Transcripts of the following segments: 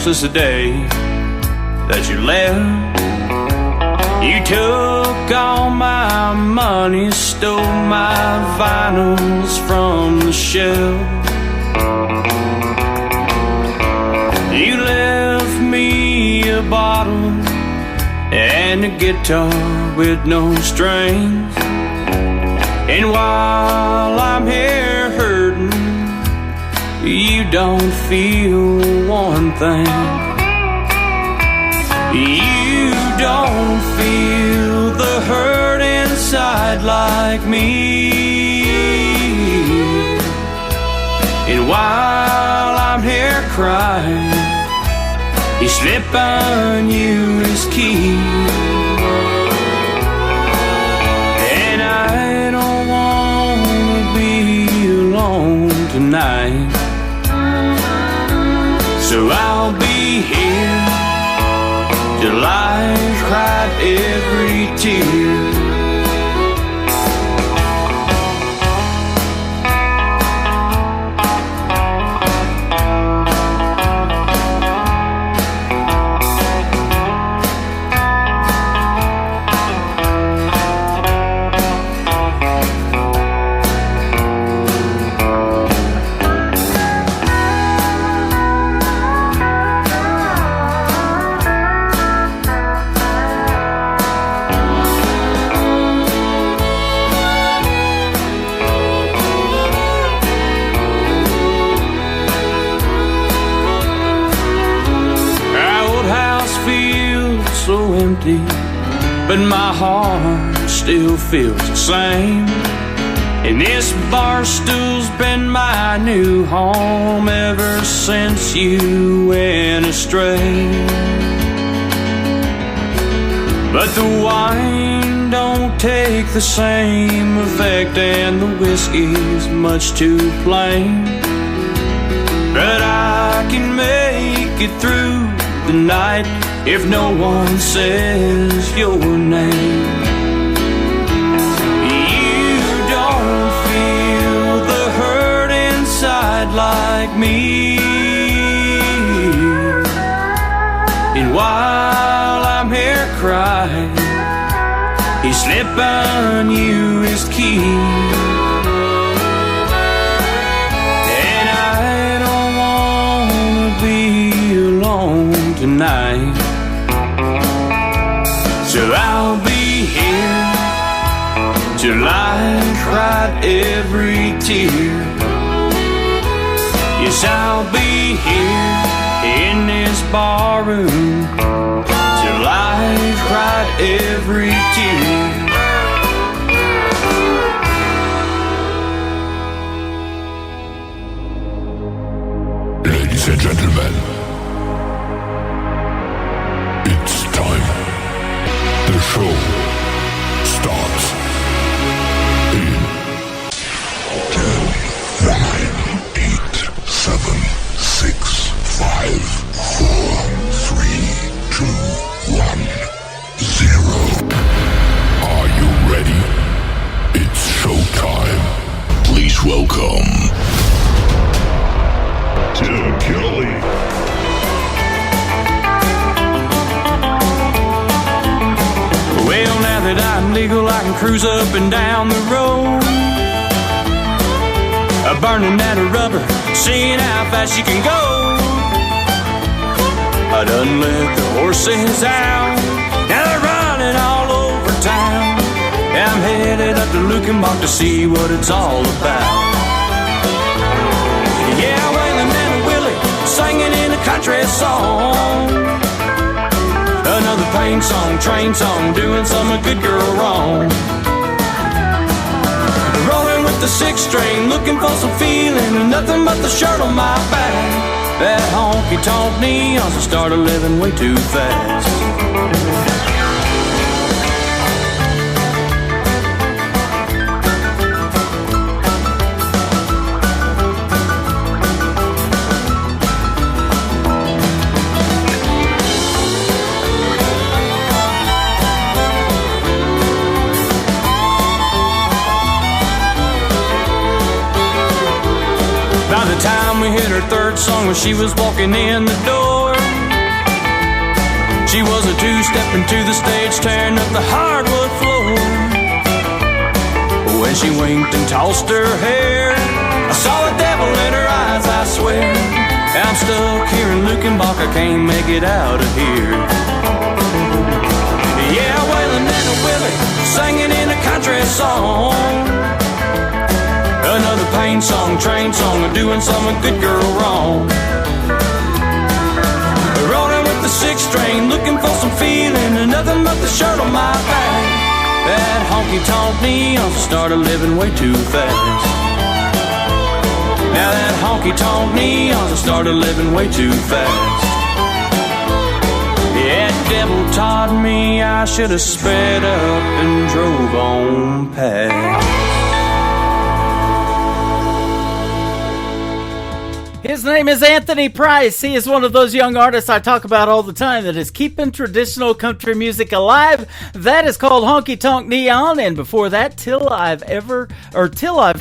since the day that you left. You took all my money, stole my vinyls from the shelf. You left me a bottle and a guitar with no strings. And while I'm here hurting, you don't feel one thing. You don't feel the hurt inside like me. And while I'm here crying, he slipped on you his key. And I don't wanna be alone tonight, so I'll be here till I've cried every tear. But my heart still feels the same. And this bar stool's been my new home ever since you went astray. But the wine don't take the same effect, and the whiskey's much too plain. But I can make it through the night if no one says your name. You don't feel the hurt inside like me. And while I'm here crying, he slipped on you his key. And I don't wanna be alone tonight, so I'll be here till I cried every tear. Yes, I'll be here in this barroom till I cried every tear. Ladies and gentlemen, it's time. The show starts in 10, 9, 8, 7, 6, 5, 4, 3, 2, 1, 0. Are you ready? It's showtime. Please welcome Tim Kelly. Well, now that I'm legal, I can cruise up and down the road, burning that rubber, seeing how fast you can go. I done let the horses out, now they're running all over town. I'm headed up to Lukenbach to see what it's all about. Yeah, Waylon and Willie singing in a country song, another pain song, train song, doing some good girl wrong. Rolling with the 6-string, looking for some feeling, nothing but the shirt on my back. That honky-tonk neons, I started living way too fast. By the time we hit her third song, when she was walking in the door, She was a two-stepping to the stage, tearing up the hardwood floor. When she winked and tossed her hair, I saw the devil in her eyes, I swear. I'm stuck here in Luckenbach, I can't make it out of here. Yeah, Waylon and a Willie singing in a country song. Another pain song, train song, or doing some good girl wrong. Rolling with the sixth string, looking for some feeling, and nothing but the shirt on my back. That honky-tonk neon started living way too fast. Now that honky-tonk neon started living way too fast. Yeah, devil taught me I should have sped up and drove on past. His name is Anthony Price. He is one of those young artists I talk about all the time that is keeping traditional country music alive. That is called Honky Tonk Neon, and before that, Till I've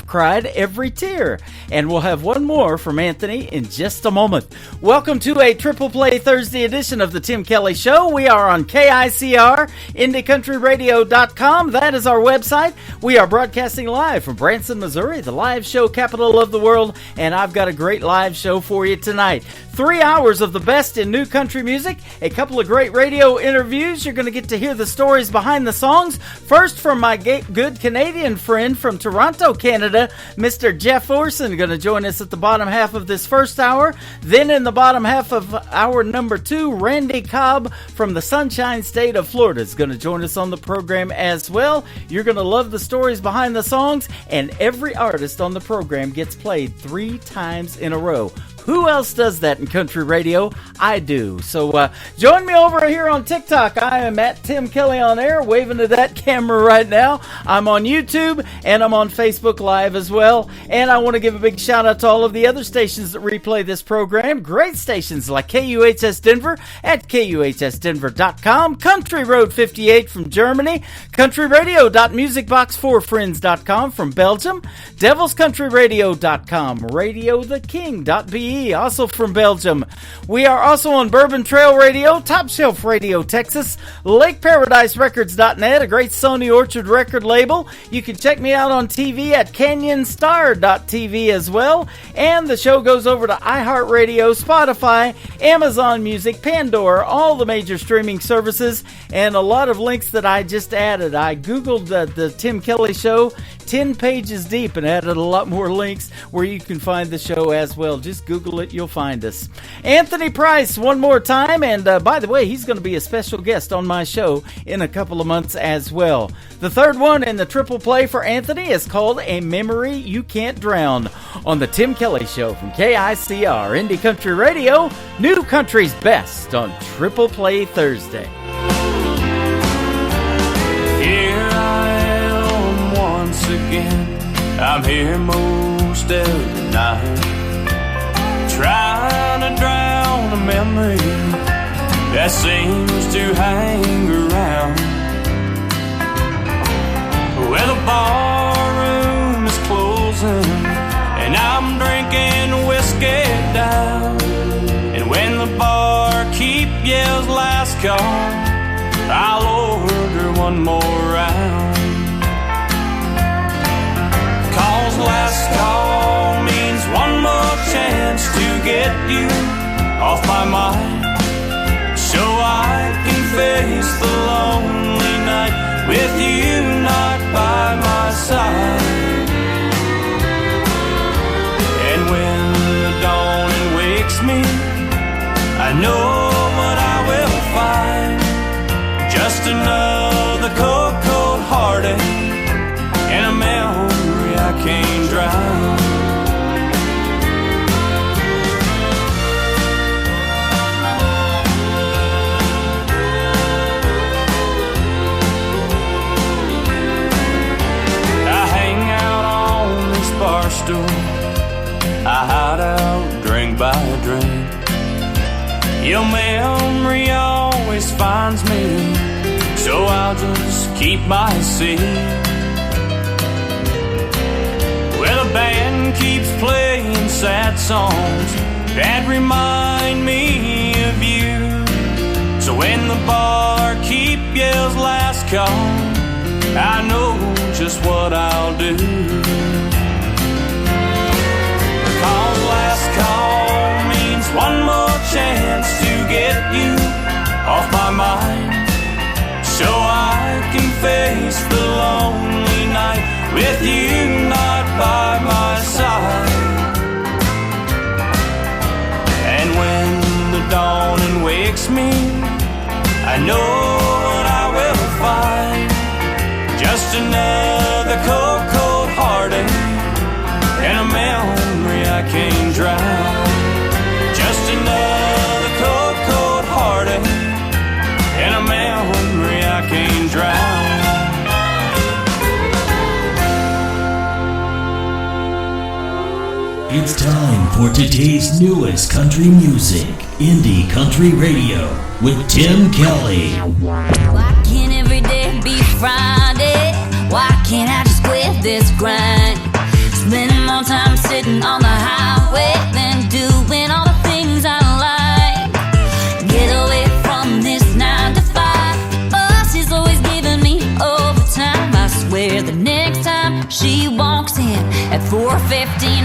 Cried Every Tear. And we'll have one more from Anthony in just a moment. Welcome to a Triple Play Thursday edition of the Tim Kelly Show. We are on KICR, IndieCountryRadio.com. That is our website. We are broadcasting live from Branson, Missouri, the live show capital of the world, and I've got a great live show for you tonight. 3 hours of the best in new country music, a couple of great radio interviews. You're going to get to hear the stories behind the songs. First, from my good Canadian friend from Toronto, Canada, Mr. Jeff Orson, going to join us at the bottom half of this first hour. Then in the bottom half of hour number 2, Randy Cobb from the Sunshine State of Florida is going to join us on the program as well. You're going to love the stories behind the songs, and every artist on the program gets played 3 times in a row. Who else does that in country radio? I do. So join me over here on TikTok. I am at Tim Kelly on Air, waving to that camera right now. I'm on YouTube, and I'm on Facebook Live as well. And I want to give a big shout out to all of the other stations that replay this program. Great stations like KUHS Denver at KUHSdenver.com, Country Road 58 from Germany, countryradio.musicbox4friends.com from Belgium, devilscountryradio.com, radiotheking.be, also from Belgium. We are also on Bourbon Trail Radio, Top Shelf Radio Texas, LakeParadiseRecords.net, a great Sony Orchard record label. You can check me out on TV at CanyonStar.tv as well. And the show goes over to iHeartRadio, Spotify, Amazon Music, Pandora, all the major streaming services, and a lot of links that I just added. I Googled the Tim Kelly Show 10 pages deep and added a lot more links where you can find the show as well. Just Google it, you'll find us. Anthony Price, one more time, and by the way, he's going to be a special guest on my show in a couple of months as well. The third one in the triple play for Anthony is called A Memory You Can't Drown on the Tim Kelly Show from KICR, Indie Country Radio, New Country's Best on Triple Play Thursday. Here I am once again, I'm here most every night, trying to drown a memory that seems to hang around. Well, the bar room is closing, and I'm drinking whiskey down. And when the barkeep yells last call, I'll order one more round. 'Cause last call means one more chance to get you off my mind, so I can face the lonely night with you not by my side. And when the dawn wakes me, I know what I will find, just another cold, cold heartache and a memory I can't drown. Bar stool, I hide out drink by drink. Your memory always finds me, so I'll just keep my seat. Well, the band keeps playing sad songs that remind me of you. So when the barkeep yells last call, I know just what I'll do. Because last call means one more chance to get you off my mind, so I can face the lonely night with you not by my side. And when the dawning wakes me, I know what I will find. Just another cold, cold heartache and a memory I can't drown. Just another cold, cold heartache and a memory I can't drown. It's time for today's newest country music, Indie Country Radio, with Tim Kelly. Why can't every day be Friday? Why can't I just quit this grind? Spending more time sitting on the highway than doing all the things I like. Get away from this 9 to 5. The boss is always giving me overtime. I swear the next time she walks in at 4:59,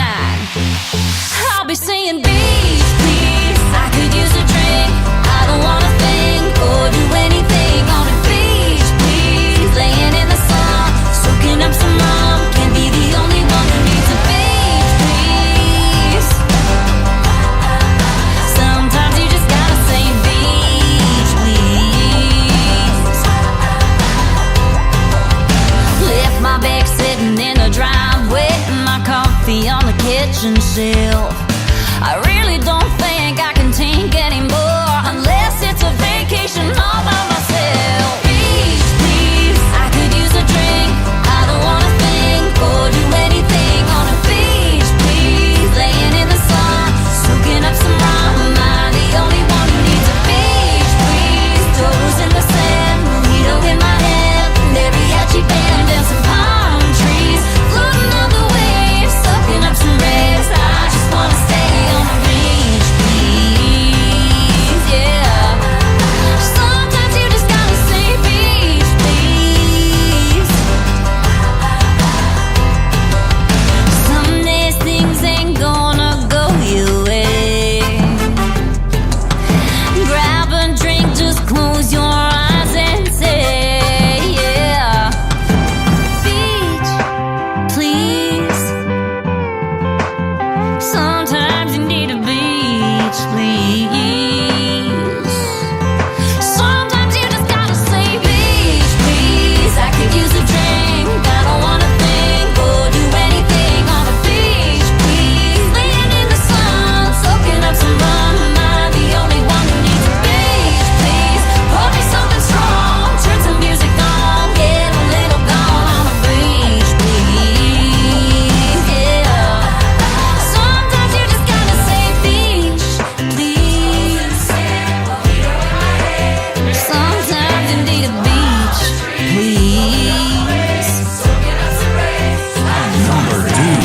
I'll be saying, beach, please, I could use a drink. I don't wanna think or do anything on a beach, please. Laying in the sun, soaking up some rum. Can't be the only one who needs a beach, please. Sometimes you just gotta say beach, please. Left my bag sitting in the driveway, my coffee on the kitchen shelf. I really don't think I can take anymore unless it's a vacation all by myself. Beach, please, I could use a drink. I don't wanna think or do anything on a beach, please. Laying in the sun, soaking up some rum. Am I the only one who needs a beach, please? Toes in the sand, mojito in my hand, mariachi band and some palm trees, floating on the waves, soaking up some rays. I just wanna stay on the beach, please, yeah. Sometimes you just gotta say beach, please. Some days things ain't gonna go your way. Grab a drink, just close your eyes and say, yeah. Beach, please. Sometimes you need a beach, please. Sometimes you just gotta say beach, please. I could use a drink. I don't wanna think or do anything on a beach, please. Laying in the sun, soaking up some rum. Am I the only one who needs a beach, please? Pour me something strong, turn some music on, get a little gone on a beach, please, yeah. Sometimes you just gotta say beach, please. Sometimes you need a beach, please. Number 2.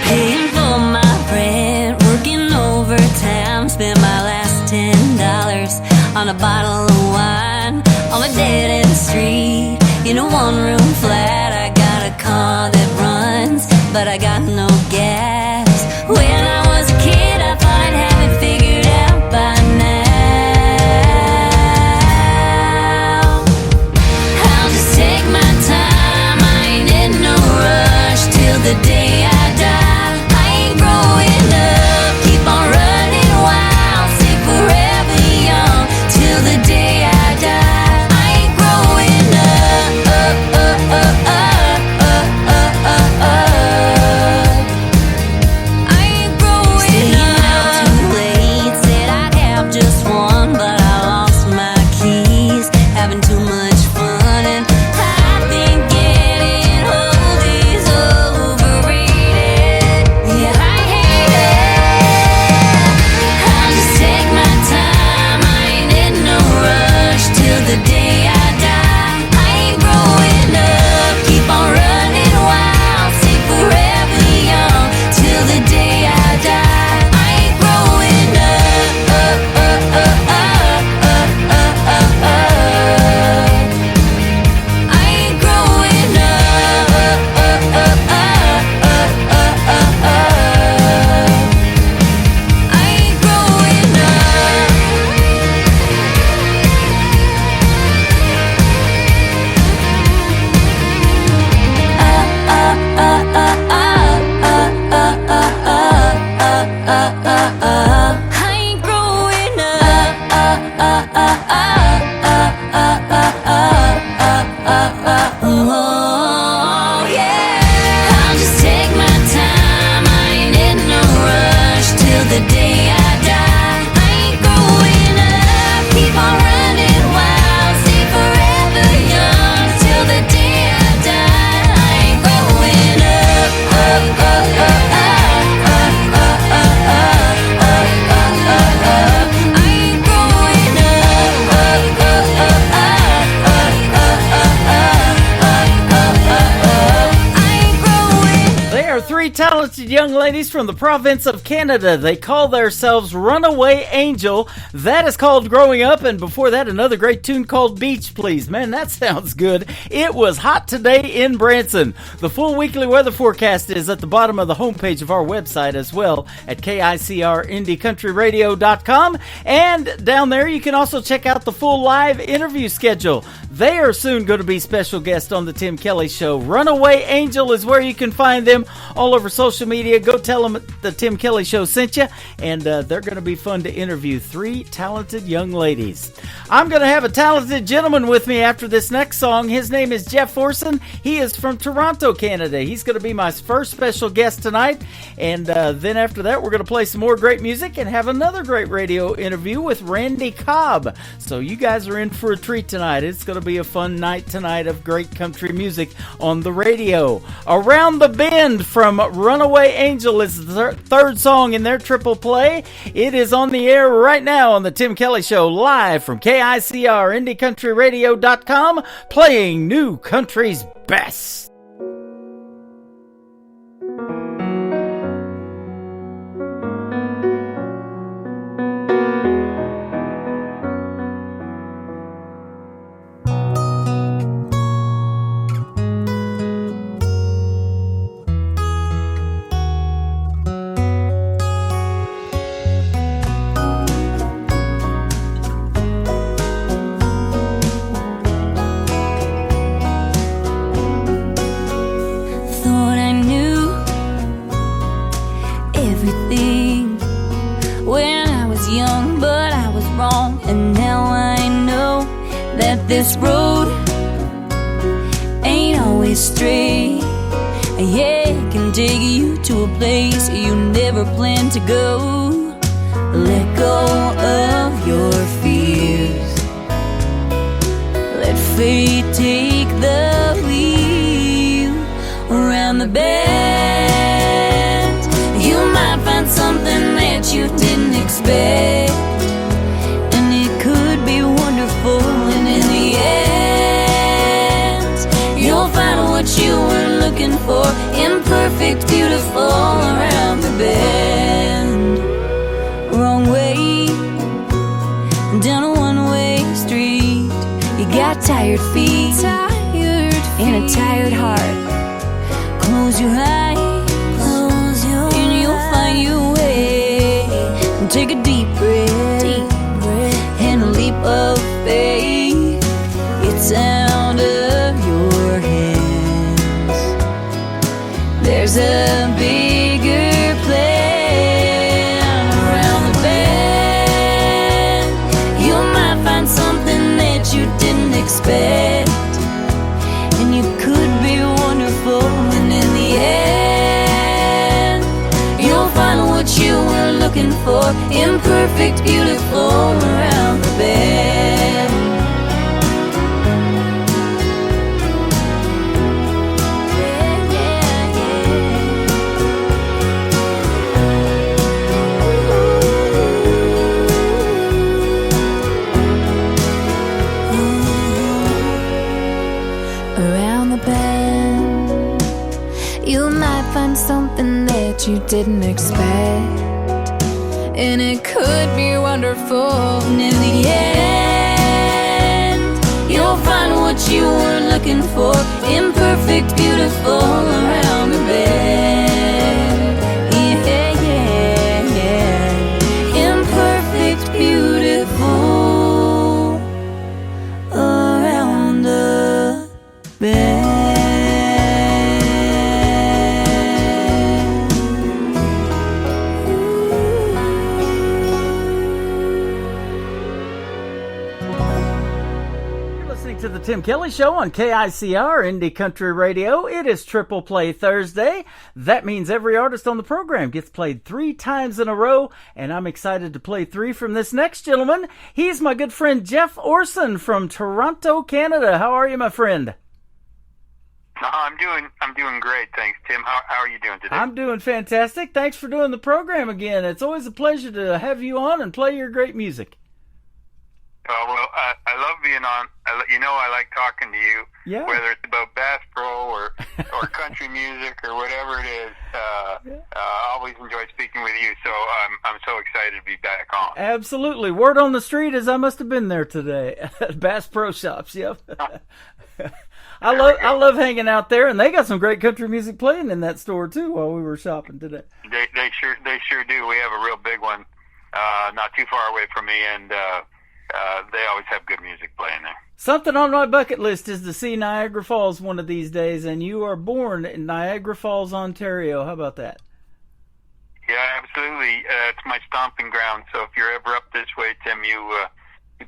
Paying for my rent, working overtime. Spent my last $10 on a bottle of wine on a dead-end street in a one-room flat. I got a car that runs, but I got no gas. When I was a kid, I thought I'd have it figured out by now. I'll just take my time, I ain't in no rush till the day I die. I ain't growing up, keep on running wild, stay forever young till the day I die. I ain't growing up, talented young ladies from the province of Canada. They call themselves Runaway Angel. That is called Growing Up, and before that, another great tune called Beach Please. Man, that sounds good. It was hot today in Branson. The full weekly weather forecast is at the bottom of the homepage of our website as well at KICRIndieCountryRadio.com, and down there you can also check out the full live interview schedule. They are soon going to be special guests on the Tim Kelly Show. Runaway Angel is where you can find them all over social media. Go tell them the Tim Kelly Show sent you, and they're going to be fun to interview. 3 talented young ladies. I'm going to have a talented gentleman with me after this next song. His name is Jeff Orson. He is from Toronto, Canada. He's going to be my first special guest tonight, and then after that, we're going to play some more great music and have another great radio interview with Randy Cobb. So you guys are in for a treat tonight. It's going to be a fun night tonight of great country music on the radio. Around the Bend from Runaway Angel is the third song in their triple play. It is on the air right now on the Tim Kelly Show, live from KICRIndieCountryRadio.com, playing new country's best. This road ain't always straight. Yeah, it can take you to a place you never planned to go. Let go of your fears. Let fate take the wheel. Around the bend, you might find something that you didn't expect. You were looking for imperfect, beautiful. Around the bend, wrong way, down a one-way street. You got tired feet, and a tired heart. Close your eyes, and you'll find your way. And take a deep breath, and a leap of faith. It's out of your head. There's a bigger plan. Around the bend, you might find something that you didn't expect, and you could be wonderful. And in the end, you'll find what you were looking for. Imperfect, beautiful. Around the bend. Something that you didn't expect, and it could be wonderful. And in the end, you'll find what you were looking for. Imperfect, beautiful. Around the bend. Yeah, yeah, yeah. Imperfect, beautiful. Around the bend. To the Tim Kelly Show on KICR Indie Country Radio. It is Triple Play Thursday. That means every artist on the program gets played 3 times in a row, and I'm excited to play 3 from this next gentleman. He's my good friend Jeff Orson from Toronto, Canada. How are you, my friend? I'm doing great, thanks, Tim. How are you doing today? I'm doing fantastic. Thanks for doing the program again. It's always a pleasure to have you on and play your great music. Well, I love being on. I like talking to you. Yeah. Whether it's about Bass Pro or country music or whatever it is, I always enjoy speaking with you. So I'm so excited to be back on. Absolutely. Word on the street is I must have been there today at Bass Pro Shops. Yep. I love hanging out there, and they got some great country music playing in that store too while we were shopping today. They sure do. We have a real big one not too far away from me, and they always have good music playing there. Something on my bucket list is to see Niagara Falls one of these days, and you are born in Niagara Falls, Ontario. How about that? Yeah, absolutely. It's my stomping ground, so if you're ever up this way, Tim, you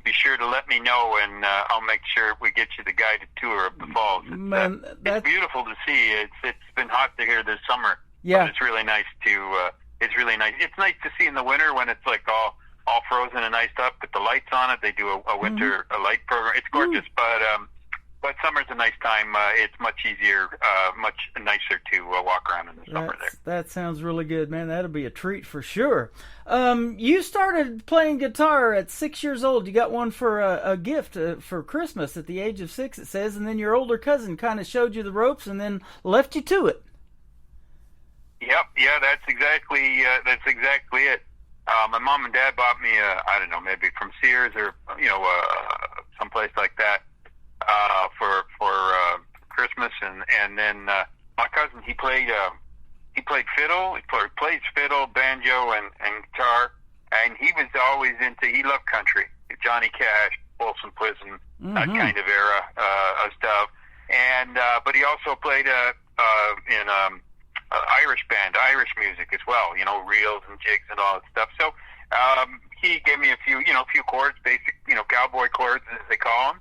be sure to let me know, and I'll make sure we get you the guided tour of the falls. Man, it's beautiful to see. It's been hot here this summer. Yeah, but it's really nice to. It's really nice. It's nice to see in the winter when it's like all frozen and iced up with the lights on it. They do a winter light program. It's gorgeous, but summer's a nice time. It's much easier, much nicer to walk around in the summer there. That sounds really good, man. That'll be a treat for sure. You started playing guitar at 6 years old. You got one for a gift for Christmas at the age of 6, it says, and then your older cousin kind of showed you the ropes and then left you to it. Yep, yeah, that's exactly it. My mom and dad bought me I don't know, maybe from Sears or someplace like that for Christmas, and then my cousin he played fiddle, he plays fiddle, banjo, and guitar, and he was always he loved country, Johnny Cash, Folsom Prison, that kind of era of stuff, and but he also played in Irish band, Irish music as well, reels and jigs and all that stuff. So he gave me a few chords, basic, cowboy chords as they call them,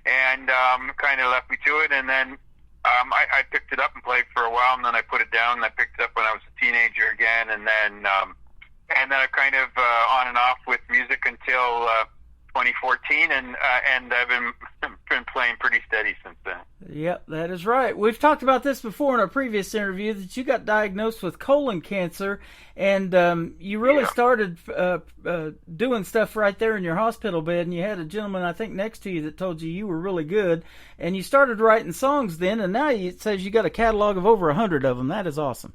and kind of left me to it. And then I picked it up and played for a while, and then I put it down, and I picked it up when I was a teenager again, and then I've kind of on and off with music until 2014, and I've been playing pretty steady since then. Yep, that is right. We've talked about this before in our previous interview that you got diagnosed with colon cancer, and you really started doing stuff right there in your hospital bed, and you had a gentleman, I think, next to you that told you were really good, and you started writing songs then, and now it says you got a catalog of over 100 of them. That is awesome.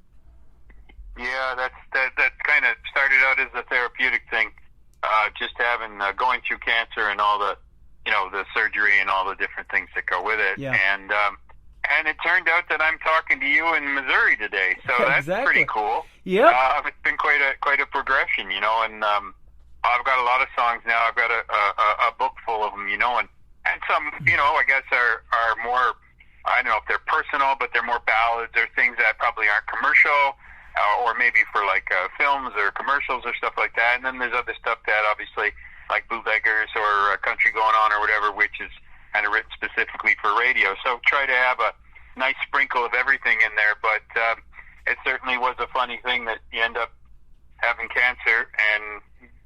Yeah, that kind of started out as a therapeutic thing. Just having going through cancer and all the the surgery and all the different things that go with it, and it turned out that I'm talking to you in Missouri today, so that's pretty cool. Yeah, it's been quite a progression, and I've got a lot of songs now. I've got a book full of them, and some I guess are more, I don't know if they're personal, but they're more ballads or things that probably aren't commercial. Or maybe for like films or commercials or stuff like that. And then there's other stuff that obviously like Bootleggers or Country Going On or whatever, which is kind of written specifically for radio. So try to have a nice sprinkle of everything in there. But it certainly was a funny thing that you end up having cancer and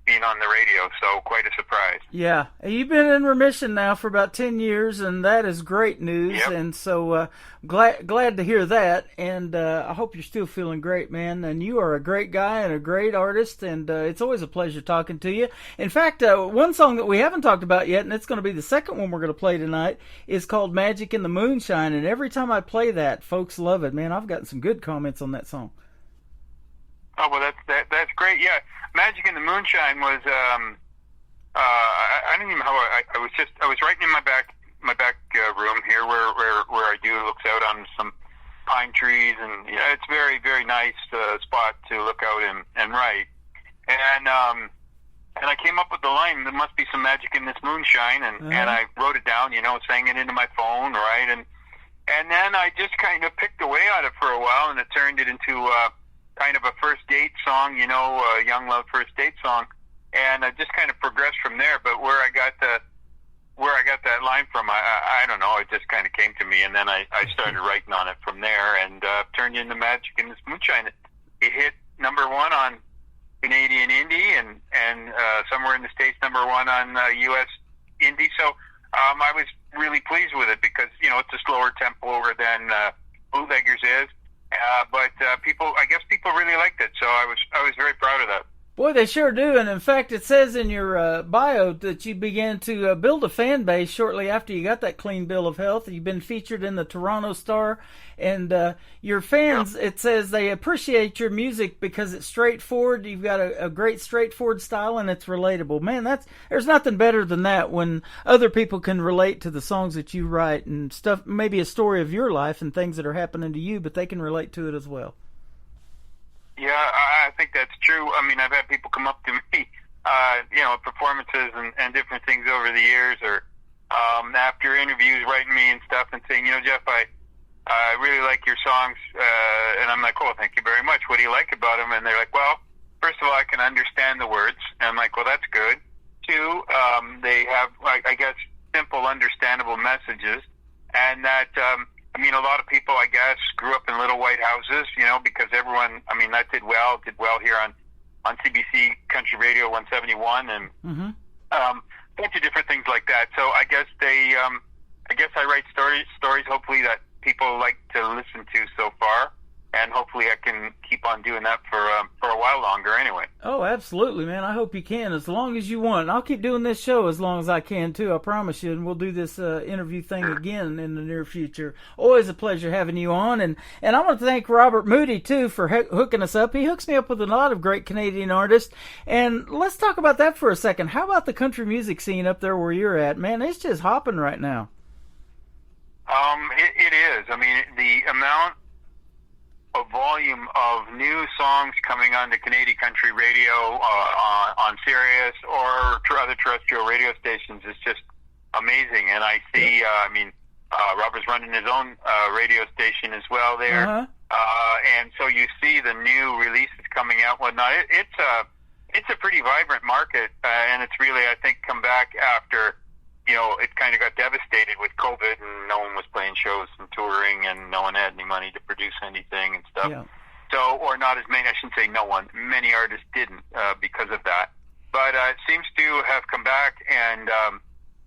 being on the radio. So quite a surprise. Yeah. You've been in remission now for about 10 years, and that is great news. Yep. And so glad to hear that. And I hope you're still feeling great, man. And you are a great guy and a great artist, and it's always a pleasure talking to you. In fact, one song that we haven't talked about yet, and it's going to be the second one we're going to play tonight, is called Magic in the Moonshine. And every time I play that, folks love it. Man, I've gotten some good comments on that song. Oh, well, that's great. Yeah, Magic in the Moonshine was I don't even know how I was writing in my back room here where I do looks out on some pine trees, and it's very, very nice spot to look out and write. And I came up with the line, there must be some magic in this moonshine, and I wrote it down, sang it into my phone, right? And then I just kind of picked away at it for a while, and it turned it into kind of a first date song, a young love first date song, and I just kind of progressed from there. But where I got that line from, I don't know, it just kind of came to me, and then I started writing on it from there, and turned into Magic in this Moonshine. It hit number one on Canadian Indie, and somewhere in the States number one on U.S. Indie. So I was really pleased with it because it's a slower tempo than Bootleggers is. But I guess people really liked it, so I was very proud of that. Boy, they sure do. And in fact, it says in your bio that you began to build a fan base shortly after you got that clean bill of health. You've been featured in the Toronto Star. And your fans, it says they appreciate your music because it's straightforward. You've got a great straightforward style and it's relatable. Man, there's nothing better than that when other people can relate to the songs that you write and stuff, maybe a story of your life and things that are happening to you, but they can relate to it as well. Yeah, I think that's true. I mean, I've had people come up to me, at performances and different things over the years, or after interviews, writing me and stuff, and saying, Jeff, I really like your songs, and I'm like, oh, thank you very much. What do you like about them? And they're like, well, first of all, I can understand the words. And I'm like, well, that's good. Two, they have, I guess, simple, understandable messages, and that. A lot of people, I guess, grew up in little white houses, because everyone, that did well here on CBC Country Radio 171 and a bunch of different things like that. So I guess I write stories hopefully that people like to listen to so far, and hopefully I can keep on doing that for a while longer anyway. Oh, absolutely, man. I hope you can, as long as you want. And I'll keep doing this show as long as I can, too. I promise you. And we'll do this interview thing again in the near future. Always a pleasure having you on. And I want to thank Robert Moody, too, for hooking us up. He hooks me up with a lot of great Canadian artists. And let's talk about that for a second. How about the country music scene up there where you're at? Man, it's just hopping right now. It is. The amount of volume of new songs coming on to Canadian country radio on Sirius or other terrestrial radio stations is just amazing. And I see, Robert's running his own radio station as well there. And so you see the new releases coming out, whatnot. It's a pretty vibrant market, and it's really, I think, come back after, it kind of got devastated with COVID, and no one was playing shows and touring, and no one had any money to produce anything and stuff. Yeah. So, or not as many, I shouldn't say no one, many artists didn't because of that. But it seems to have come back, and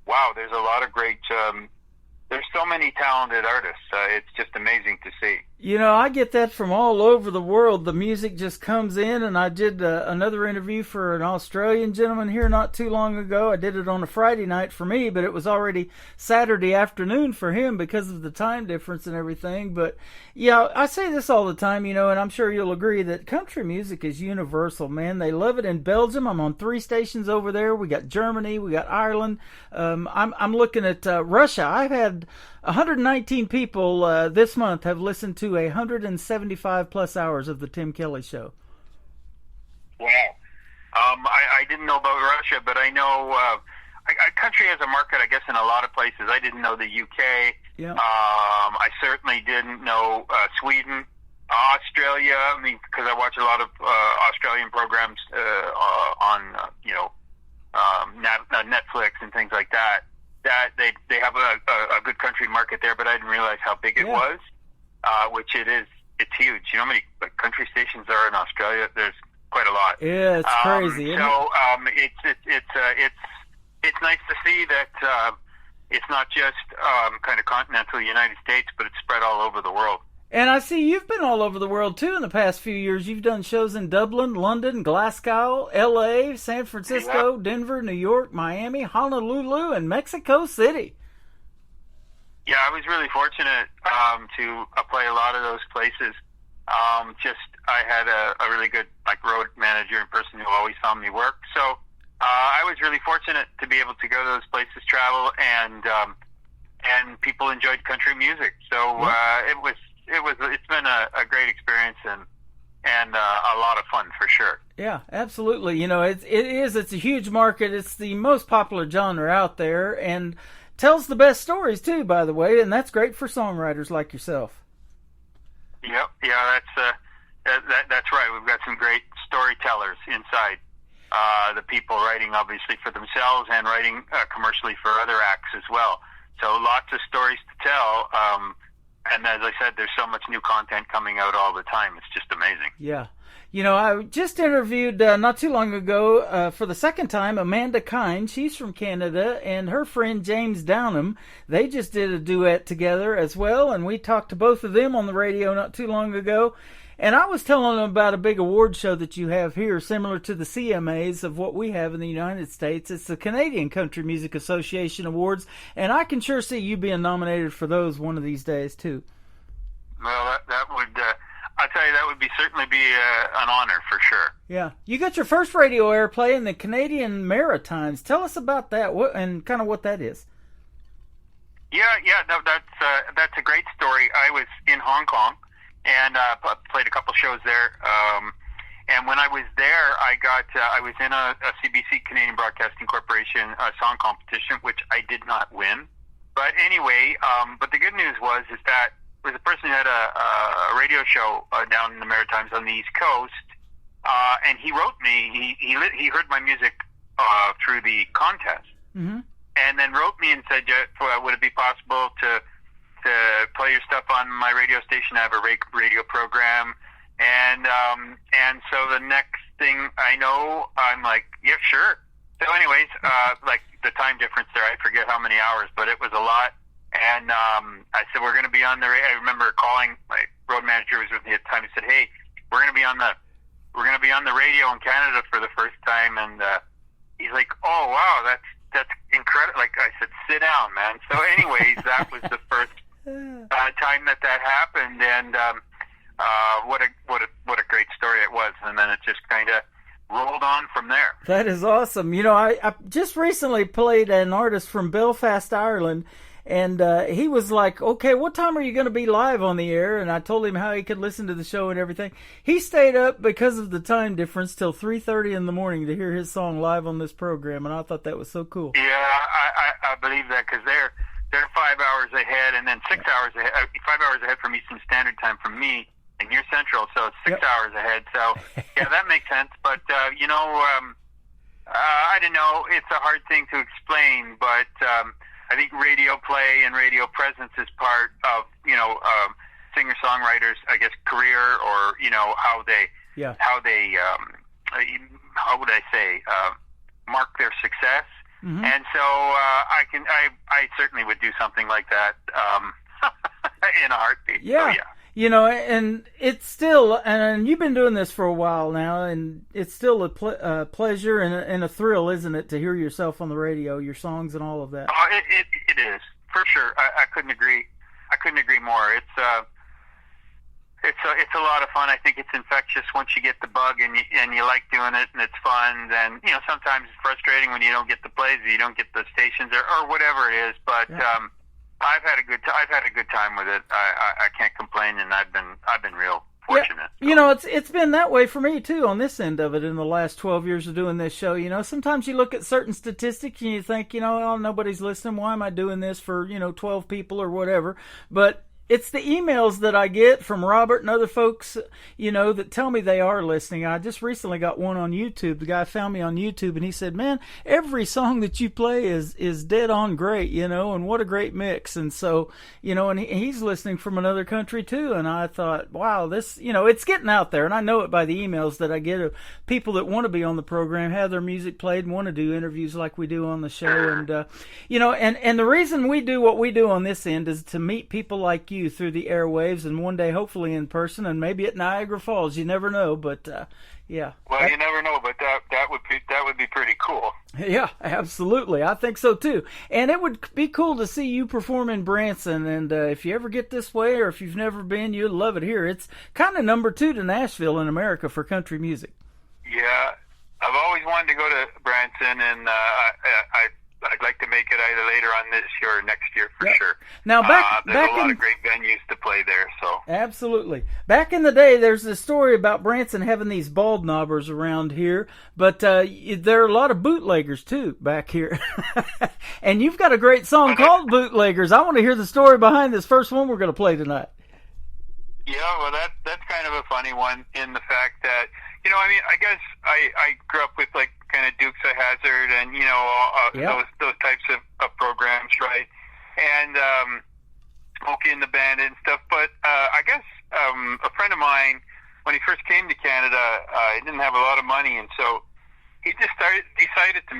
wow, there's a lot of great, there's so many talented artists. It's just amazing to see. I get that from all over the world. The music just comes in, and I did another interview for an Australian gentleman here not too long ago. I did it on a Friday night for me, but it was already Saturday afternoon for him because of the time difference and everything. But, I say this all the time, and I'm sure you'll agree that country music is universal, man. They love it in Belgium. I'm on 3 stations over there. We got Germany. We got Ireland. I'm looking at Russia. I've had 119 people this month have listened to 175 plus hours of the Tim Kelly Show. Wow. I didn't know about Russia, but I know country has a market, I guess, in a lot of places. I didn't know the UK. Yeah. I certainly didn't know Sweden, Australia. Because I watch a lot of Australian programs on Netflix and things like that. That they have a good country market there, but I didn't realize how big it was, which it is. It's huge. You know how many country stations there are in Australia? There's quite a lot. Yeah, it's crazy. It's nice to see that it's not just kind of continental United States, but it's spread all over the world. And I see you've been all over the world, too, in the past few years. You've done shows in Dublin, London, Glasgow, L.A., San Francisco, Denver, New York, Miami, Honolulu, and Mexico City. Yeah, I was really fortunate to play a lot of those places. I had a really good road manager and person who always found me work. So I was really fortunate to be able to go to those places, travel, and people enjoyed country music. So it's been a great experience and a lot of fun for sure. Yeah, absolutely. It's a huge market. It's the most popular genre out there and tells the best stories too, by the way, and that's great for songwriters like yourself. Yep. Yeah, that's right. We've got some great storytellers inside. The people writing obviously for themselves and writing commercially for other acts as well. So lots of stories to tell. And as I said, there's so much new content coming out all the time. It's just amazing. Yeah. I just interviewed not too long ago for the second time Amanda Kine. She's from Canada, and her friend James Downham. They just did a duet together as well, and we talked to both of them on the radio not too long ago. And I was telling them about a big award show that you have here, similar to the CMAs of what we have in the United States. It's the Canadian Country Music Association Awards, and I can sure see you being nominated for those one of these days, too. Well, that would, I'll tell you, that would certainly be an honor for sure. Yeah. You got your first radio airplay in the Canadian Maritimes. Tell us about that and kind of what that is. Yeah, no, that's a great story. I was in Hong Kong and played a couple shows there. And when I was there, I was in a CBC, Canadian Broadcasting Corporation song competition, which I did not win. But anyway, but the good news is that there was a person who had a radio show down in the Maritimes on the East Coast, and he wrote me. He heard my music through the contest. Mm-hmm. And then wrote me and said, would it be possible to play your stuff on my radio station? I have a radio program. And so the next thing I know, I'm like, yeah, sure. So anyways, like the time difference there, I forget how many hours, but it was a lot. And I said, we're going to be on the radio. I remember calling, my road manager was with me at the time. He said, hey, we're going to be on the radio in Canada for the first time. And he's like, oh, wow, that's incredible. Like I said, sit down, man. So anyways, that was the first time that happened, and what a great story it was. And then it just kind of rolled on from there. That is awesome. You know, I just recently played an artist from Belfast, Ireland, and he was like, okay, what time are you going to be live on the air? And I told him how he could listen to the show and everything. He stayed up because of the time difference till 3:30 in the morning to hear his song live on this program, and I thought that was so cool. Yeah, I believe that, because they're 5 hours ahead, and then 6 hours ahead, 5 hours ahead from Eastern Standard Time from me, and you're Central, so it's 6 hours ahead. So yeah, that makes sense. But you know, I don't know. It's a hard thing to explain, but I think radio play and radio presence is part of, you know, singer-songwriters, I guess, career, or, you know, how they how would I say, mark their success. Mm-hmm. And so I certainly would do something like that in a heartbeat. Yeah. So, yeah. You know, and it's still, and you've been doing this for a while now, and it's still a pleasure and a thrill, isn't it, to hear yourself on the radio, your songs and all of that? Oh, it is, for sure. I couldn't agree. I couldn't agree more. It's a lot of fun. I think it's infectious once you get the bug and you like doing it, and it's fun. Then, you know, sometimes it's frustrating when you don't get the plays, or you don't get the stations, or whatever it is. But I've had a good time with it. I can't complain, and I've been real fortunate. Yeah, you know, it's been that way for me too on this end of it in the last 12 years of doing this show. You know, sometimes you look at certain statistics and you think, you know, oh, nobody's listening. Why am I doing this for, you know, 12 people or whatever? But it's the emails that I get from Robert and other folks, you know, that tell me they are listening. I just recently got one on YouTube. The guy found me on YouTube, and he said, man, every song that you play is dead on great, you know, and what a great mix. And so, you know, and he's listening from another country too. And I thought, wow, this, you know, it's getting out there. And I know it by the emails that I get of people that want to be on the program, have their music played, and want to do interviews like we do on the show. And, you know, and the reason we do what we do on this end is to meet people like you through the airwaves, and one day hopefully in person, and maybe at Niagara Falls. You never know, but yeah. Well, you never know, but that would be pretty cool. Yeah, absolutely. I think so too. And it would be cool to see you perform in Branson. And if you ever get this way, or if you've never been, you'll love it here. It's kind of number 2 to Nashville in America for country music. Yeah, I've always wanted to go to Branson, and I'd like to make it either later on this year or next year for sure. Now, there's a lot of great venues to play there. So absolutely. Back in the day, there's a story about Branson having these bald knobbers around here, but there are a lot of bootleggers too back here. And you've got a great song called Bootleggers. I want to hear the story behind this first one we're going to play tonight. Yeah, well, that's kind of a funny one in the fact that, you know, I mean, I guess I grew up with, like, kind of Dukes of Hazzard and, you know, those types of programs, right? And Smokey and the Bandit and stuff. But I guess a friend of mine, when he first came to Canada, he didn't have a lot of money, and so he just decided to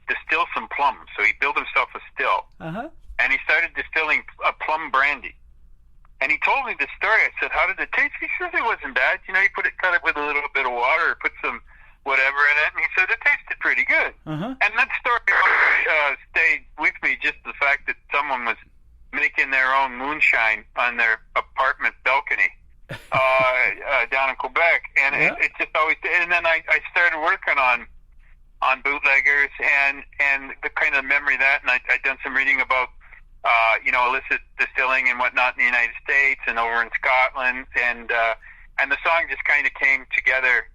distill some plums. So he built himself a still, and he started distilling a plum brandy. And he told me this story. I said, "How did it taste?" He says it wasn't bad. You know, you cut it with a little bit of water, put some whatever in it, and he said it tasted pretty good. Uh-huh. And that story stayed with me. Just the fact that someone was making their own moonshine on their apartment balcony down in Quebec, and it just always. And then I started working on bootleggers and the kind of memory of that, and I'd done some reading about illicit distilling and whatnot in the United States and over in Scotland, and the song just kind of came together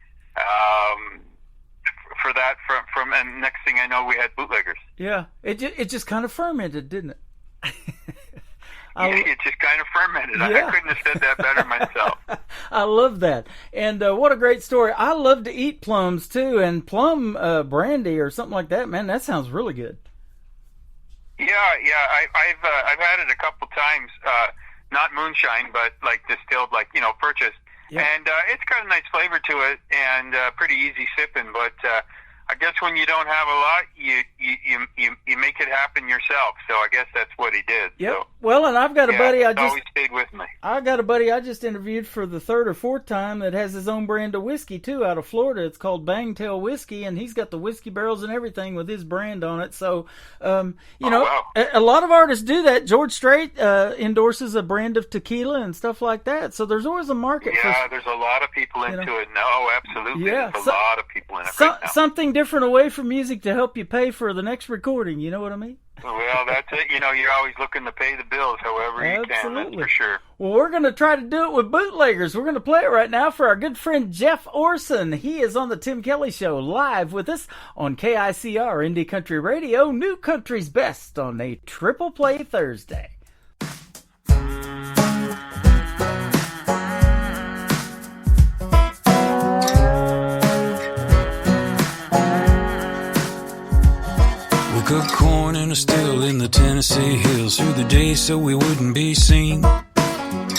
for that from and next thing I know we had bootleggers. Yeah, it just kind of fermented, didn't it? It just kind of fermented. Yeah. I couldn't have said that better myself. I love that. And what a great story. I love to eat plums too, and plum brandy or something like that, man, that sounds really good. Yeah. I've had it a couple times, not moonshine, but like distilled, like, purchased. Yeah. And it's got a nice flavor to it and pretty easy sipping, but I guess when you don't have a lot, you make it happen yourself. So I guess that's what he did. Yep. So, well, and I've got a buddy it always stayed with me. I got a buddy I just interviewed for the third or fourth time that has his own brand of whiskey too, out of Florida. It's called Bangtail Whiskey, and he's got the whiskey barrels and everything with his brand on it. So, wow. A lot of artists do that. George Strait endorses a brand of tequila and stuff like that. So there's always a market. Yeah, there's a lot of people into it. No, absolutely. Yeah, there's a lot of people in it right now. Something different away from music to help you pay for the next recording. You know what I mean? Well, that's it. You're always looking to pay the bills however you can, that's for sure. Well, we're going to try to do it with bootleggers. We're going to play it right now for our good friend Jeff Orson. He is on the Tim Kelly Show live with us on KICR Indie Country Radio, New Country's Best on a Triple Play Thursday. Cooked corn in a still in the Tennessee hills through the day so we wouldn't be seen.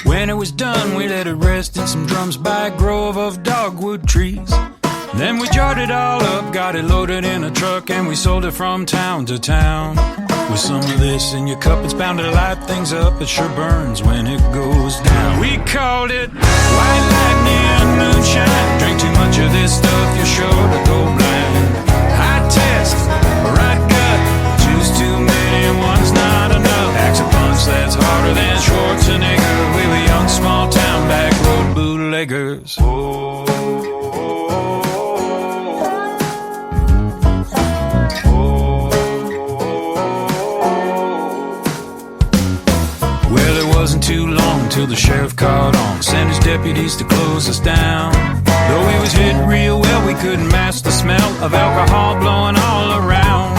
When it was done, we let it rest in some drums by a grove of dogwood trees. Then we jarred it all up, got it loaded in a truck, and we sold it from town to town. With some of this in your cup, it's bound to light things up. It sure burns when it goes down. We called it white lightning moonshine. Drink too much of this stuff, you're sure to go blind. High test, right gut, choose too many, one's not enough. Packs a punch that's harder than Schwarzenegger. We were young, small town, back road bootleggers. Well, it wasn't too long till the sheriff caught on, sent his deputies to close us down. Though we was hidden real well, we couldn't mask the smell of alcohol blowing all around.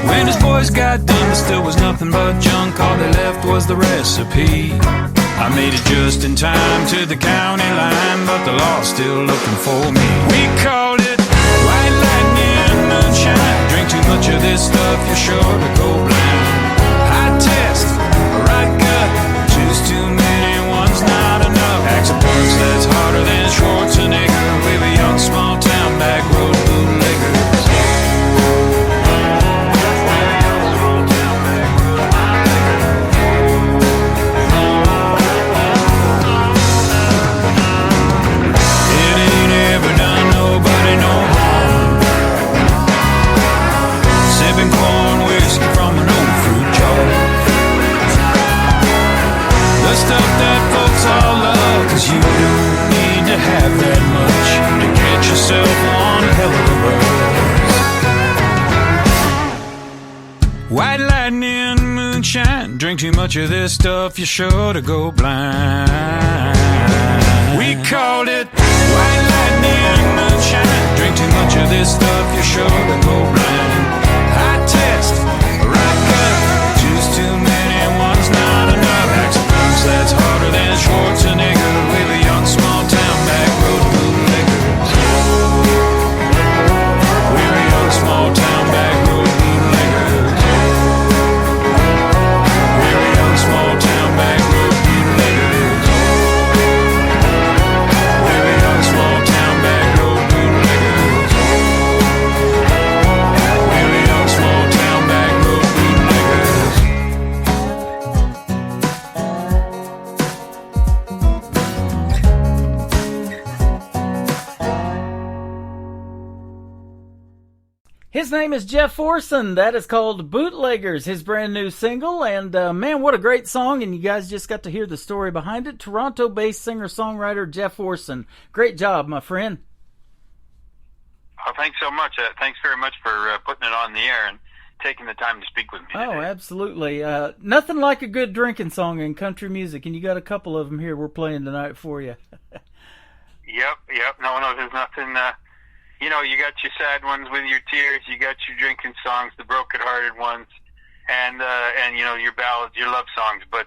When his boys got done, there still was nothing but junk. All they left was the recipe. I made it just in time to the county line, but the law's still looking for me. We called it white lightning moonshine. Drink too much of this stuff, you're sure to go blind. High test, right gut, choose too many, one's not enough. Packs a punch that's harder than Schwarzenegger. We were young, small town, back road bootleggers. Stuff that folks all love, 'cause you don't need to have that much to get yourself one hell of a buzz. White lightning moonshine, drink too much of this stuff, you're sure to go blind. We called it white lightning moonshine. Drink too much of this stuff, you're sure to go blind. High test, right cut, choose too many, one's not enough. That's harder than Schwarzenegger. We were young, small town, back road bootleggers. We were young, small town, back road bootleggers. We were young, small town, back road bootleggers. We were His name is Jeff Orson. That is called Bootleggers, his brand new single. And man, what a great song. And you guys just got to hear the story behind it. Toronto-based singer-songwriter Jeff Orson. Great job, my friend. Oh, thanks so much. Thanks very much for putting it on the air and taking the time to speak with me today. Oh, absolutely. Nothing like a good drinking song in country music. And you got a couple of them here we're playing tonight for you. Yep. No, there's nothing... you know, you got your sad ones with your tears, you got your drinking songs, the broken-hearted ones, and you know, your ballads, your love songs, but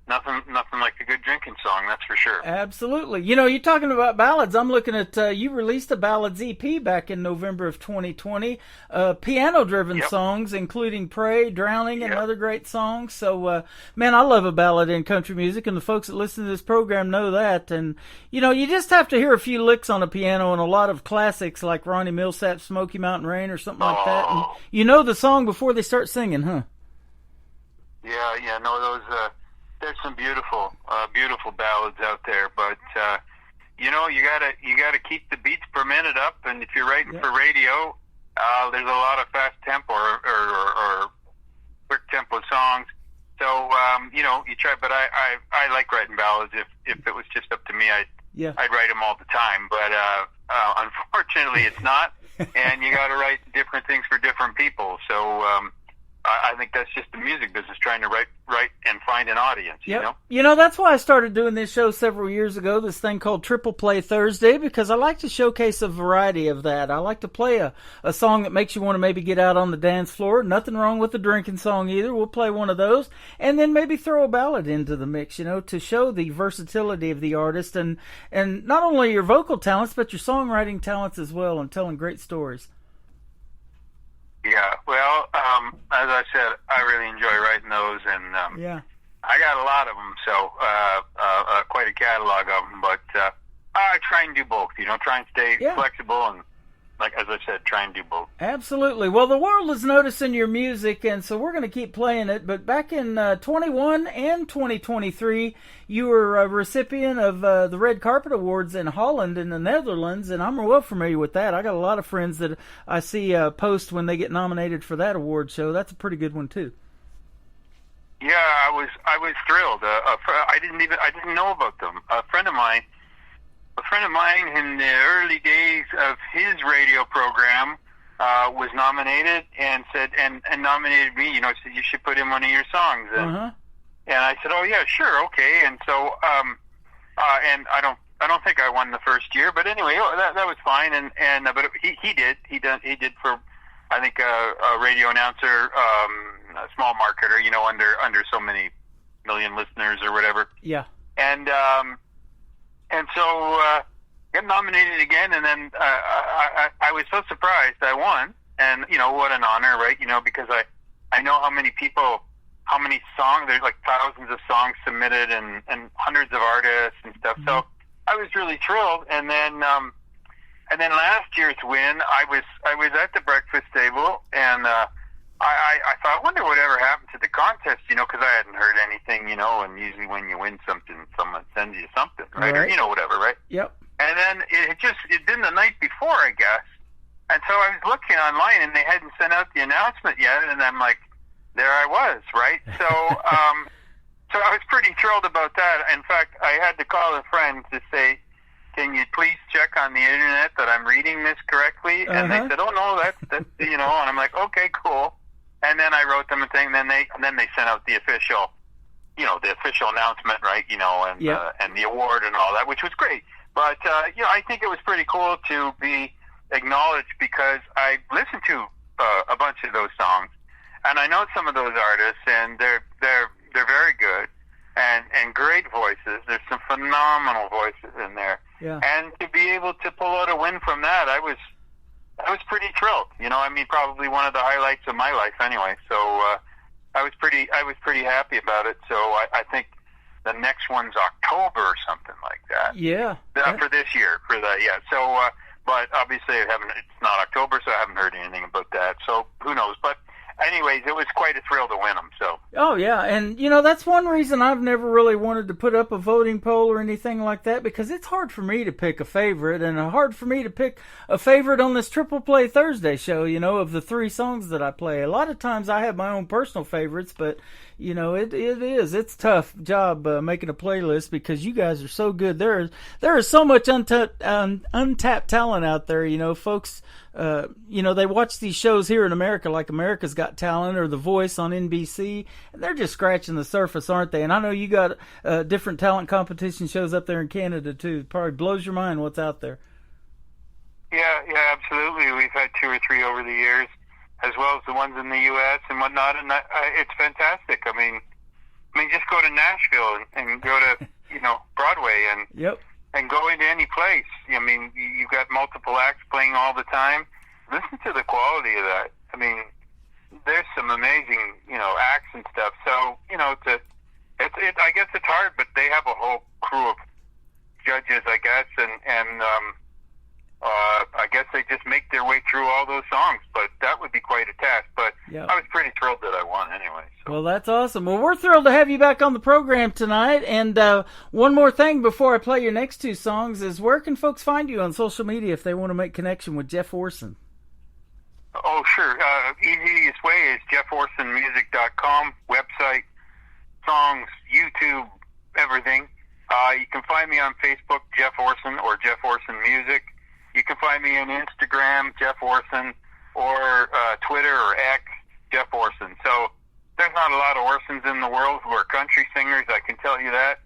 nothing like a good drinking song, that's for sure. Absolutely. You know, you're talking about ballads. I'm looking at, you released a ballads EP back in November of 2020, piano-driven songs, including Pray, Drowning, and other great songs. So, man, I love a ballad in country music, and the folks that listen to this program know that. And, you know, you just have to hear a few licks on a piano and a lot of classics like Ronnie Milsap's Smoky Mountain Rain or something like that. And you know the song before they start singing, huh? Yeah, no, those... there's some beautiful ballads out there, but you know, you gotta keep the beats per minute up, and if you're writing for radio, there's a lot of fast tempo or quick tempo songs. So you know, you try, but I like writing ballads. If it was just up to me, I'd write them all the time. But unfortunately, it's not, and you got to write different things for different people. So. I think that's just the music business, trying to write and find an audience, you know? You know, that's why I started doing this show several years ago, this thing called Triple Play Thursday, because I like to showcase a variety of that. I like to play a song that makes you want to maybe get out on the dance floor. Nothing wrong with a drinking song either. We'll play one of those. And then maybe throw a ballad into the mix, you know, to show the versatility of the artist and not only your vocal talents, but your songwriting talents as well, and telling great stories. Yeah, well, as I said, I really enjoy writing those, and I got a lot of them, so quite a catalog of them, but I try and do both, you know, try and stay flexible, and like, as I said, try and do both. Absolutely. Well, the world is noticing your music, and so we're going to keep playing it, but back in 21 and 2023, you were a recipient of the Red Carpet Awards in Holland in the Netherlands, and I'm well familiar with that. I got a lot of friends that I see post when they get nominated for that award show. That's a pretty good one, too. Yeah, I was thrilled. I didn't know about them. A friend of mine in the early days of his radio program was nominated and said and nominated me. You know, said you should put in one of your songs. And I said, oh yeah, sure, okay. And so and I don't think I won the first year, but anyway, that was fine. And but he did for, I think, a radio announcer, a small marketer, you know, under so many million listeners or whatever. Yeah. And so got nominated again, and then I was so surprised I won, and you know, what an honor, right? You know, because I know how many songs, there's like thousands of songs submitted, and hundreds of artists and stuff. Mm-hmm. So I was really thrilled, and then last year's win, I was at the breakfast table, and I thought, I wonder whatever happened to the contest, you know, because I hadn't heard anything, you know, and usually when you win something, someone sends you something, right? Or, you know, whatever, right? Yep. And then it did the night before, I guess. And so I was looking online, and they hadn't sent out the announcement yet, and I'm like, there I was, right? So, so I was pretty thrilled about that. In fact, I had to call a friend to say, can you please check on the internet that I'm reading this correctly? And they said, oh no, that's you know, and I'm like, okay, cool. And then I wrote them a thing. Then they sent out the official, you know, the official announcement, right? You know, and the award and all that, which was great. But you know, I think it was pretty cool to be acknowledged because I listened to a bunch of those songs, and I know some of those artists, and they're very good and great voices. There's some phenomenal voices in there. Yeah. And to be able to pull out a win from that, I was pretty thrilled. You know, I mean, probably one of the highlights of my life anyway. So I was pretty happy about it. So I think the next one's October or something like that. Yeah. For this year, for that, yeah. So, but obviously it's not October, so I haven't heard anything about that. So who knows? But anyways, it was quite a thrill to win them. So Oh, yeah, and, you know, that's one reason I've never really wanted to put up a voting poll or anything like that, because it's hard for me to pick a favorite, and hard for me to pick a favorite on this Triple Play Thursday show, you know, of the 3 songs that I play. A lot of times I have my own personal favorites, but, you know, it's a tough job making a playlist because you guys are so good. There is so much untapped talent out there, you know, folks. You know, they watch these shows here in America, like America's Got Talent or The Voice on NBC, and they're just scratching the surface, aren't they? And I know you got different talent competition shows up there in Canada, too. It probably blows your mind what's out there. Yeah, absolutely. We've had 2 or 3 over the years, as well as the ones in the U.S. and whatnot, and it's fantastic. I mean, just go to Nashville and go to, you know, Broadway and... Yep. And go into any place. I mean, you've got multiple acts playing all the time. Listen to the quality of that. I mean, there's some amazing, you know, acts and stuff. So, you know, I guess it's hard, but they have a whole crew of judges, I guess, and I guess they just make their way through all those songs. But that would be quite a task. But I was pretty thrilled that I won anyway. So. Well, that's awesome. Well, we're thrilled to have you back on the program tonight. And one more thing before I play your next 2 songs is, where can folks find you on social media if they want to make connection with Jeff Orson? Oh, sure. Easiest way is jefforsonmusic.com, website, songs, YouTube, everything. You can find me on Facebook, Jeff Orson, or Jeff Orson Music. You can find me on Instagram, Jeff Orson, or Twitter or X, Jeff Orson. So there's not a lot of Orsons in the world who are country singers, I can tell you that.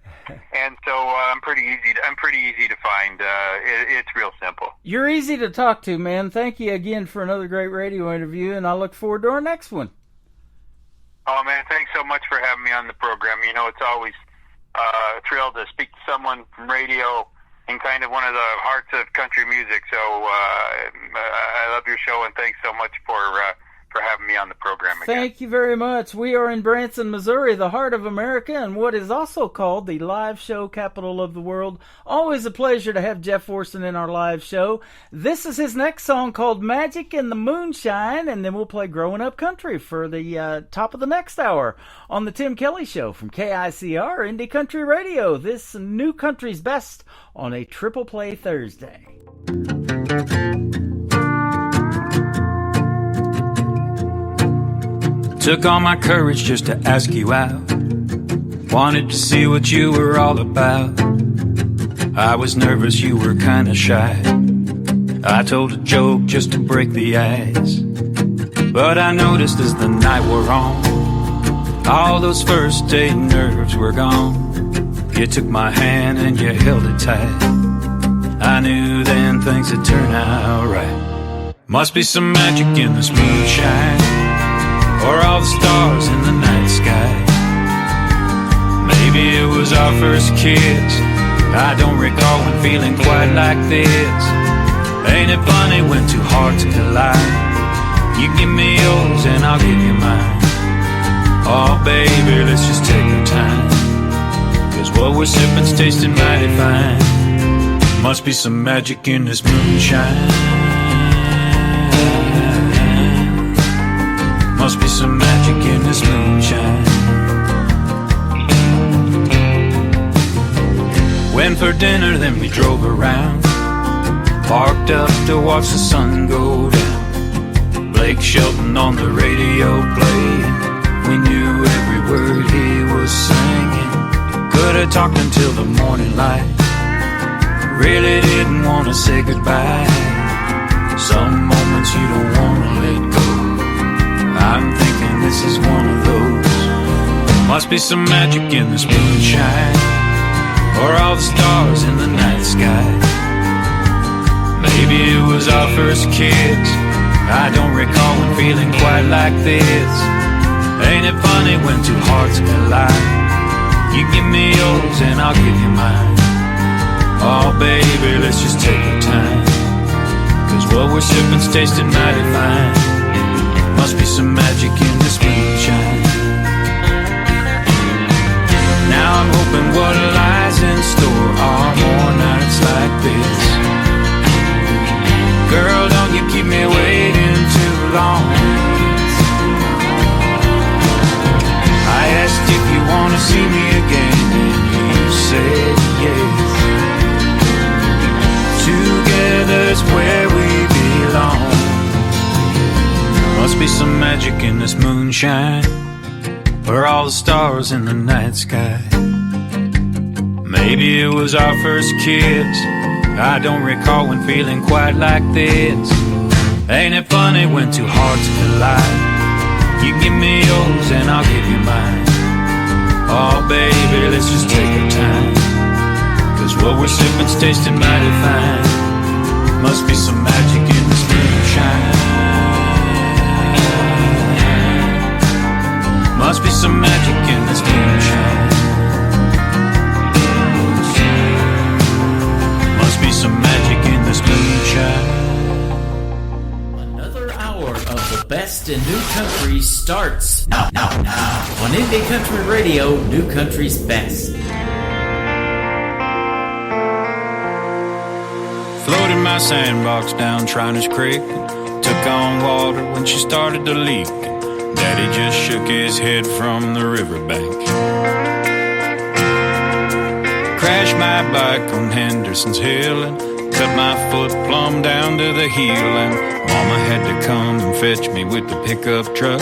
And so I'm pretty easy to find. It's real simple. You're easy to talk to, man. Thank you again for another great radio interview, and I look forward to our next one. Oh, man, thanks so much for having me on the program. You know, it's always a thrill to speak to someone from radio and kind of one of the hearts of country music. So I love your show, and thanks so much for having me on the program again. Thank you very much. We are in Branson, Missouri, the heart of America, and what is also called the live show capital of the world. Always a pleasure to have Jeff Orson in our live show. This is his next song called Magic in the Moonshine, and then we'll play Growing Up Country for the top of the next hour on the Tim Kelly Show from KICR Indie Country Radio. This new country's best on a Triple Play Thursday. Took all my courage just to ask you out. Wanted to see what you were all about. I was nervous, you were kinda shy. I told a joke just to break the ice. But I noticed as the night wore on, all those first date nerves were gone. You took my hand and you held it tight. I knew then things would turn out right. Must be some magic in this moonshine, or all the stars in the night sky. Maybe it was our first kiss. I don't recall when feeling quite like this. Ain't it funny when two hearts collide? You give me yours and I'll give you mine. Oh baby, let's just take our time, 'cause what we're sipping's tasting mighty fine. Must be some magic in this moonshine. Must be some magic in this moonshine. Went for dinner, then we drove around. Parked up to watch the sun go down. Blake Shelton on the radio playing. We knew every word he was singing. Could have talked until the morning light. Really didn't want to say goodbye. Some moments you don't want to let go. I'm thinking this is one of those. Must be some magic in this moonshine, or all the stars in the night sky. Maybe it was our first kiss. I don't recall when feeling quite like this. Ain't it funny when two hearts collide? You give me yours and I'll give you mine. Oh baby, let's just take our time, 'cause what we're sipping's tasting mighty fine. Must be some magic in this moonshine. Now I'm hoping what lies in store are more nights like this. Girl, don't you keep me waiting too long. I Must be some magic in this moonshine, or all the stars in the night sky. Maybe it was our first kiss. I don't recall when feeling quite like this. Ain't it funny when two hearts collide? You give me yours and I'll give you mine. Oh baby, let's just take our time, 'cause what we're sipping's tasting mighty fine. Must be some magic in this moonshine. Must be some magic in this moonshine. Must be some magic in this moonshine. Another hour of the best in new country starts now. On Indie Country Radio, New Country's best. Floated my sandbox down Shriners Creek. Took on water when she started to leak. Daddy just shook his head from the riverbank. Crashed my bike on Henderson's Hill and cut my foot plumb down to the heel. And Mama had to come and fetch me with the pickup truck.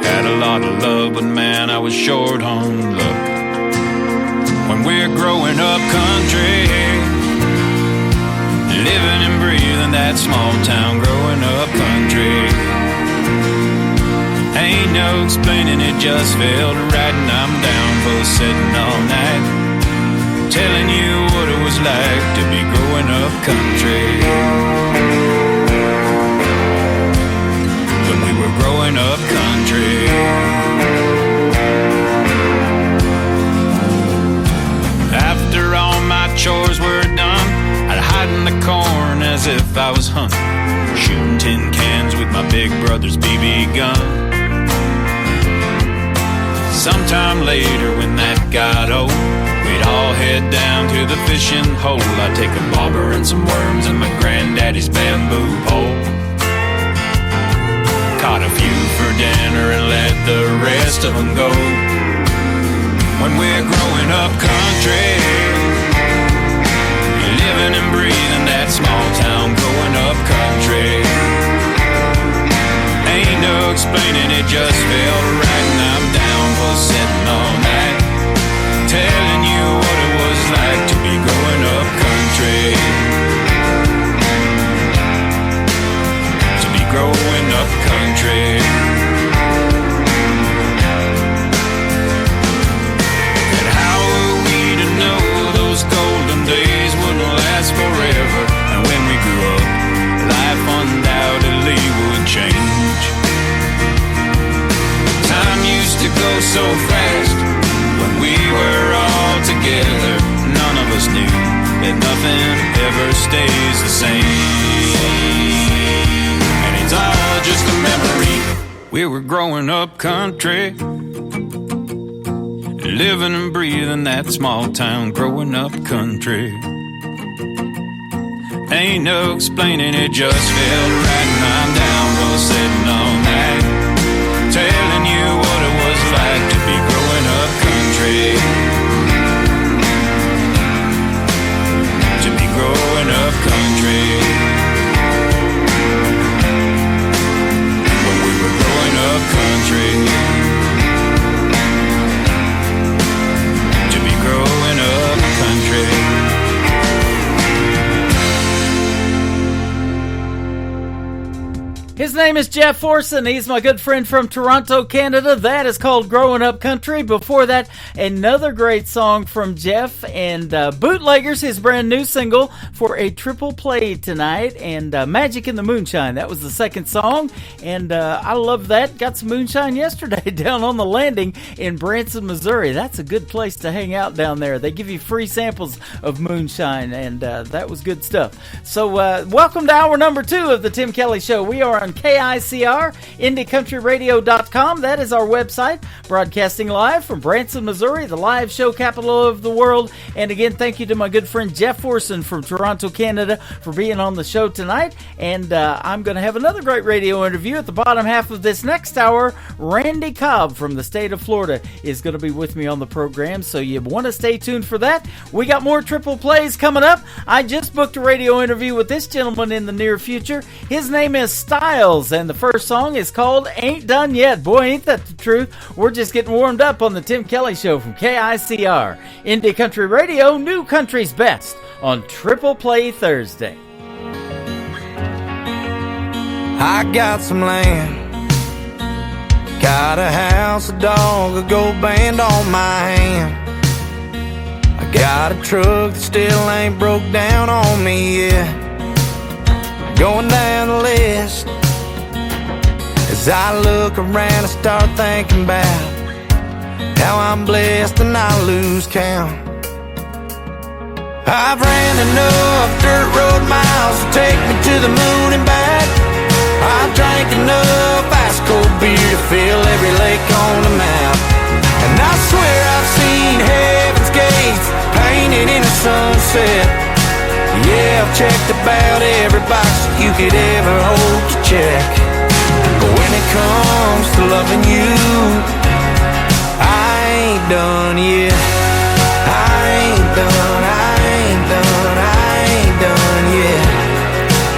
Had a lot of love, but man, I was short on luck. When we're growing up country, living and breathing that small town growing up country. Ain't no explaining, it just felt right. And I'm down for sitting all night, telling you what it was like to be growing up country. When we were growing up country. After all my chores were done, I'd hide in the corn as if I was hunting, shooting tin cans with my big brother's BB gun. Sometime later when that got old, we'd all head down to the fishing hole. I'd take a bobber and some worms and my granddaddy's bamboo pole. Caught a few for dinner and let the rest of them go. When we're growing up country, living and breathing that small town growing up country. Ain't no explaining, it just felt right. And I'm down for sitting all night, telling you what it was like to be growing up country. To be growing up country. And how were we to know those golden days wouldn't last forever? And when we grew up, life undoubtedly would change. Time used to go so fast when we were all together. None of us knew that nothing ever stays the same. And it's all just a memory. We were growing up country, living and breathing that small town growing up country. Ain't no explaining, it just felt right. And I'm down for sitting all night, telling you what it was like to be growing up country. To be growing up country. When we were growing up country. To be growing up country. His name is Jeff Orson. He's my good friend from Toronto, Canada. That is called Growing Up Country. Before that, another great song from Jeff and Bootleggers, his brand new single for a triple play tonight. And Magic in the Moonshine, that was the second song. And I love that. Got some moonshine yesterday down on the landing in Branson, Missouri. That's a good place to hang out down there. They give you free samples of moonshine, and that was good stuff. So welcome to hour number 2 of the Tim Kelly Show. We are on KICR, IndieCountryRadio.com. That is our website, broadcasting live from Branson, Missouri, the live show capital of the world. And again, thank you to my good friend Jeff Forson from Toronto, Canada, for being on the show tonight. And I'm going to have another great radio interview at the bottom half of this next hour. Randy Cobb from the state of Florida is going to be with me on the program, so you want to stay tuned for that. We got more triple plays coming up. I just booked a radio interview with this gentleman in the near future. His name is Styles, and the first song is called Ain't Done Yet. Boy, ain't that the truth. We're just getting warmed up on the Tim Kelly Show from KICR. Indie Country Radio, New Country's Best on Triple Play Thursday. I got some land, got a house, a dog, a gold band on my hand. I got a truck that still ain't broke down on me yet. Going down the list, as I look around and start thinking about how I'm blessed and I lose count. I've ran enough dirt road miles to take me to the moon and back. I've drank enough ice cold beer to fill every lake on the map. And I swear I've seen heaven's gates painted in a sunset. Yeah, I've checked about every box you could ever hope to check. But when it comes to loving you, I ain't done yet. I ain't done, I ain't done, I ain't done yet.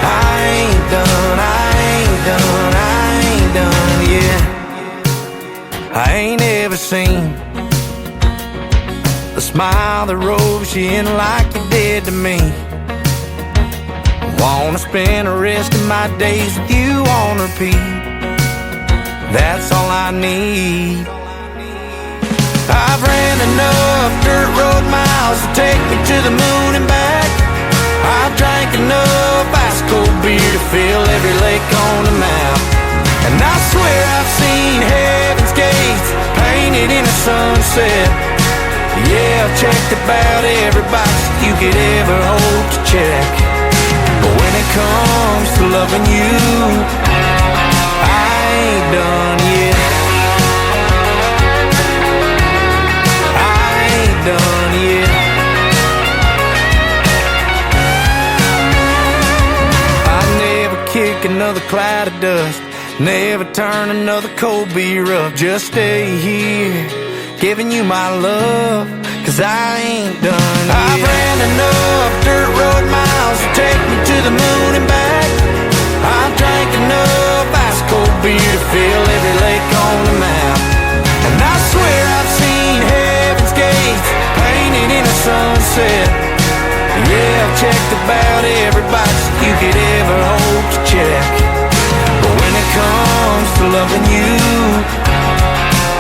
I ain't done, I ain't done, I ain't done yet. I ain't ever seen a smile that robes you in like you did to me. I wanna spend the rest of my days with you on repeat. That's all I need. I've ran enough dirt road miles to take me to the moon and back. I've drank enough ice cold beer to fill every lake on the map. And I swear I've seen heaven's gates painted in a sunset. Yeah, I've checked about every box you could ever hope to check. But when it comes to loving you, I ain't done yet. I ain't done yet. I never kick another cloud of dust, never turn another cold beer up. Just stay here, giving you my love, 'cause I ain't done yet. I've ran enough dirt road miles to take me to the moon and back. I've drank enough ice cold beer to fill every lake on the map. And I swear I've seen heaven's gates painted in a sunset. Yeah, I've checked about every box you could ever hope to check. But when it comes to loving you,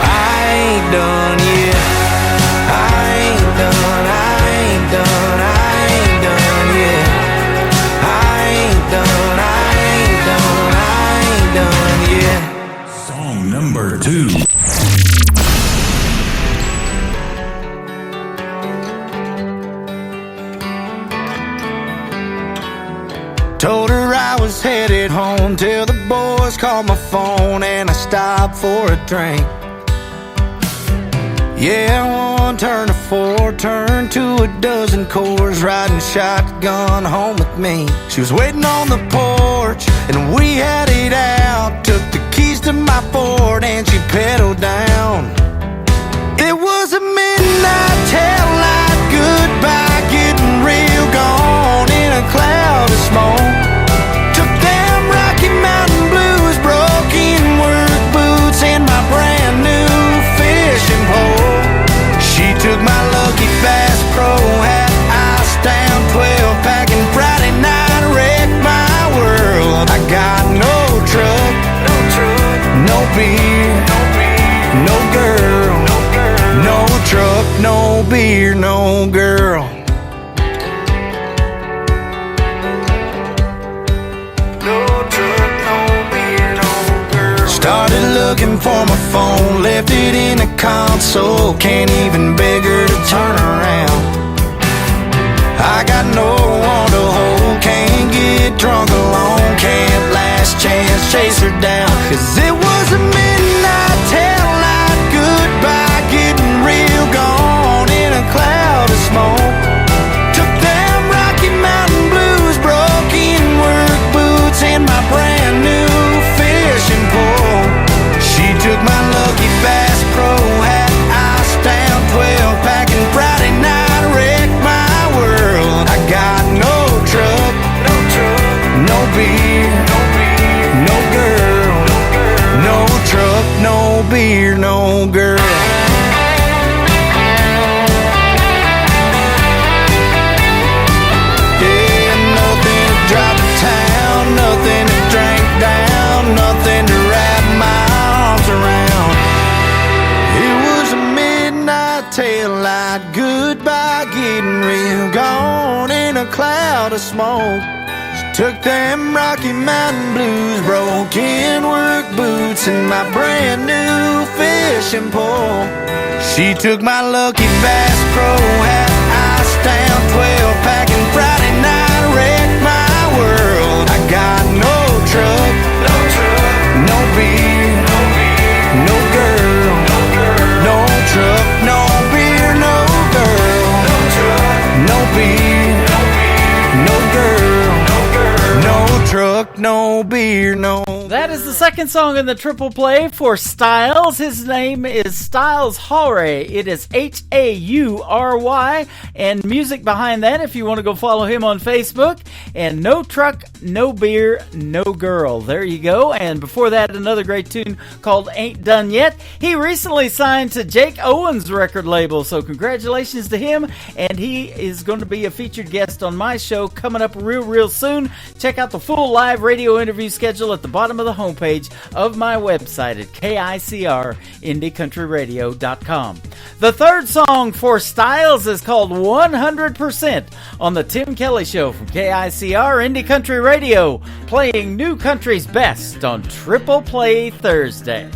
I ain't done yet. I ain't done, I ain't done, I ain't done yet. I ain't done, I ain't done, I ain't done yet. Song number 2. Told her I was headed home till the boys called my phone and I stopped for a drink. Yeah, 1 turn to 4, turned to a dozen Coors, riding shotgun home with me. She was waiting on the porch and we had it out. Took the keys to my Ford and she pedaled down. It was a midnight taillight goodbye, getting real gone in a cloud of smoke. Took them Rocky Mountain blues, broken work boots, and my brand new fishing pole. She took my lucky Bass Pro hat, iced down 12-pack, and Friday night wrecked my world. I got no truck, no beer, no girl, no truck, no beer, no girl. No truck, no beer, no girl. Started looking for my phone, left it in the console. Can't even beg her to turn around. I got no one to hold, can't get drunk alone. Can't last chance chase to smoke. She took them Rocky Mountain blues, broken work boots, and my brand new fishing pole. She took my Lucky Bass Pro hat, Icetown 12-pack, and Friday night wrecked my world. I got no truck, no beer, no girl, no truck, no beer, no girl, no beer, no girl, no truck, no beer, no. That is the second song in the triple play for Styles. His name is Styles Haury. It is Haury. And music behind that, if you want to go follow him on Facebook. And No Truck, No Beer, No Girl. There you go. And before that, another great tune called Ain't Done Yet. He recently signed to Jake Owen's record label, so congratulations to him. And he is going to be a featured guest on my show coming up real soon. Check out the full live radio interview schedule at the bottom of the homepage of my website at KICRIndieCountryRadio.com. The third song for Styles is called 100% on the Tim Kelly Show from KICR Indie Country Radio, playing new country's best on Triple Play Thursday.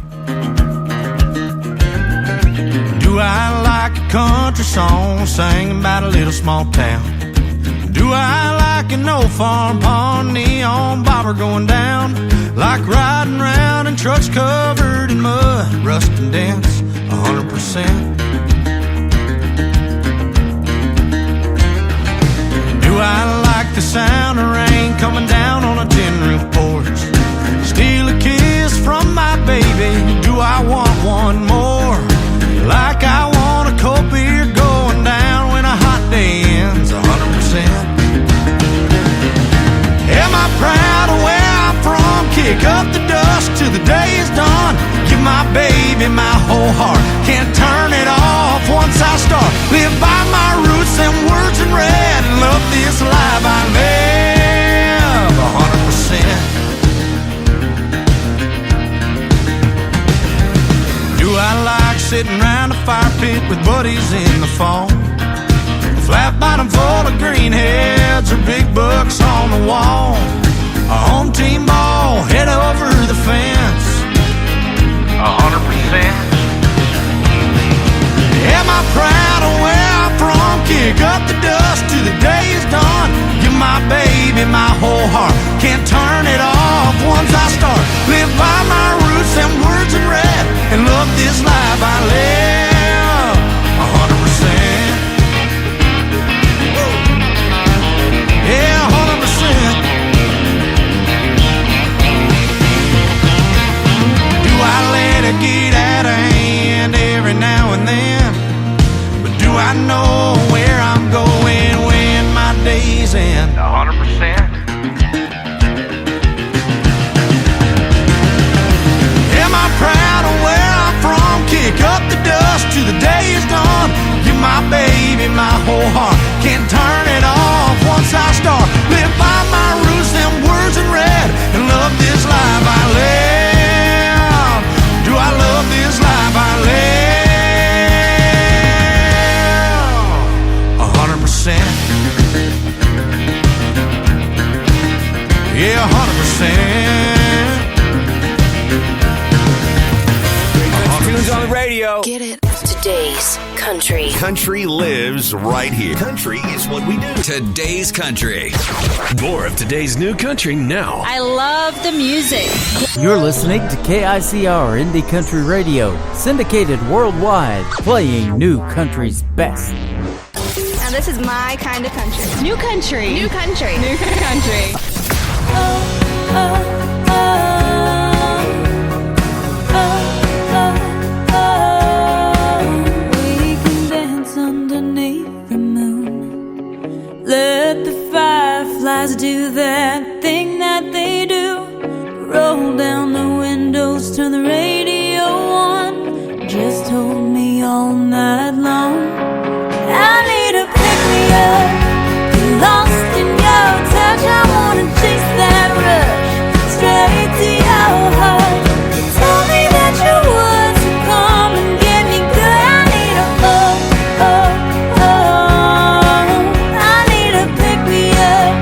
Do I like a country song singing about a little small town? Do I like an old farm pond neon bobber going down? Like riding round in trucks covered in mud, rust and dents, 100%. Do I like the sound of rain coming down on a tin roof porch? Steal a kiss from my baby, do I want one more? Like I want a cold beer going down when a hot day ends, 100%. Am I proud of where I'm from? Kick up the dust till the day is done. Give my baby my whole heart. Can't turn it off once I start. Live by my roots and words in red. And love this life I live 100%. Do I like sitting around a fire pit with buddies in the fall? Flat bottom full of greenheads or big bucks on the wall. A home team ball, head over the fence, 100%. Am I proud of where I'm from? Kick up the dust till the day is done. Give my baby my whole heart. Can't turn it off once I start. Live by my roots and words in red. And love this life I live 100%. Yeah, 100%. Do I let it get out of hand every now and then? But do I know where I'm going when my days end? 100%. Am I proud of where I'm from? Kick up the dust till the day is done. Give my baby my whole heart. Can't turn it off once I start. Live by my roots and words in red. And love this life I live. Do I love this life I live 100%. Yeah, 100%. Tunes on the radio. Get it? Today's country. Country lives right here. Country is what we do. Today's country. More of today's new country now. I love the music. You're listening to KICR Indie Country Radio, syndicated worldwide, playing new country's best. Now this is my kind of country. New country. New country. New country. We can dance underneath the moon. Let the fireflies do that thing that they do. Roll down the windows, turn the radio on. Just hold me all night long. I need to pick me up. Get lost in your touch. I wanna chase that rush straight to your heart. You told me that you would, so come and get me good. I need a I need to pick me up.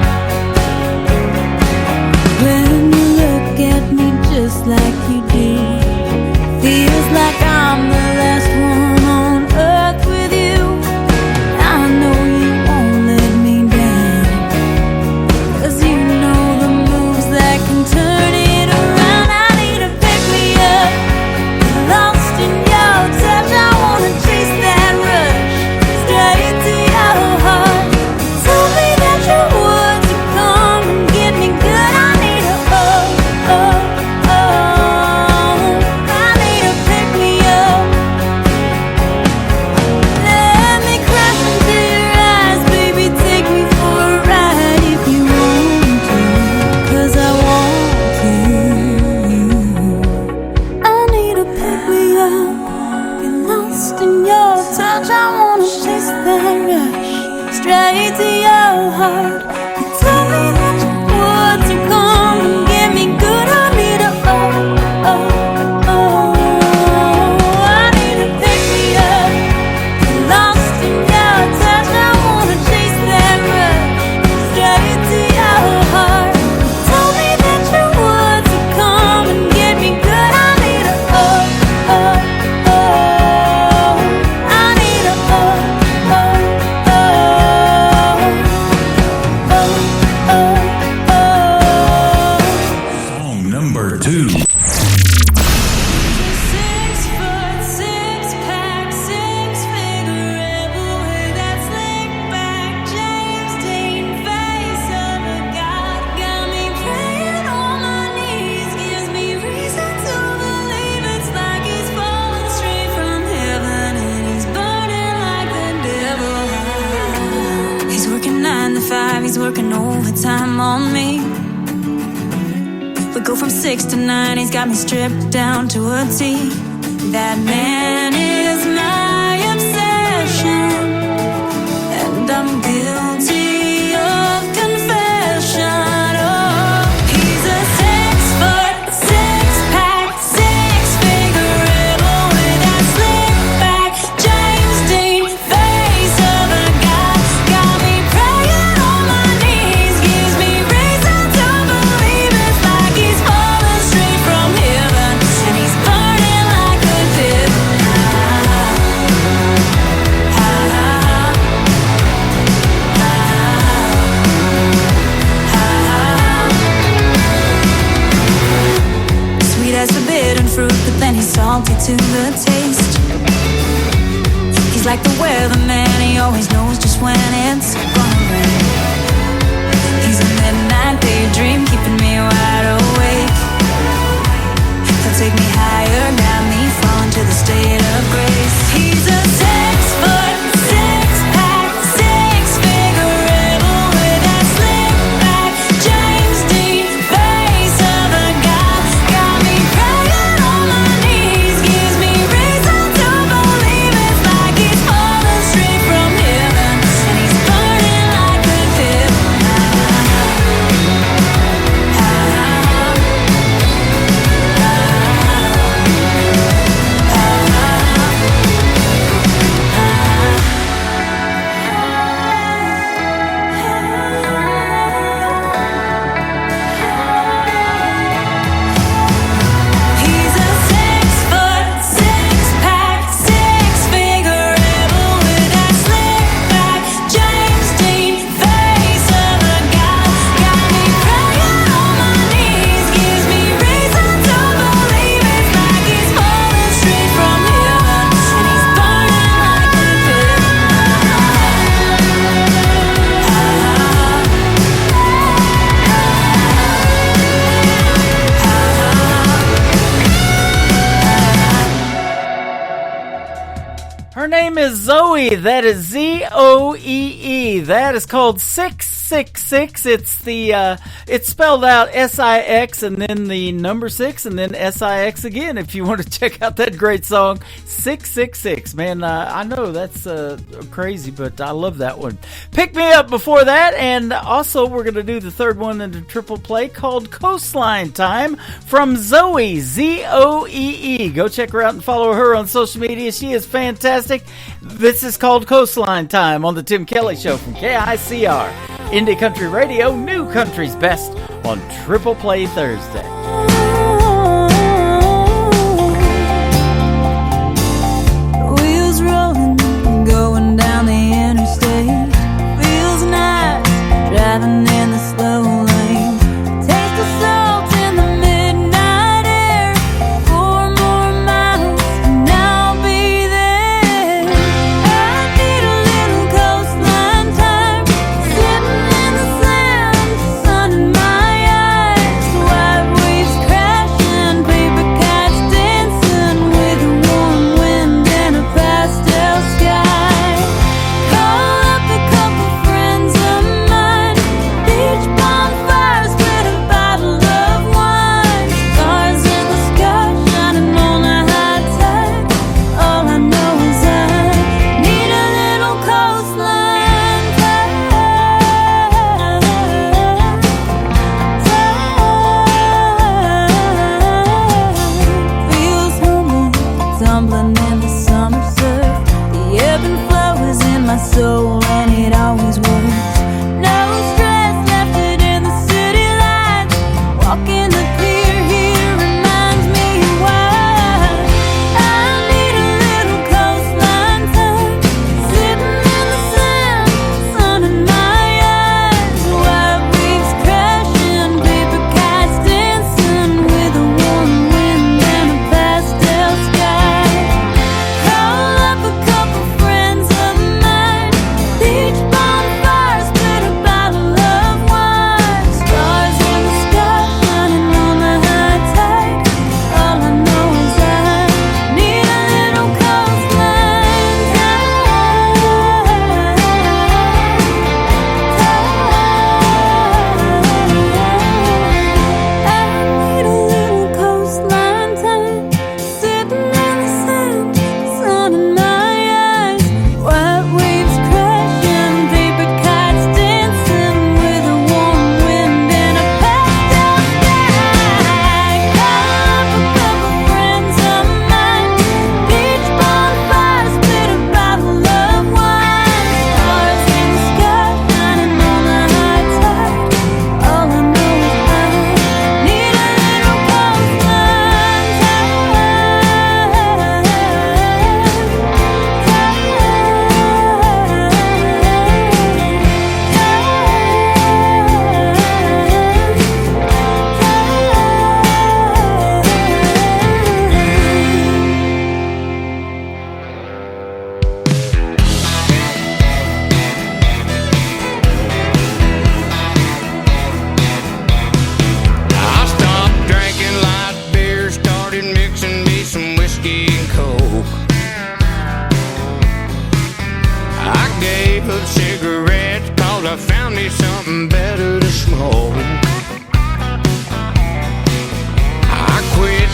working overtime on me. We go from 6 to 9, he's got me stripped down to a T. That man is my obsession, and I'm guilty of confession. Oh, he's a 6-foot, 6-pack, 6-figure rebel with that slick back James Dean face of a guy. Got me praying on my knees, gives me reason to believe it's like he's falling straight from heaven, and he's burning like a dip. Sweet as forbidden fruit, but then he's salty to the taste. He's like the weatherman, he always knows just when it's gonna rain. He's a midnight daydream, keeping me wide awake. He'll take me higher, got me falling to the state of grace. He's a 6-foot, 6-pack, 6-figure rebel with that slick back James Dean face of a guy. Got me praying on my knees, gives me reason to believe it's like he's falling straight from heaven, and he's burning like a dip. He's a 6-foot, 6-pack, 6-figure rebel with that slick back James Dean face of a guy. Got me praying on my knees, gives me reason to believe it's like he's falling straight from heaven, and he's burning like a dip. Her name is Zoe. That is Zoee. That is called 666. It's spelled out SIX and then the number 6 and then SIX again. If you want to check out that great song, 666. Man, I know that's crazy, but I love that one. Pick Me Up before that, and also we're going to do the third one in the triple play called Coastline Time from Zoe, Zoee. Go check her out and follow her on social media. She is fantastic. This is called Coastline Time on the Tim Kelly Show from KICR. Indie Country Radio, New Country's Best on Triple Play Thursday. Wheels rolling, going down the interstate. Feels nice, driving in the slow lane. Taste the salt in the midnight air. 4 more miles and I'll be there. I need a little coastline time, sitting in the sand, sun in my eyes. White waves crash.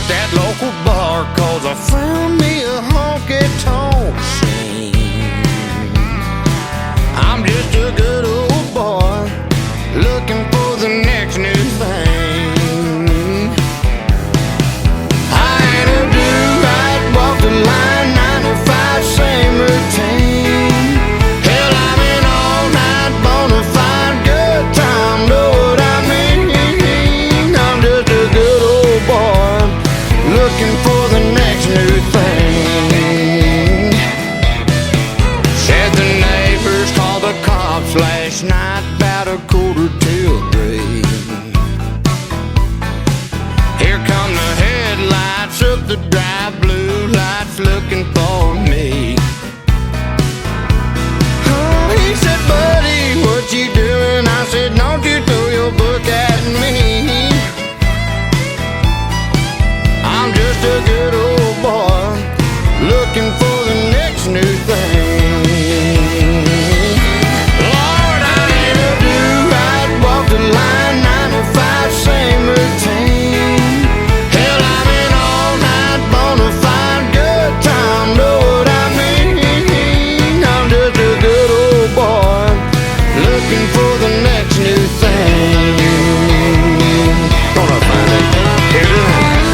that local bar, 'cause I found me a honky-tonk scene. I'm just a good old boy looking for the next new thing. I ain't a dude, I'd walk the line, 9 to 5, same routine. Hell, I'm an all-night bona fide good time, know what I mean? I'm just a good old boy looking for the next new thing. Said the neighbors called the cops last night about 2:45. Here come the headlights of the drive, blue lights looking for me. Oh, he said, buddy, what you doing? I said, don't you throw your book at me. I'm just a good old boy looking for the next new thing. Lord, I ain't a dude, I'd walk the line, 9 to 5, same routine. Hell, I'm an all-night bona fide good time, know what I mean? I'm just a good old boy looking for the next new thing. Gonna find it. Here it is.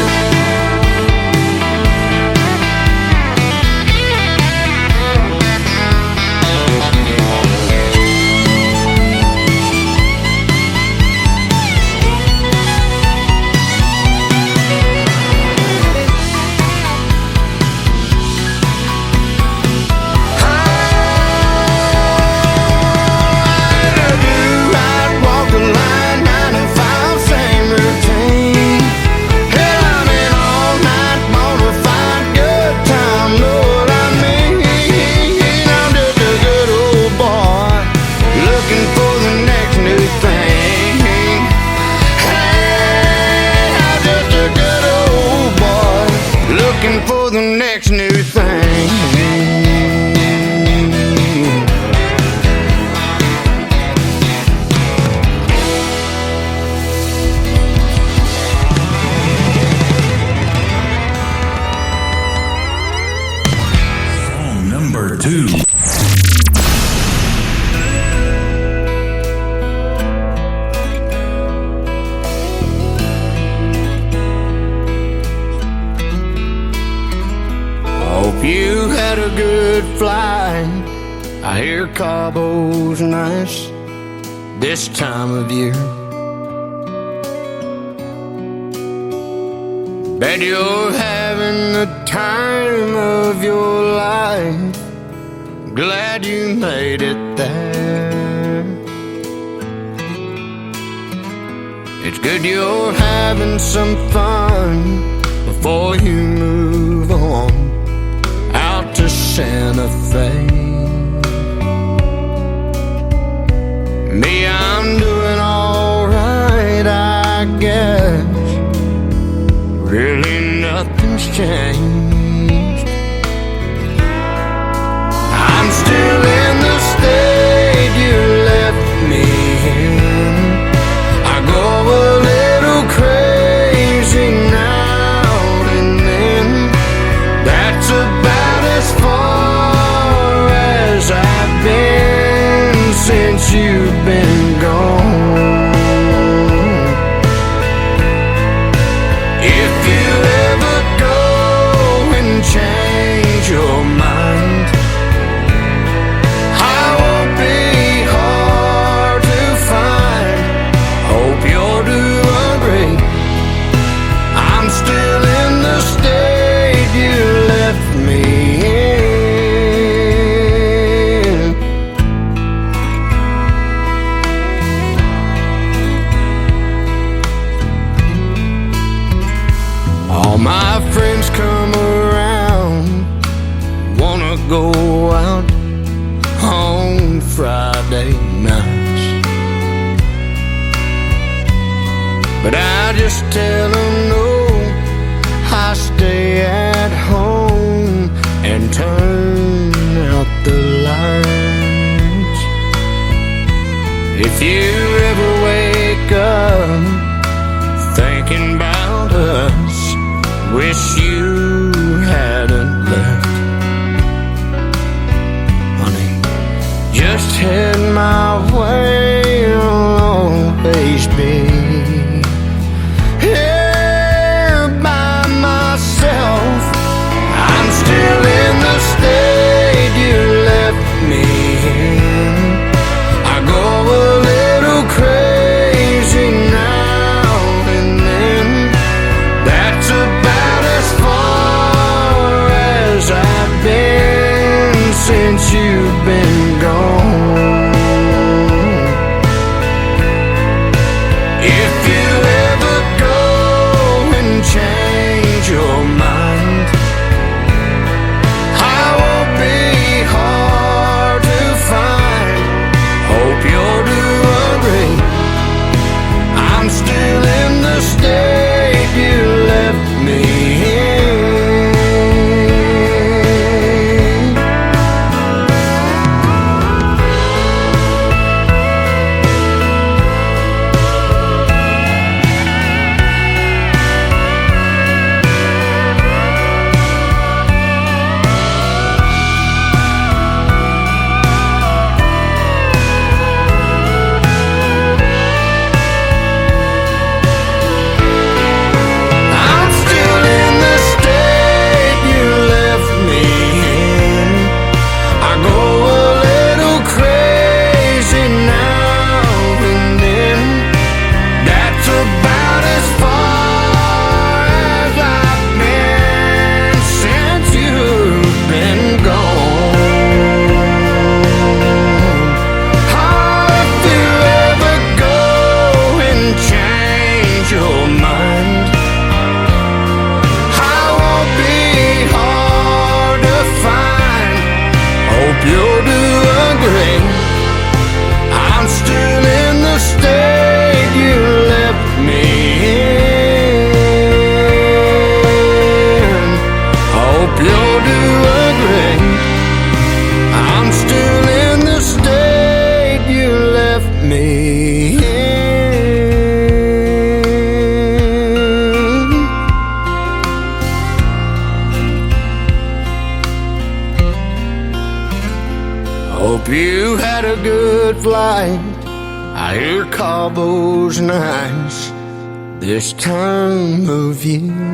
For the next new thing. Song number 2. Hope you had a good flight. I hear Cabo's nice this time of year. Bet you're having the time of your life. Glad you made it there. It's good you're having some fun before you move on out to Santa Fe. Me, I'm doing alright, I guess. Really nothing's changed. I'm still in the state you left me in. I go a little crazy now and then. That's about as far as I've been since you've been gone. If you ever go and change your mind, I won't be hard to find. Hope you're doing great. I'm still in the state you left me in. All my friends come around, wanna go out on Friday nights, but I just tell them no, I stay at home and turn out the lights. If you ever wake up thinking about us, wish you hadn't left. Honey, just head my way, I'll always be here by myself. I'm still in the state you left me in. I go a little crazy now and then. That's about as far as I've been since you've been gone. If you ever go and change your mind, I won't be hard to find. Hope you're doing great. I'm still in the state you left me in. I'm still in the state you left me in. I go a little crazy now and then. That's about as far as I've been since you've been gone. If you ever go and change your mind, I won't be hard to find. Hope you're doing great. I'm still in the state you left me in. Hope you're doing great. I'm still in the state you left me in. Hope you had a good flight. I hear Cabo's nice this time of year.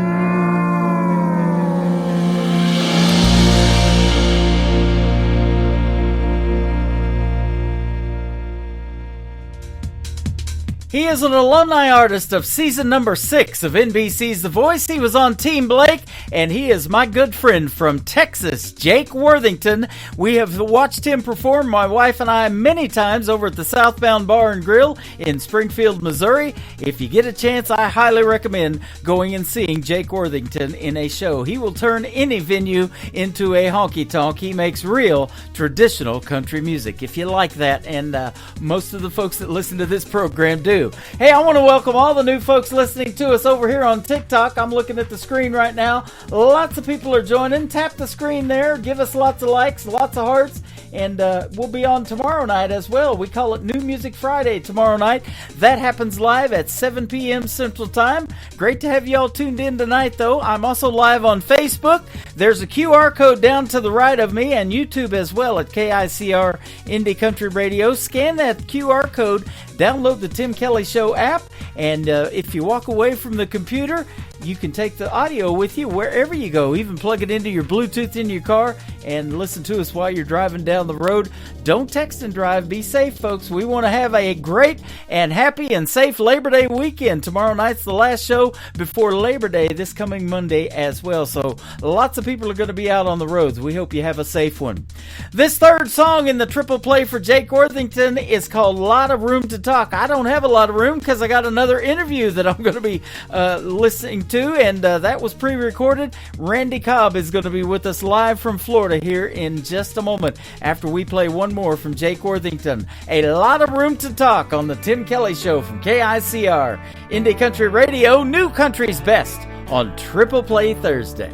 He is an alumni artist of season number 6 of NBC's The Voice. He was on Team Blake, and he is my good friend from Texas, Jake Worthington. We have watched him perform, my wife and I, many times over at the Southbound Bar and Grill in Springfield, Missouri. If you get a chance, I highly recommend going and seeing Jake Worthington in a show. He will turn any venue into a honky-tonk. He makes real traditional country music, if you like that, and most of the folks that listen to this program do. Hey, I want to welcome all the new folks listening to us over here on TikTok. I'm looking at the screen right now. Lots of people are joining. Tap the screen there. Give us lots of likes, lots of hearts. And we'll be on tomorrow night as well. We call it New Music Friday tomorrow night. That happens live at 7 p.m. Central Time. Great to have you all tuned in tonight, though. I'm also live on Facebook. There's a QR code down to the right of me, and YouTube as well at KICR Indie Country Radio. Scan that QR code, download the Tim Kelly Show app, and if you walk away from the computer, you can take the audio with you wherever you go. Even plug it into your Bluetooth in your car and listen to us while you're driving down the road. Don't text and drive. Be safe, folks. We want to have a great and happy and safe Labor Day weekend. Tomorrow night's the last show before Labor Day this coming Monday as well. So lots of people are going to be out on the roads. We hope you have a safe one. This third song in the triple play for Jake Worthington is called Lot of Room to Talk. I don't have a lot of room because I got another interview that I'm going to be listening to, and that was pre-recorded. Randy Cobb is going to be with us live from Florida here in just a moment after we play one more from Jake Worthington. A Lot of Room to Talk on the Tim Kelly Show from KICR Indie Country Radio, New Country's Best on Triple Play Thursday.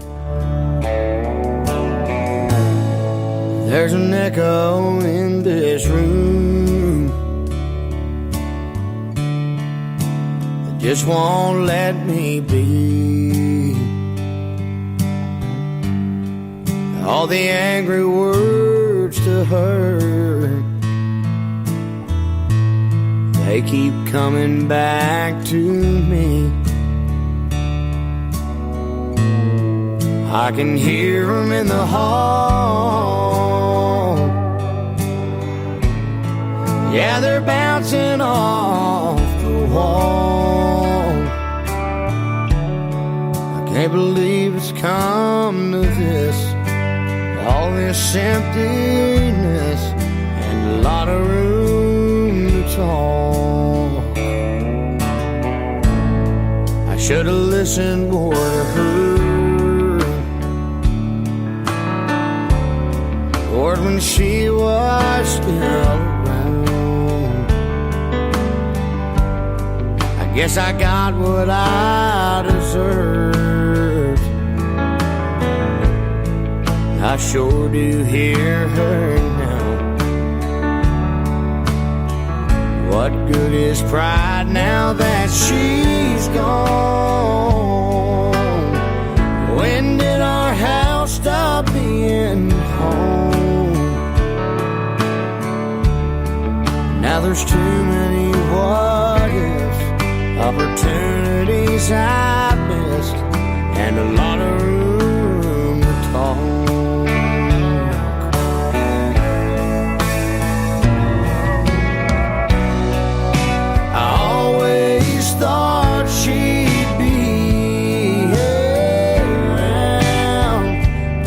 There's an echo in this room that just won't let me be. all the angry words to her, they keep coming back to me. I can hear them in the hall. Yeah, they're bouncing off the wall. I can't believe it's come to this, all this emptiness and a lot of room to talk. I should have listened more to her, Lord, when she was still around. I guess I got what I deserved. I sure do hear her now. What good is pride now that she's gone? When did our house stop being home? Now there's too many what ifs, opportunities I missed, and a lot of room to talk. I always thought she'd be around.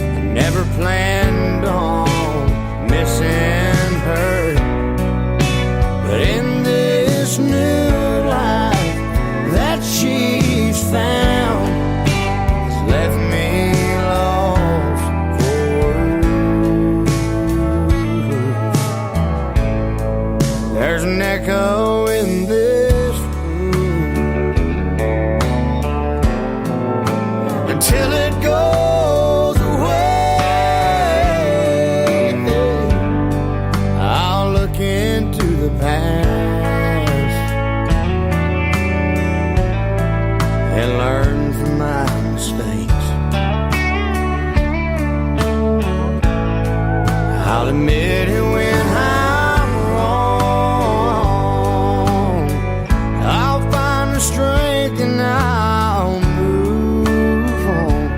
I never planned on missing her. But in this new life that she's found, has left me lost for words. There's an echo in this room until it goes away. I'll look into the past and learn from my mistakes. I'll admit it when I'm wrong. I'll find the strength and I'll move on.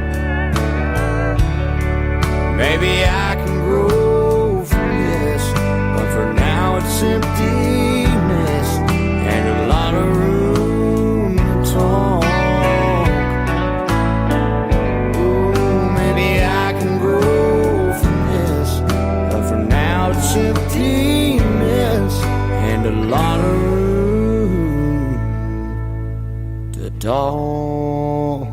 Maybe I can grow from this, but for now it's emptiness and a lot of room to talk. Oh, maybe I can grow from this, but for now it's emptiness and a lot of room to talk.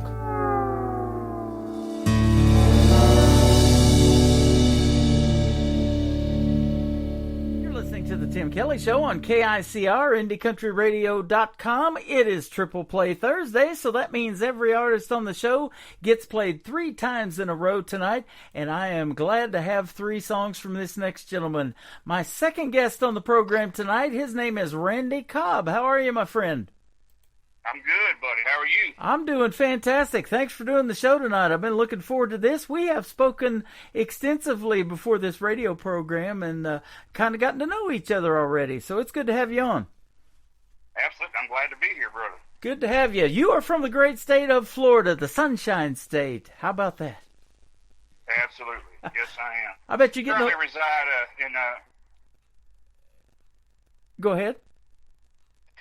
You're listening to The Tim Kelly Show on KICR, IndieCountryRadio.com. It is Triple Play Thursday, so that means every artist on the show gets played 3 times in a row tonight, and I am glad to have 3 songs from this next gentleman. My second guest on the program tonight, his name is Randy Cobb. How are you, my friend? I'm good, buddy. How are you? I'm doing fantastic. Thanks for doing the show tonight. I've been looking forward to this. We have spoken extensively before this radio program and kind of gotten to know each other already, so it's good to have you on. Absolutely. I'm glad to be here, brother. Good to have you. You are from the great state of Florida, the Sunshine State. How about that? Absolutely. Yes, I am. I bet you get currently reside in... Go ahead.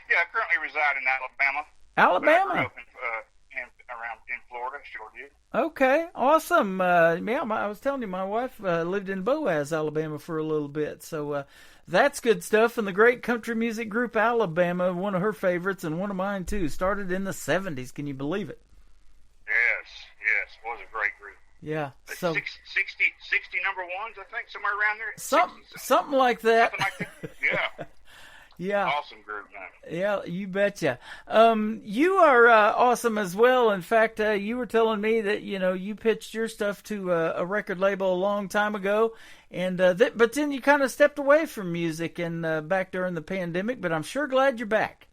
Yeah, I currently reside in Alabama. Alabama? But I grew up in Florida, sure did. Okay, awesome. I was telling you, my wife lived in Boaz, Alabama for a little bit, so that's good stuff. And the great country music group Alabama, one of her favorites and one of mine too, started in the 70s. Can you believe it? Yes, it was a great group. Yeah. So 60 number ones, I think, somewhere around there. Something like that. Something like that. Yeah. Yeah. Awesome group, man. Yeah, you betcha. You are awesome as well. In fact, you were telling me that, you pitched your stuff to a record label a long time ago, and but then you kind of stepped away from music and back during the pandemic, but I'm sure glad you're back.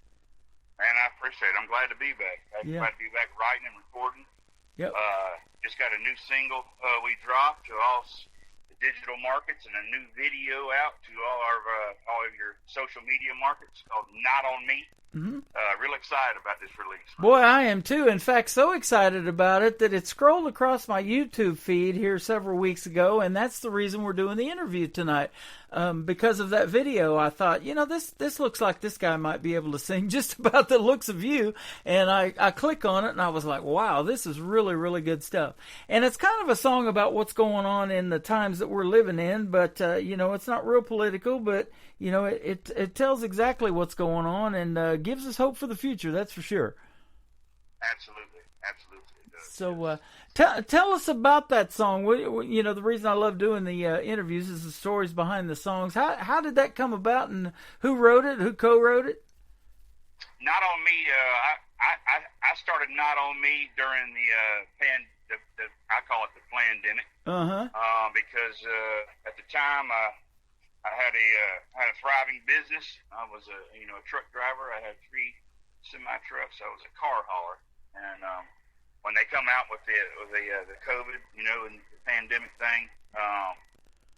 Man, I appreciate it. I'm glad to be back. I'm glad to be back writing and recording. Yep. just got a new single we dropped to all the digital markets, and a new video out to all of your social media markets called "Not on Me." Mm-hmm. Real excited about this release. Boy, I am too. In fact, so excited about it that it scrolled across my YouTube feed here several weeks ago, and that's the reason we're doing the interview tonight. Because of that video, I thought, this looks like this guy might be able to sing just about the looks of you. And I click on it, and I was like, wow, this is really, really good stuff. And it's kind of a song about what's going on in the times that we're living in, but, it's not real political, but, it tells exactly what's going on and gives us hope for the future, that's for sure. Absolutely. So tell us about that song. The reason I love doing the interviews is the stories behind the songs. How did that come about, and who wrote it? Who co-wrote it? Not on Me. I started Not on Me during the I call it the pandemic. Because at the time I had a thriving business. I was a truck driver. I had 3 semi trucks. I was a car hauler, and when they come out with the COVID, and the pandemic thing,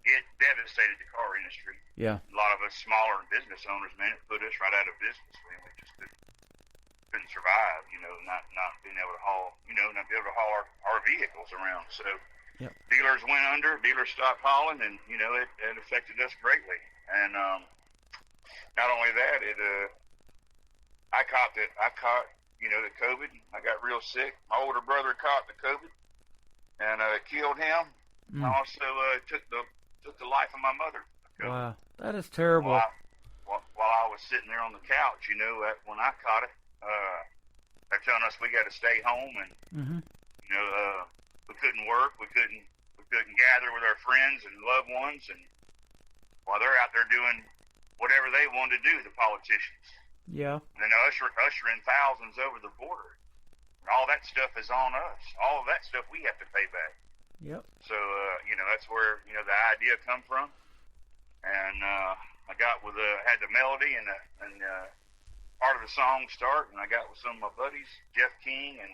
it devastated the car industry. Yeah. A lot of us smaller business owners, man, it put us right out of business. Man, we just couldn't survive, not being able to haul, not be able to haul our vehicles around. So yep. Dealers went under, dealers stopped hauling, and, it affected us greatly. And not only that, I caught the COVID. I got real sick. My older brother caught the COVID, and it killed him. I also took the life of my mother. Wow, that is terrible. While I was sitting there on the couch, when I caught it, they're telling us we got to stay home, and we couldn't work. We couldn't gather with our friends and loved ones, and while they're out there doing whatever they wanted to do, the politicians. Yeah. And then ushering thousands over the border. And all that stuff is on us. All of that stuff we have to pay back. Yep. So, that's where, the idea come from. And I got had the melody and part of the song start, and I got with some of my buddies, Jeff King and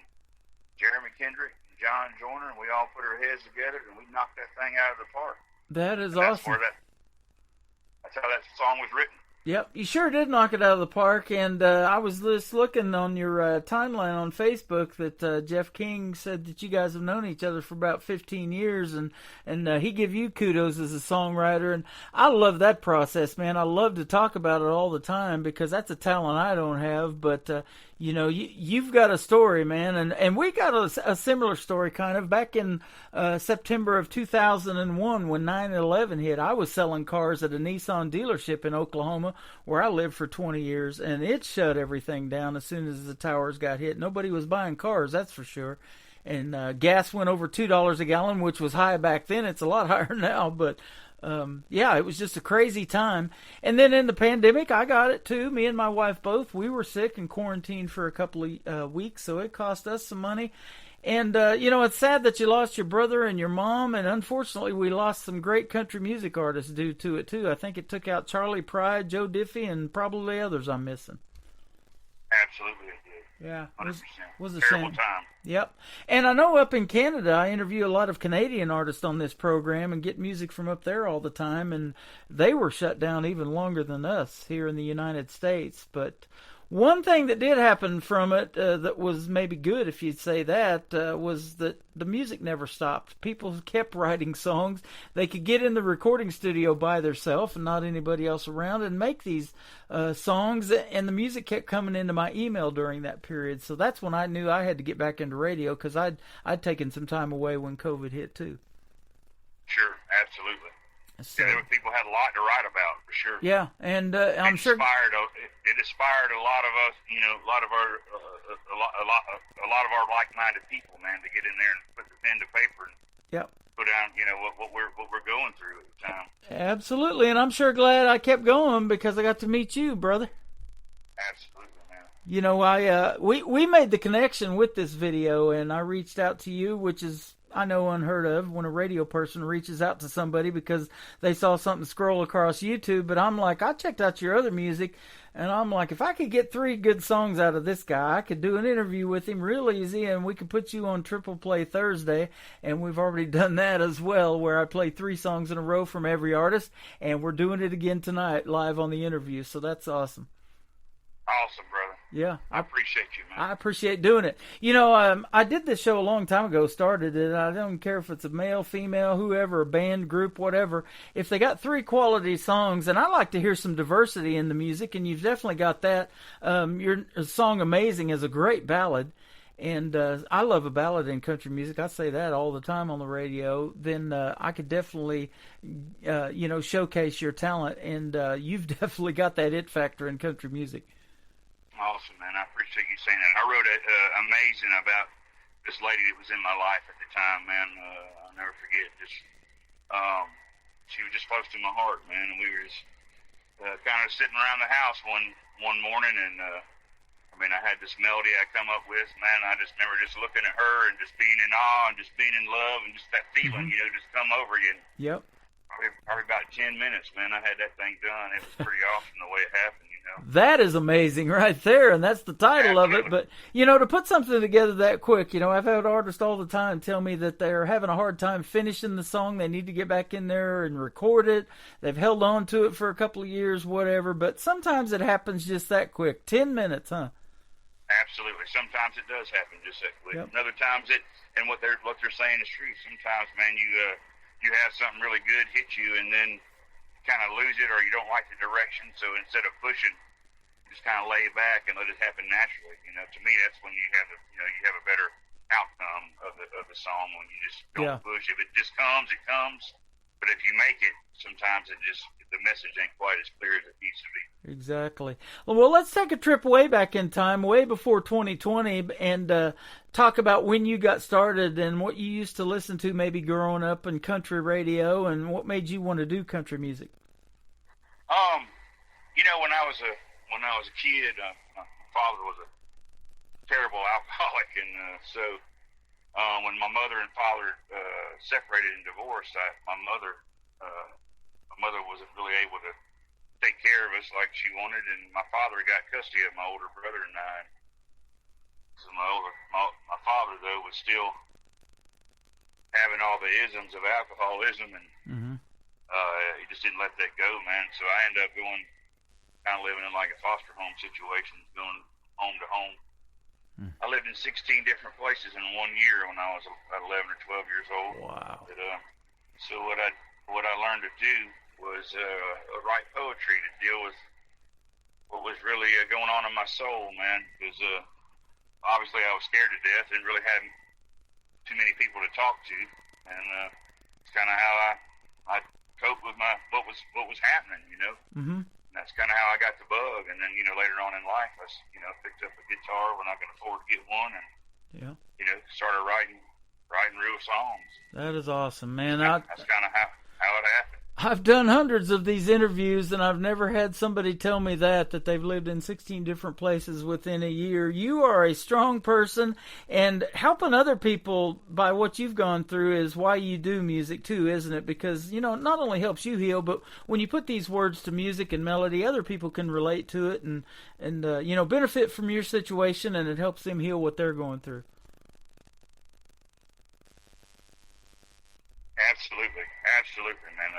Jeremy Kendrick and John Joyner, and we all put our heads together, and we knocked that thing out of the park. That is awesome. That's how that song was written. Yep, you sure did knock it out of the park, and I was just looking on your timeline on Facebook that Jeff King said that you guys have known each other for about 15 years, and he give you kudos as a songwriter, and I love that process, man. I love to talk about it all the time because that's a talent I don't have, but you've got a story, man, and we got a similar story kind of back in September of 2001 when 9/11 hit. I was selling cars at a Nissan dealership in Oklahoma where I lived for 20 years, and it shut everything down as soon as the towers got hit. Nobody was buying cars, that's for sure. And gas went over $2 a gallon, which was high back then. It's a lot higher now, but it was just a crazy time. And then in the pandemic, I got it too. Me and my wife both. We were sick and quarantined for a couple of weeks, so it cost us some money. And, it's sad that you lost your brother and your mom, and unfortunately we lost some great country music artists due to it, too. I think it took out Charlie Pride, Joe Diffie, and probably others I'm missing. Absolutely it did. Yeah. 100%. Was a terrible shame. time. Yep. And I know up in Canada, I interview a lot of Canadian artists on this program and get music from up there all the time, and they were shut down even longer than us here in the United States. But one thing that did happen from it that was maybe good, if you'd say that, was that the music never stopped. People kept writing songs. They could get in the recording studio by themselves and not anybody else around and make these songs, and the music kept coming into my email during that period. So that's when I knew I had to get back into radio because I'd taken some time away when COVID hit too. Sure, absolutely. So, people had a lot to write about, for sure. Yeah, and I'm sure it inspired a lot of us, a lot of our like-minded people, man, to get in there and put the pen to paper and put down, what we're going through at the time. Absolutely, and I'm sure glad I kept going because I got to meet you, brother. Absolutely, man. We made the connection with this video, and I reached out to you, which is I know unheard of when a radio person reaches out to somebody because they saw something scroll across YouTube. But I'm like, I checked out your other music, and I'm like, if I could get 3 good songs out of this guy, I could do an interview with him real easy, and we could put you on Triple Play Thursday. And we've already done that as well, where I play 3 songs in a row from every artist, and we're doing it again tonight live on the interview. So that's awesome. Awesome, brother. Yeah. I appreciate you, man. I appreciate doing it. You know, I did this show a long time ago, started it. I don't care if it's a male, female, whoever, a band, group, whatever. If they got 3 quality songs, and I like to hear some diversity in the music, and you've definitely got that. Your song Amazing is a great ballad, and I love a ballad in country music. I say that all the time on the radio. Then I could definitely, showcase your talent, and you've definitely got that it factor in country music. Awesome, man. I appreciate you saying that. I wrote Amazing about this lady that was in my life at the time, man. I'll never forget. She was just close to my heart, man. And we were just kind of sitting around the house one morning, and I had this melody I come up with, man. I just remember just looking at her and just being in awe and just being in love and just that feeling, just come over you. Yep. Probably about 10 minutes, man. I had that thing done. It was pretty awesome the way it happened. That is amazing right there, and that's the title of it. But, to put something together that quick, I've had artists all the time tell me that they're having a hard time finishing the song. They need to get back in there and record it. They've held on to it for a couple of years, whatever, but sometimes it happens just that quick. 10 minutes, huh? Absolutely. Sometimes it does happen just that quick. Yep. And other times and what they're saying is true. Sometimes, man, you have something really good hit you, and then kind of lose it, or you don't like the direction, so instead of pushing, just kind of lay back and let it happen naturally. To me, that's when you have a better outcome of the song, when you just don't push. If it just comes, it comes. But if you make it, sometimes the message ain't quite as clear as it needs to be. Exactly. Well, let's take a trip way back in time, way before 2020, and talk about when you got started and what you used to listen to maybe growing up in country radio, and what made you want to do country music. When I was a kid, my father was a terrible alcoholic, and so when my mother and father separated and divorced, my mother wasn't really able to take care of us like she wanted, and my father got custody of my older brother and I. So my father, though, was still having all the isms of alcoholism, and he just didn't let that go, man. So I ended up going, kind of living in like a foster home situation, going home to home. I lived in 16 different places in 1 year when I was about 11 or 12 years old. Wow. So what I learned to do was write poetry to deal with what was really going on in my soul, man. Because obviously I was scared to death and really had too many people to talk to, and it's kind of how I coped with what was happening, Mm-hmm. And that's kind of how I got the bug. And then later on in life, I picked up a guitar when I could afford to get one, and started writing real songs. That is awesome, man. That's kind of how it happened. I've done hundreds of these interviews, and I've never had somebody tell me that they've lived in 16 different places within a year. You are a strong person, and helping other people by what you've gone through is why you do music too, isn't it? Because, not only helps you heal, but when you put these words to music and melody, other people can relate to it and benefit from your situation, and it helps them heal what they're going through. Absolutely, man.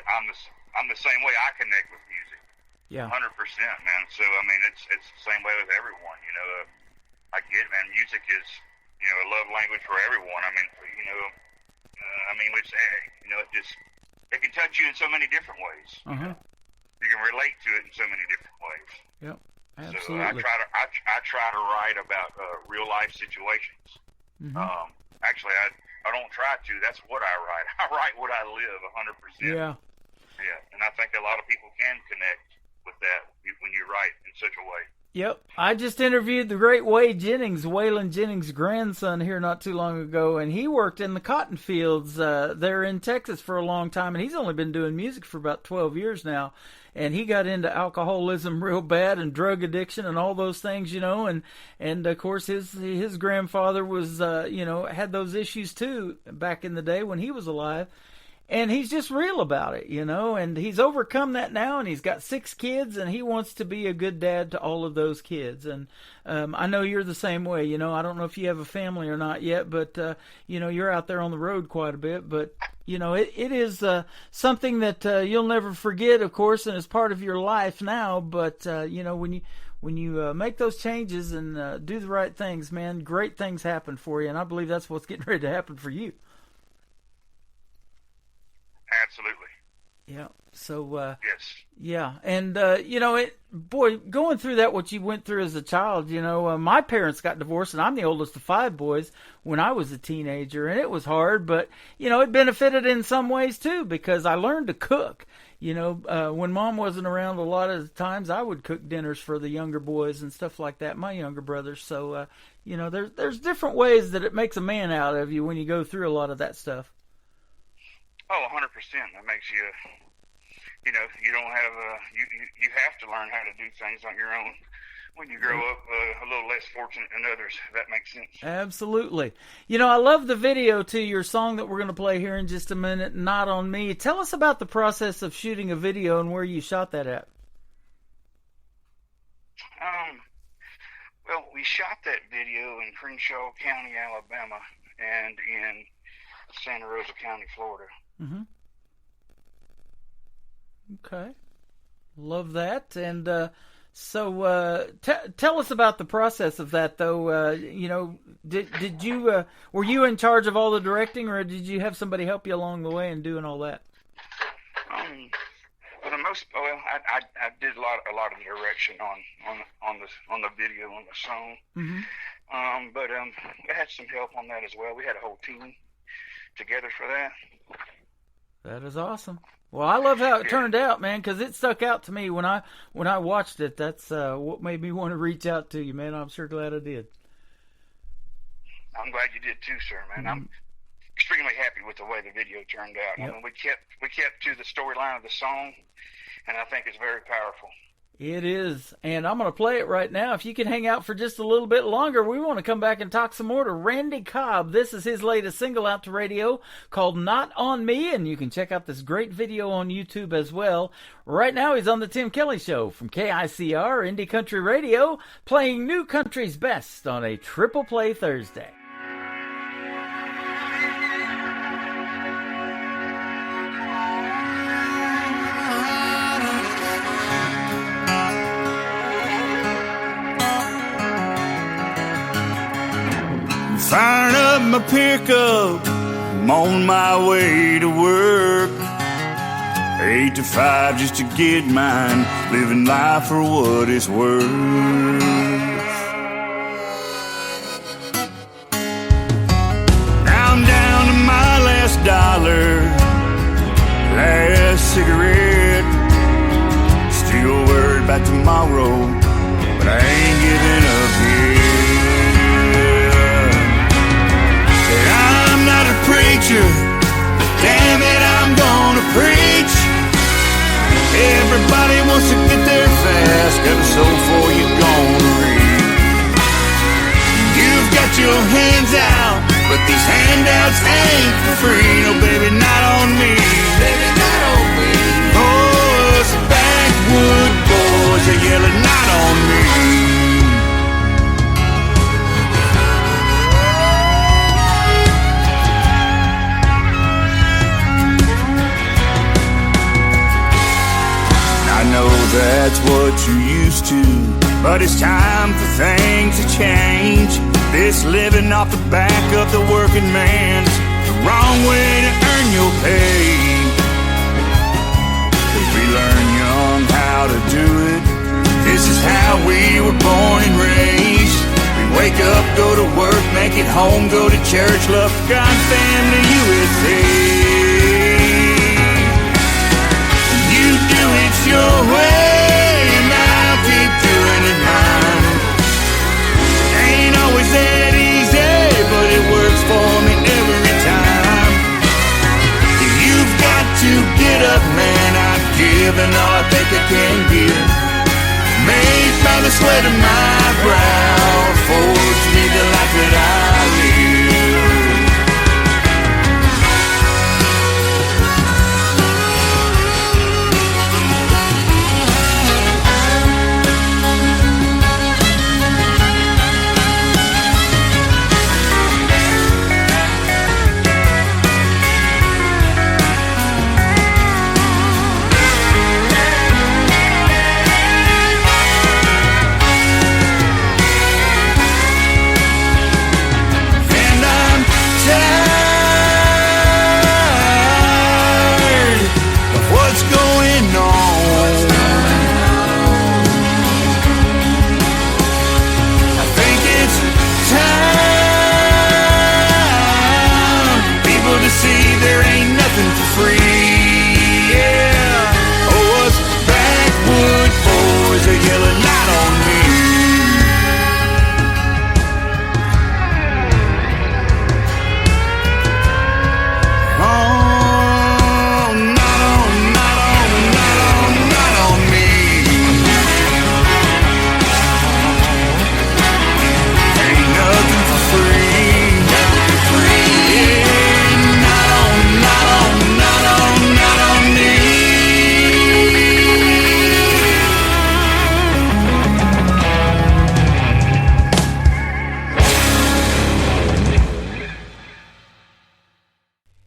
I'm the same way. I connect with music. Yeah. 100%, man. So it's the same way with everyone. I get it, man. Music is a love language for everyone. It can touch you in so many different ways. You can relate to it in so many different ways. Yep. Absolutely. So I try to write about real life situations. Actually, I don't try to. That's what I write. I write what I live, 100%. Yeah. Yeah, and I think a lot of people can connect with that when you write in such a way. Yep. I just interviewed the great Waylon Jennings' grandson here not too long ago, and he worked in the cotton fields there in Texas for a long time, and he's only been doing music for about 12 years now. And he got into alcoholism real bad and drug addiction and all those things, and of course his grandfather was, had those issues too back in the day when he was alive. And he's just real about it, and he's overcome that now, and he's got 6 kids, and he wants to be a good dad to all of those kids. And I know you're the same way, I don't know if you have a family or not yet, but, you're out there on the road quite a bit. But, it is something that you'll never forget, of course, and it's part of your life now. But, when you make those changes and do the right things, man, great things happen for you. And I believe that's what's getting ready to happen for you. Absolutely. Yeah. So, yes. Yeah. And, going through that, what you went through as a child, my parents got divorced, and I'm the oldest of 5 boys when I was a teenager, and it was hard, but, it benefited in some ways too, because I learned to cook. When Mom wasn't around, a lot of times I would cook dinners for the younger boys and stuff like that, my younger brothers. So, there's different ways that it makes a man out of you when you go through a lot of that stuff. Oh, 100%. That makes you, you don't have, you have to learn how to do things on your own when you grow up a little less fortunate than others, if that makes sense. Absolutely. I love the video to your song that we're going to play here in just a minute, Not On Me. Tell us about the process of shooting a video and where you shot that at. Well, we shot that video in Crenshaw County, Alabama, and in Santa Rosa County, Florida. Mm-hmm. Okay. Love that. And tell us about the process of that, though. Did you were you in charge of all the directing, or did you have somebody help you along the way in doing all that? For the most, I did a lot of the direction on the video, on the song. Mm-hmm. But I had some help on that as well. We had a whole team together for that. That is awesome. Well, I love how it turned out, man, because it stuck out to me when I watched it. That's what made me want to reach out to you, man. I'm sure glad I did. I'm glad you did too, sir, man. Mm-hmm. I'm extremely happy with the way the video turned out. Yep. I mean, we kept to the storyline of the song, and I think it's very powerful. It is, and I'm going to play it right now. If you can hang out for just a little bit longer, we want to come back and talk some more to Randy Cobb. This is his latest single out to radio called Not On Me, and you can check out this great video on YouTube as well. Right now, he's on the Tim Kelly Show from KICR Indie Country Radio, playing new country's best on a Triple Play Thursday. Firing up my pickup, I'm on my way to work. 8 to 5 just to get mine, living life for what it's worth. Now I'm down to my last dollar, last cigarette. Still worried about tomorrow, but I ain't giving up yet. Preacher, damn it, I'm gonna preach. Everybody wants to get there fast, got a soul for you gonna read. You've got your hands out, but these handouts ain't for free. No, baby, not on me. Baby, not on me. Oh, it's the backwood boys, they're yelling, not on me. I know that's what you're used to, but it's time for things to change. This living off the back of the working man's the wrong way to earn your pay. 'Cause we learn young how to do it. This is how we were born and raised. We wake up, go to work, make it home, go to church, love God, family, USA. You do it your way, and I'll keep doing it mine. think I can give. Made by the sweat of my brow, forged me the life that I live.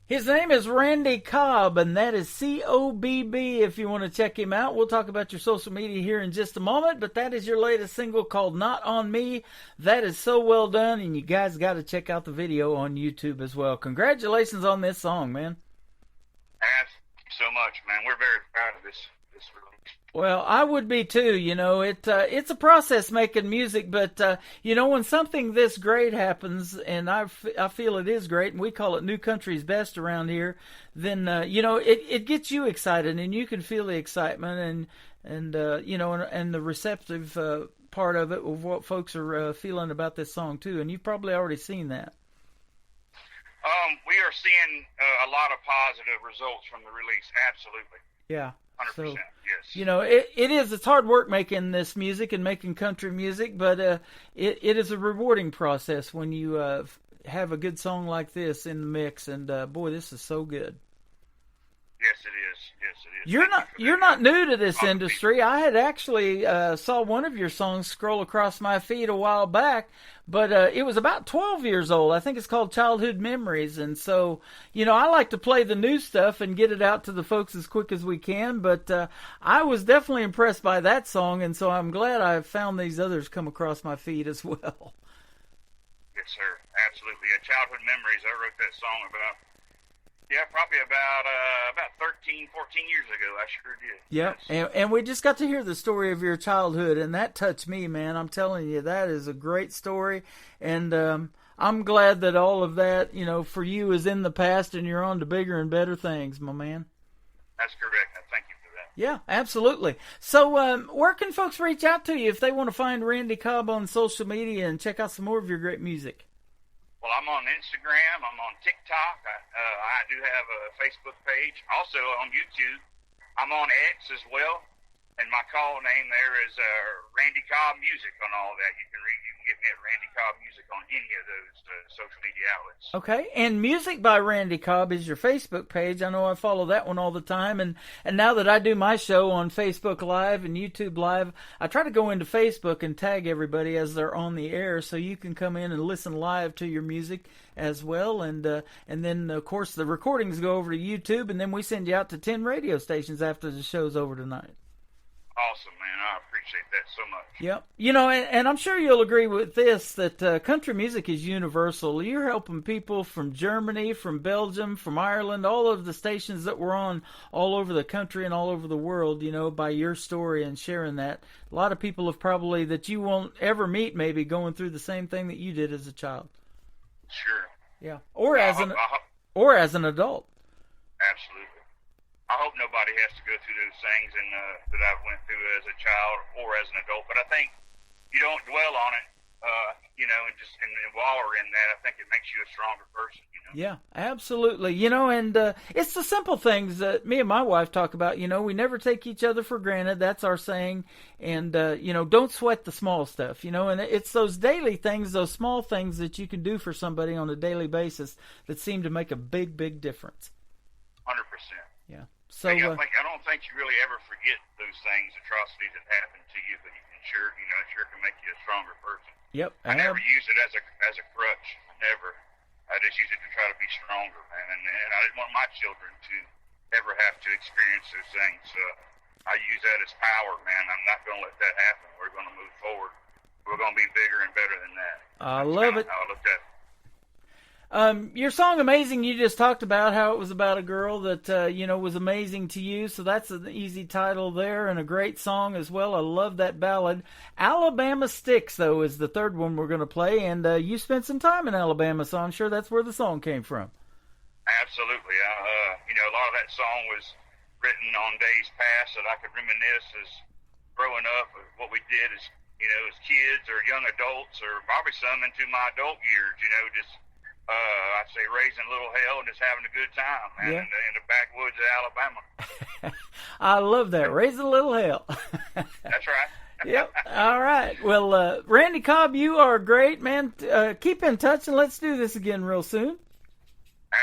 His name is Randy Cobb, and that is C-O-B-B if you want to check him out. We'll talk about your social media here in just a moment, but that is your latest single called Not On Me. That is so well done, and you guys got to check out the video on YouTube as well. Congratulations on this song, man. Thank you so much, man. We're very proud of this release. Well, I would be too. You know, it's a process making music, but you know, when something this great happens, and I feel it is great, and we call it New Country's Best around here, then you know, it gets you excited, and you can feel the excitement and you know, and the receptive part of it, of what folks are feeling about this song too. And you've probably already seen that. We are seeing a lot of positive results from the release. Absolutely. Yeah. 100%, so, yes. You know, it's hard work making this music and making country music, but it is a rewarding process when you have a good song like this in the mix. And boy, this is so good. Yes, it is. Yes, it is. You're not new to this industry. I had actually saw one of your songs scroll across my feed a while back, but it was about 12 years old. I think it's called Childhood Memories. And so, you know, I like to play the new stuff and get it out to the folks as quick as we can. But I was definitely impressed by that song, and so I'm glad I found these others come across my feed as well. Yes, sir. Absolutely. Childhood Memories. I wrote that song probably about 13, 14 years ago. I sure did. Yep. Yes. And we just got to hear the story of your childhood, and that touched me, man. I'm telling you, that is a great story. And I'm glad that all of that, you know, for you is in the past and you're on to bigger and better things, my man. That's correct. Thank you for that. Yeah, absolutely. So where can folks reach out to you if they want to find Randy Cobb on social media and check out some more of your great music? Well, I'm on Instagram. I'm on TikTok. I do have a Facebook page. Also on YouTube. I'm on X as well. And my call name there is Randy Cobb Music on all that. You can get me at Randy Cobb Music on any of those social media outlets. Okay, and Music by Randy Cobb is your Facebook page. I know I follow that one all the time. And now that I do my show on Facebook Live and YouTube Live, I try to go into Facebook and tag everybody as they're on the air so you can come in and listen live to your music as well. And then, of course, the recordings go over to YouTube, and then we send you out to 10 radio stations after the show's over tonight. Awesome, man. I appreciate that so much. Yep. You know, and I'm sure you'll agree with this, that country music is universal. You're helping people from Germany, from Belgium, from Ireland, all of the stations that we're on all over the country and all over the world, you know, by your story and sharing that. A lot of people have probably, that you won't ever meet, maybe, going through the same thing that you did as a child. Sure. Yeah. Or as an adult. Absolutely. I hope nobody has to go through those things that I've went through as a child or as an adult. But I think you don't dwell on it. You and wallow in that, I think it makes you a stronger person, Yeah, absolutely. And it's the simple things that me and my wife talk about. We never take each other for granted. That's our saying. And, don't sweat the small stuff, and it's those daily things, those small things that you can do for somebody on a daily basis that seem to make a big, big difference. 100%. Yeah. So I don't think you really ever forget those things, atrocities that happen to you, but you can it sure can make you a stronger person. Yep. I never use it as a crutch. Never. I just use it to try to be stronger, man. And I didn't want my children to ever have to experience those things. I use that as power, man. I'm not going to let that happen. We're going to move forward. We're going to be bigger and better than that. I love it. How I looked at it. Your song "Amazing," you just talked about how it was about a girl that was amazing to you. So that's an easy title there, and a great song as well. I love that ballad. "Alabama Sticks," though, is the third one we're going to play, and you spent some time in Alabama, so I'm sure that's where the song came from. Absolutely. A lot of that song was written on days past that I could reminisce as growing up of what we did as kids or young adults, or probably some into my adult years. I'd say raising little hell and just having a good time, man, in the backwoods of Alabama. I love that. Raising a little hell. That's right. Yep. All right. Well, Randy Cobb, you are great, man. Keep in touch, and let's do this again real soon.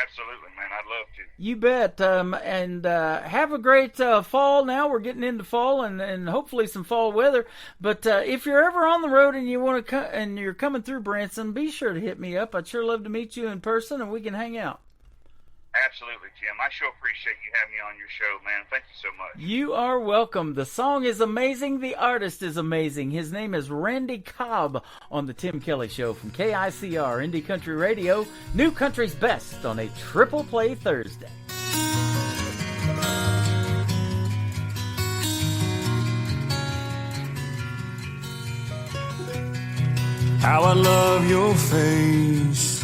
Absolutely, man. I'd love to. You bet. And have a great fall now. We're getting into fall and hopefully some fall weather. But if you're ever on the road and you want to and you're coming through Branson, be sure to hit me up. I'd sure love to meet you in person and we can hang out. Absolutely, Tim. I sure appreciate you having me on your show, man. Thank you so much. You are welcome. The song is amazing. The artist is amazing. His name is Randy Cobb on The Tim Kelly Show from KICR, Indie Country Radio, New Country's Best on a Triple Play Thursday. How I love your face,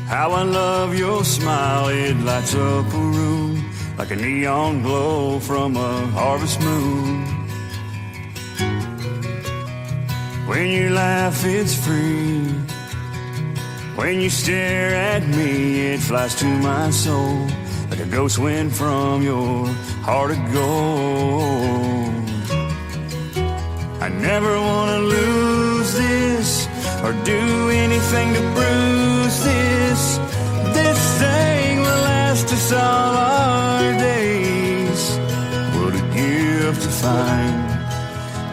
how I love your smile. It lights up a room like a neon glow from a harvest moon. When you laugh, it's free. When you stare at me, it flies to my soul like a ghost wind from your heart of gold. I never want to lose this or do anything to bruise this. This thing will last us all our days. What a gift to find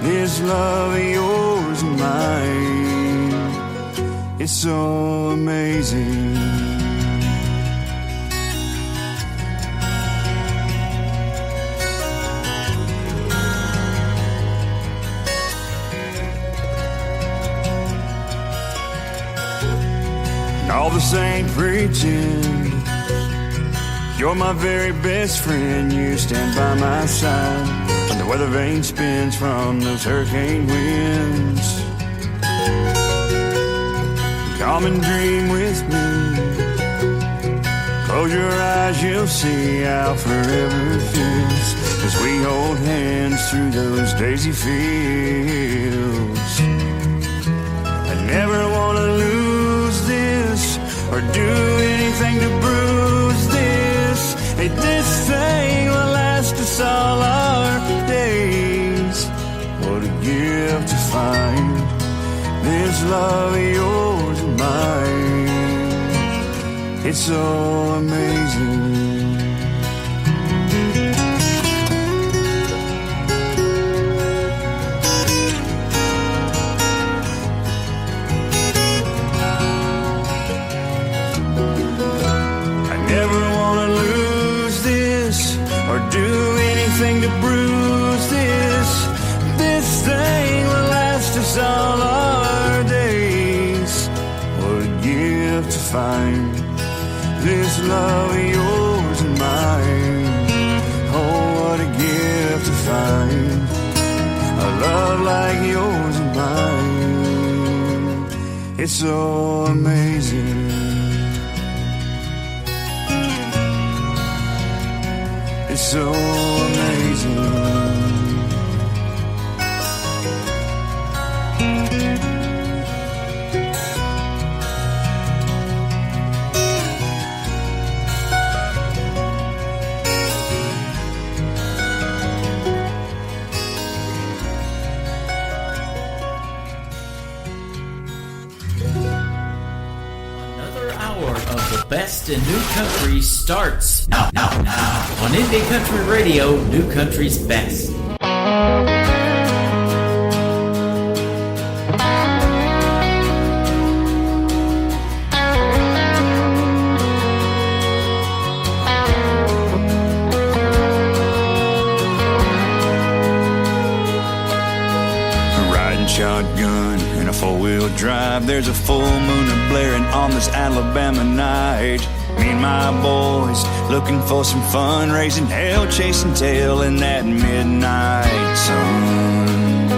this love of yours and mine. It's so amazing. All the saints pretend you're my very best friend. You stand by my side when the weather vane spins from those hurricane winds. Come and dream with me. Close your eyes, you'll see how forever it feels as we hold hands through those daisy fields. I never want to lose this or do anything to bruise this. Hey, this thing will last us all our days. What a gift to find this love of yours and mine. It's so amazing. To bruise this. This thing will last us all our days. What a gift to find this love of yours and mine. Oh, what a gift to find a love like yours and mine. It's so amazing. It's so amazing. hour of the best in new country starts now. On Indie Country Radio, New Country's Best. Shotgun and a four-wheel drive. There's a full moon blaring on this Alabama night. Me and my boys looking for some fun, raising hell, chasing tail in that midnight sun.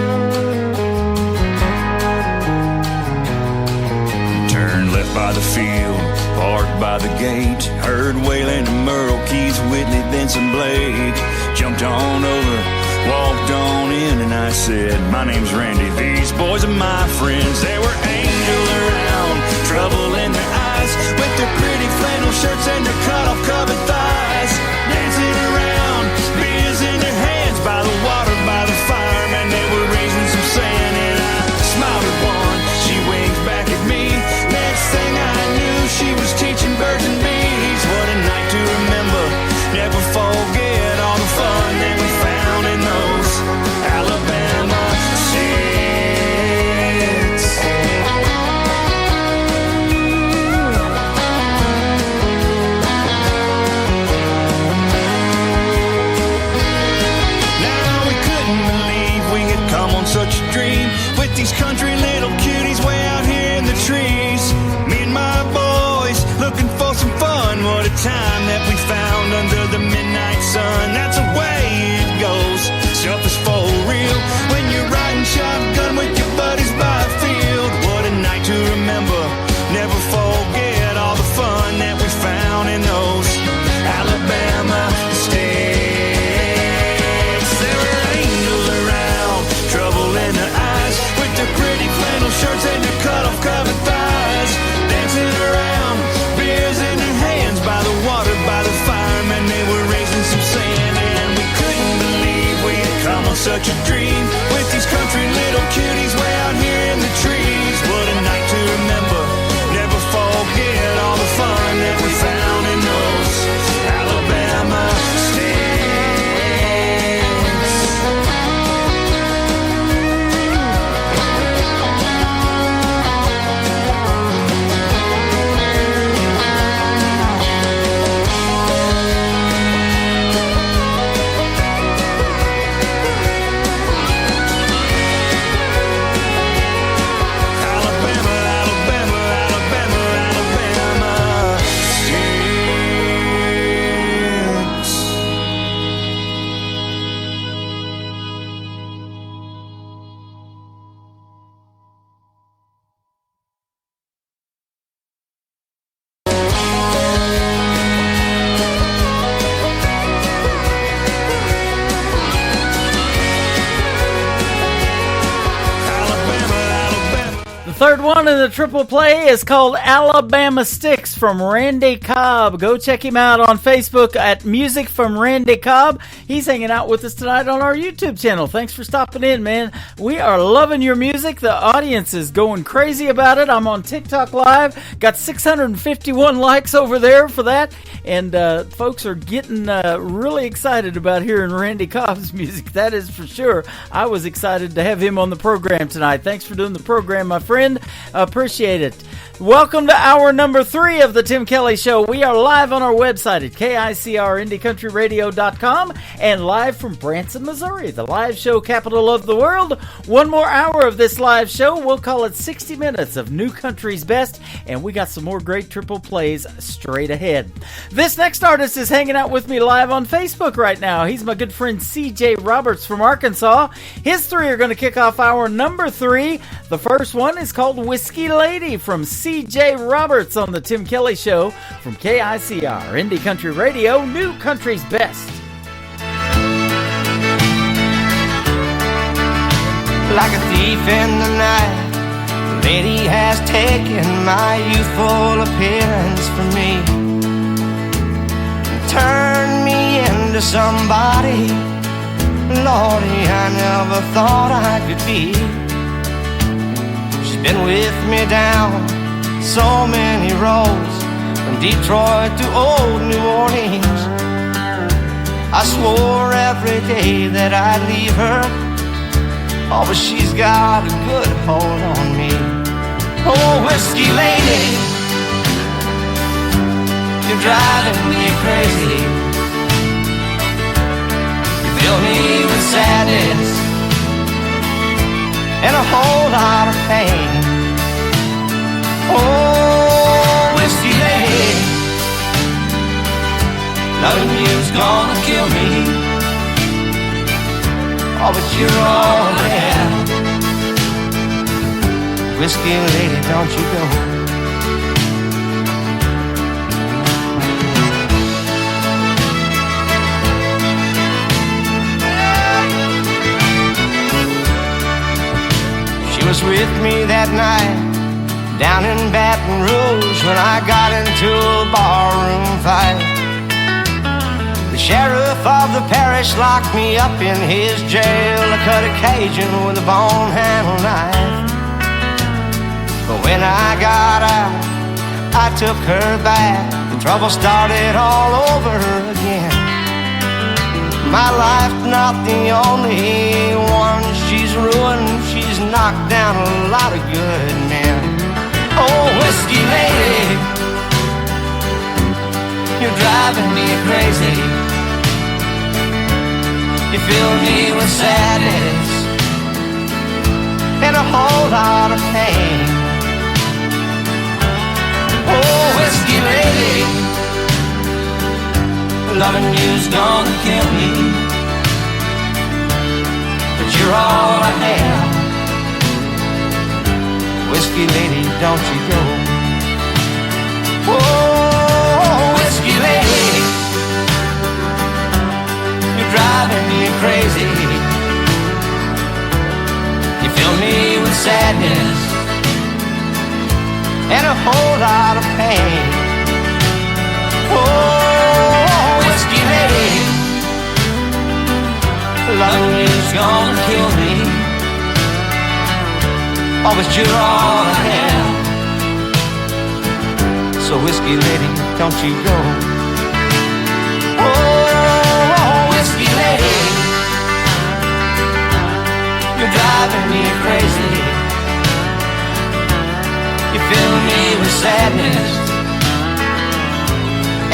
Turned left by the field, parked by the gate. Heard wailing of Merle, Keith, Whitley, Benson, Blake. Jumped on over, walked on in, and I said, my name's Randy, these boys are my friends. There were angels around, trouble in their eyes, with their pretty flannel shirts and their cut-off covered thighs. Dancing around, beers in their hands, by the water, by the fire, man, they were raising some sand. And I smiled at one, she winked back at me. Next thing I knew, she was teaching birds and bees. What a night to remember, never forget all the fun that we found in those Alabama sticks. Now we couldn't believe we had come on such a dream, with these country little cuties way out here in the trees. Me and my boys looking for some fun. What a time that we found under the midnight sun. That's the way it goes, stuff is for real when you're riding shotgun with your buddies by a field. What a night to remember, never forget all the fun that we found in those Alabama sticks. There were angels around, trouble in their eyes, with their pretty flannel shirts and their cut-off covered thighs. Dancing around, beers in their hands, by the water, by the fire, man, they were raising some sand. And we couldn't believe we had come on such a dream, with these country little cuties way out here in the trees. What a night to remember, never forget all the fun that we found in those Alabama sticks. Third one in the triple play is called Alabama Sticks from Randy Cobb. Go check him out on Facebook at Music from Randy Cobb. He's hanging out with us tonight on our YouTube channel. Thanks for stopping in, man. We are loving your music. The audience is going crazy about it. I'm on TikTok Live. Got 651 likes over there for that. And folks are getting really excited about hearing Randy Cobb's music. That is for sure. I was excited to have him on the program tonight. Thanks for doing the program, my friend. Appreciate it. Welcome to hour number 3 of the Tim Kelly Show. We are live on our website at KICRIndieCountryRadio.com and live from Branson, Missouri, the live show capital of the world. One more hour of this live show. We'll call it 60 minutes of New Country's Best, and we got some more great triple plays straight ahead. This next artist is hanging out with me live on Facebook right now. He's my good friend CJ Roberts from Arkansas. His 3 are going to kick off hour number 3. The first one is called Whiskey Lady from CJ Roberts on the Tim Kelly Show from KICR Indie Country Radio, New Country's Best. Like a thief in the night, the lady has taken my youthful appearance from me and turned me into somebody, Lordy, I never thought I could be. She's been with me down so many roads, from Detroit to old New Orleans. I swore every day that I'd leave her, oh, but she's got a good hold on me. Oh, whiskey lady, you're driving me crazy. You fill me with sadness and a whole lot of pain. Oh, whiskey lady, loving you's gonna kill me. Oh, but you're all I have. Whiskey lady, don't you go. She was with me that night down in Baton Rouge when I got into a barroom fight. The sheriff of the parish locked me up in his jail. I cut a Cajun with a bone handle knife. But when I got out, I took her back. The trouble started all over again. My life's not the only one she's ruined. She's knocked down a lot of good men. Oh, whiskey lady, you're driving me crazy. You fill me with sadness and a whole lot of pain. Oh, whiskey lady, loving you's gonna kill me. But you're all I have. Whiskey lady, don't you go. Oh, whiskey lady, you're driving me crazy. You fill me with sadness and a whole lot of pain. Oh, whiskey lady, loving you's gonna kill me. Oh, but you're all I have. So whiskey lady, don't you go. Oh, whiskey lady, you're driving me crazy. You fill me with sadness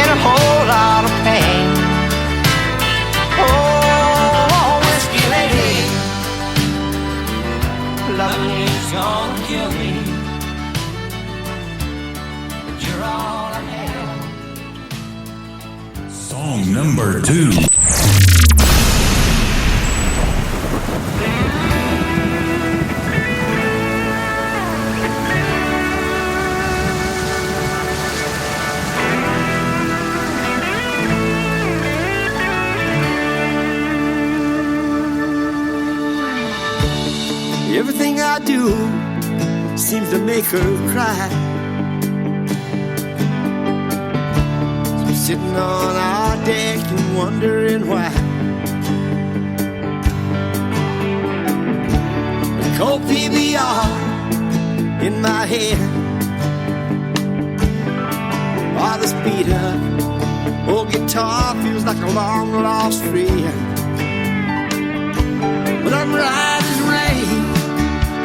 and a whole lot of pain. Oh, whiskey lady, loving you's gonna kill me. But you're all I have. Song number 2. Everything I do seems to make her cry. So I'm sitting on our deck and wondering why. The cold PBR in my head, all the speed up, old guitar feels like a long lost friend. But I'm right as rain,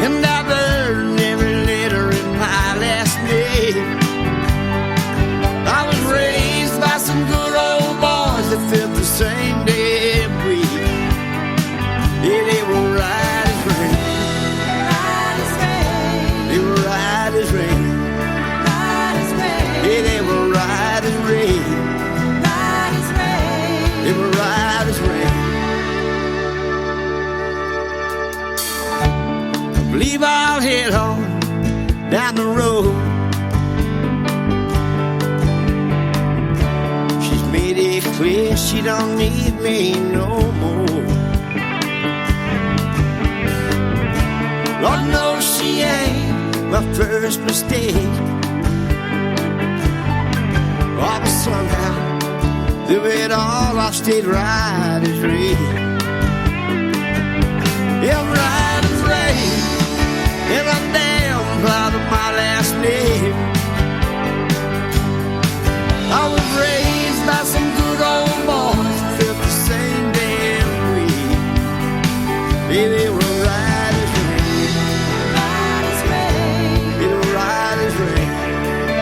and I've learned every letter in my last name. I was raised by some good old boys that felt the same damn way. Yeah, they were right as rain. They were right as rain. Yeah, they were right as rain. They were right as rain. Believe I'll head on down the road. She's made it clear she don't need me no more. Lord knows she ain't my first mistake. Oh, but somehow through it all I stayed right as rain. Yeah, I'm right as rain. And I'm down proud of my last name. I was raised by some good old boys, felt the same damn way. Yeah, they were right as rain. Right as rain. They were right as rain.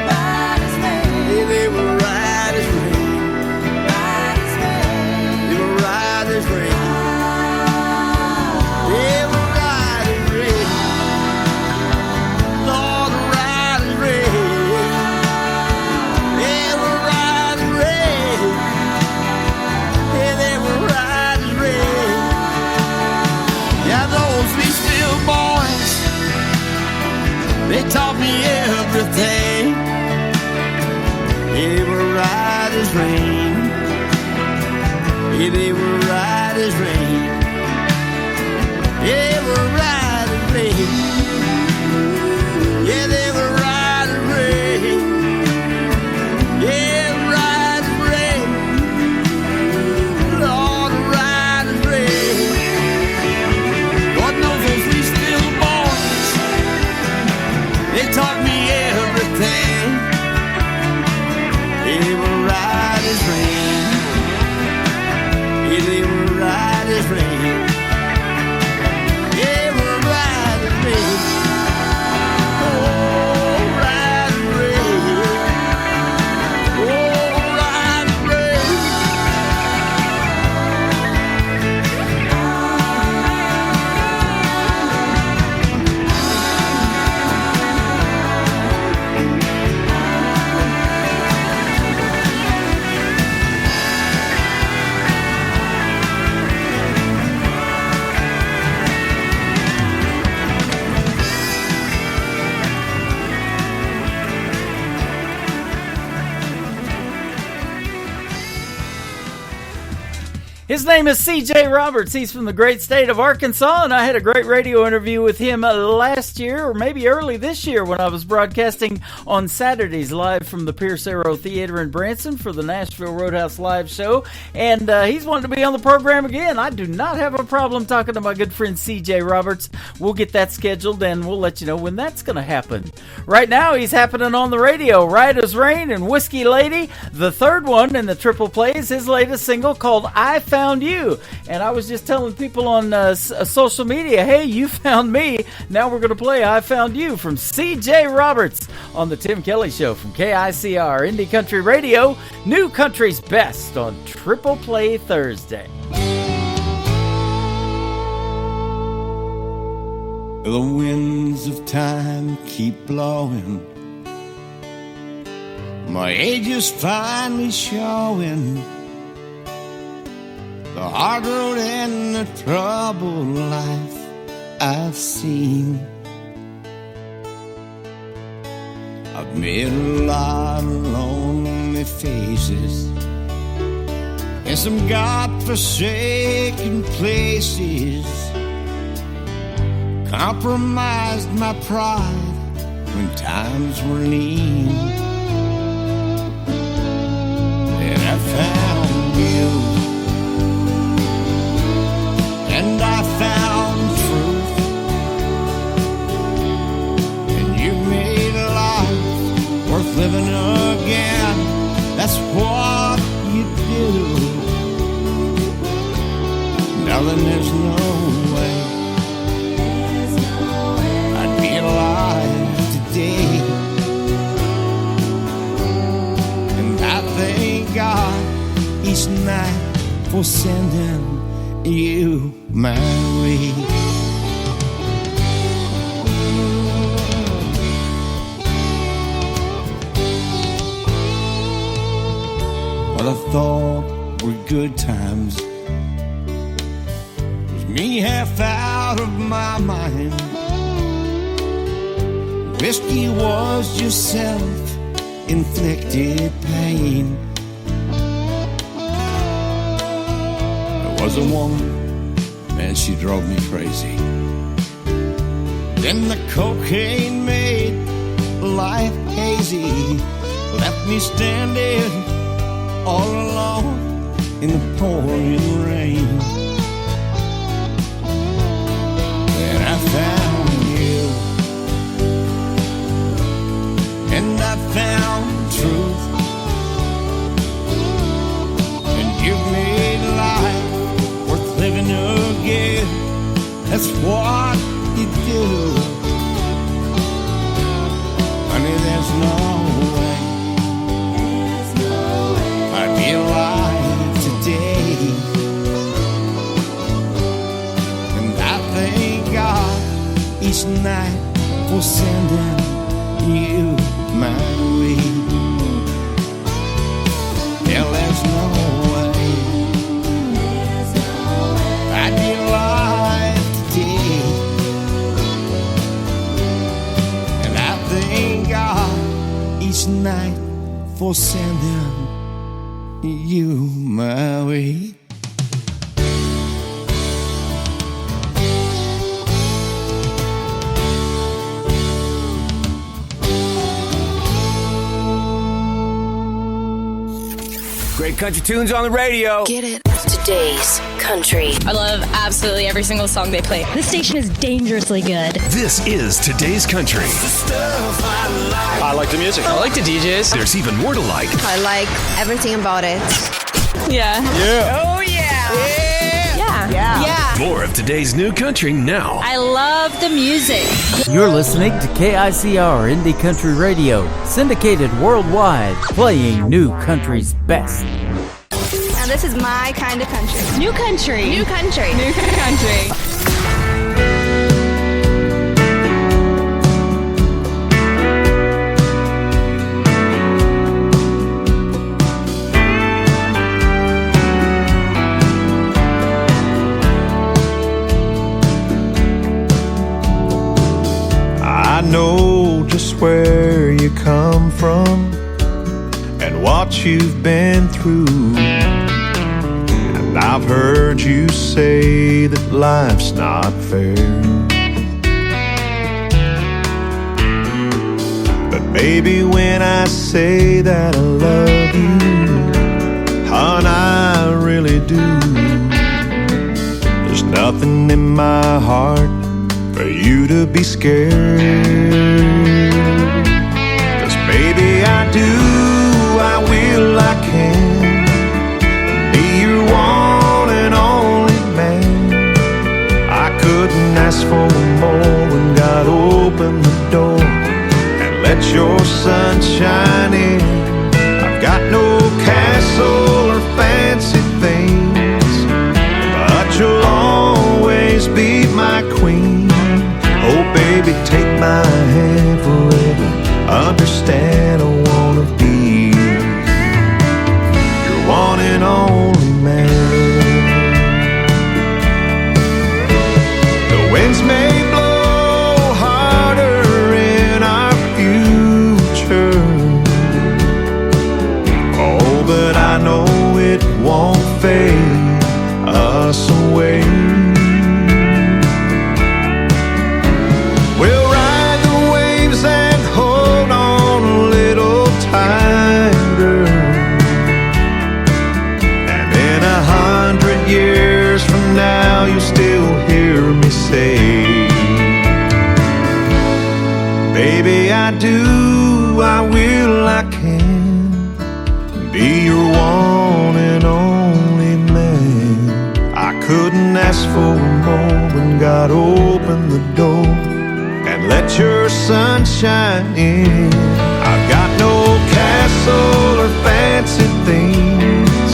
Right as rain. Yeah, they were right as rain. Right as rain. They were right as rain. They were right as rain. Lord, right as rain. They were right as rain. Yeah, they were right as rain. Yeah, those Leesville boys, they taught me everything. They were right as rain. Yeah, they were right as rain. Yeah, they were right as rain. Yeah, they were right as rain. Yeah, right as rain. Lord, right as rain. God knows those Leesville boys, they taught me everything. They were right as rain. Yeah, they were right as rain. They were right as rain. Oh, right as rain. Oh, right as rain. His name is C.J. Roberts. He's from the great state of Arkansas, and I had a great radio interview with him last year, or maybe early this year, when I was broadcasting on Saturdays live from the Pierce Arrow Theater in Branson for the Nashville Roadhouse Live show, and he's wanted to be on the program again. I do not have a problem talking to my good friend C.J. Roberts. We'll get that scheduled, and we'll let you know when that's going to happen. Right now, he's happening on the radio, Right as Rain and Whiskey Lady. The third one in the triple play is his latest single called I Found You. And I was just telling people on social media, hey, you found me. Now we're going to play I Found You from C.J. Roberts on the Tim Kelly Show from KICR Indie Country Radio, New Country's Best on Triple Play Thursday. The winds of time keep blowing. My age is finally showing. The hard road and the troubled life I've seen. I've met a lot of lonely faces in some God-forsaken places. Compromised my pride when times were lean. And I found you, and I found truth, and you made life worth living again. That's what you do. Now then there's no way I'd be alive today. And I thank God each night for sending you my way. What I thought were good times was me half out of my mind. Whiskey was just self-inflicted pain. There was a woman, man, she drove me crazy. Then the cocaine made life hazy, left me standing all alone in the pouring rain. Then I found you, and I found truth, that's what you do. Honey, there's no way I'd be alive today. And I thank God each night for sending you my way. Yeah, there's no way I'd be alive today. And I thank God each night for sending you my way. Great country tunes on the radio. Get it? Today's country. I love absolutely every single song they play. This station is dangerously good. This is Today's Country. I like the music. I like the DJs. There's even more to like. I like everything about it. Yeah. Yeah. Oh, yeah. Yeah. More of today's new country now. I love the music. You're listening to KICR Indie Country Radio, syndicated worldwide, playing new country's best. Now this is my kind of country. New country. New country. New country. I know just where you come from and what you've been through. And I've heard you say that life's not fair. But baby, when I say that I love you, hon, I really do. There's nothing in my heart for you to be scared. 'Cause baby, I do, I will, I can be your one and only man. I couldn't ask for more when God opened the door and let your sun shine in. I've got no castle or fancy things, but you'll always be my queen. Oh baby, take my hand forever. Understand I wanna be your one and only man. The winds may blow harder in our future, oh, but I know it won't fade us away. Years from now, you still hear me say, baby, I do, I will, I can be your one and only man. I couldn't ask for more when God opened the door and let your sun shine in. I've got no castle or fancy things,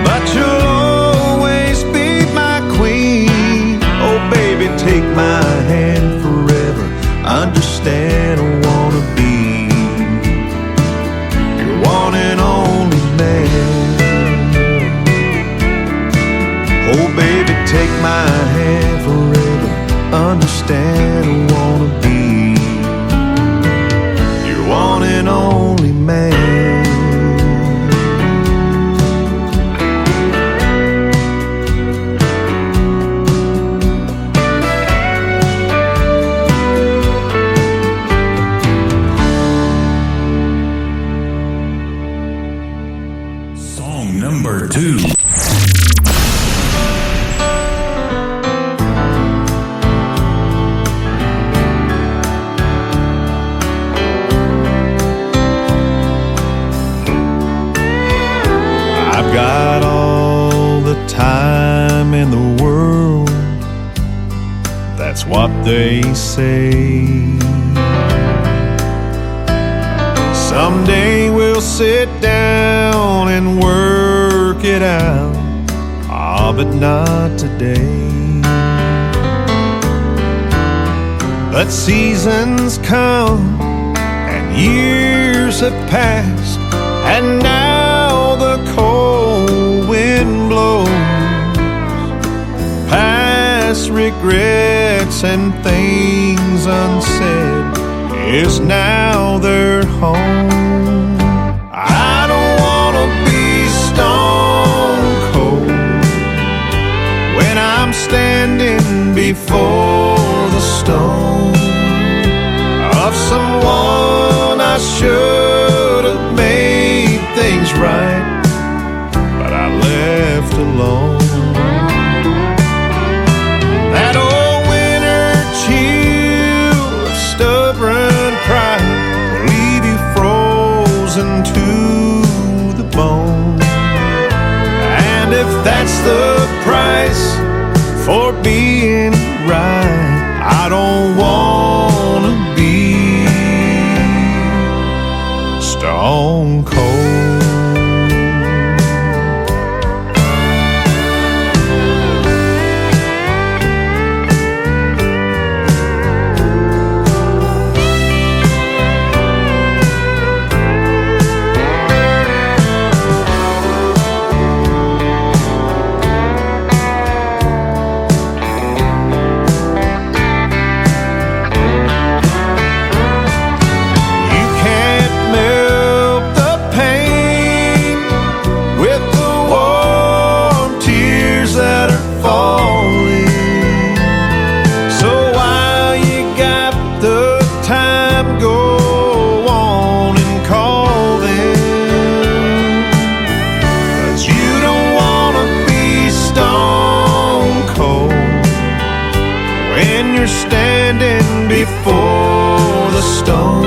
but you'll take my hand forever. Understand I wanna be your one and only man. Oh baby, take my hand forever. Understand I wanna be your one and only man. Number 2. I've got all the time in the world, what they say. Someday we'll sit down and work it out, but not today. But seasons come and years have passed, and now the cold wind blows. Past regrets and things unsaid is now their home. I don't wanna be stone cold when I'm standing before the stone of someone I should have made things right, but I left alone. That old winter chill of stubborn pride will leave you frozen to the bone. And if that's the price for being right, I don't wanna be stone cold. Before the stone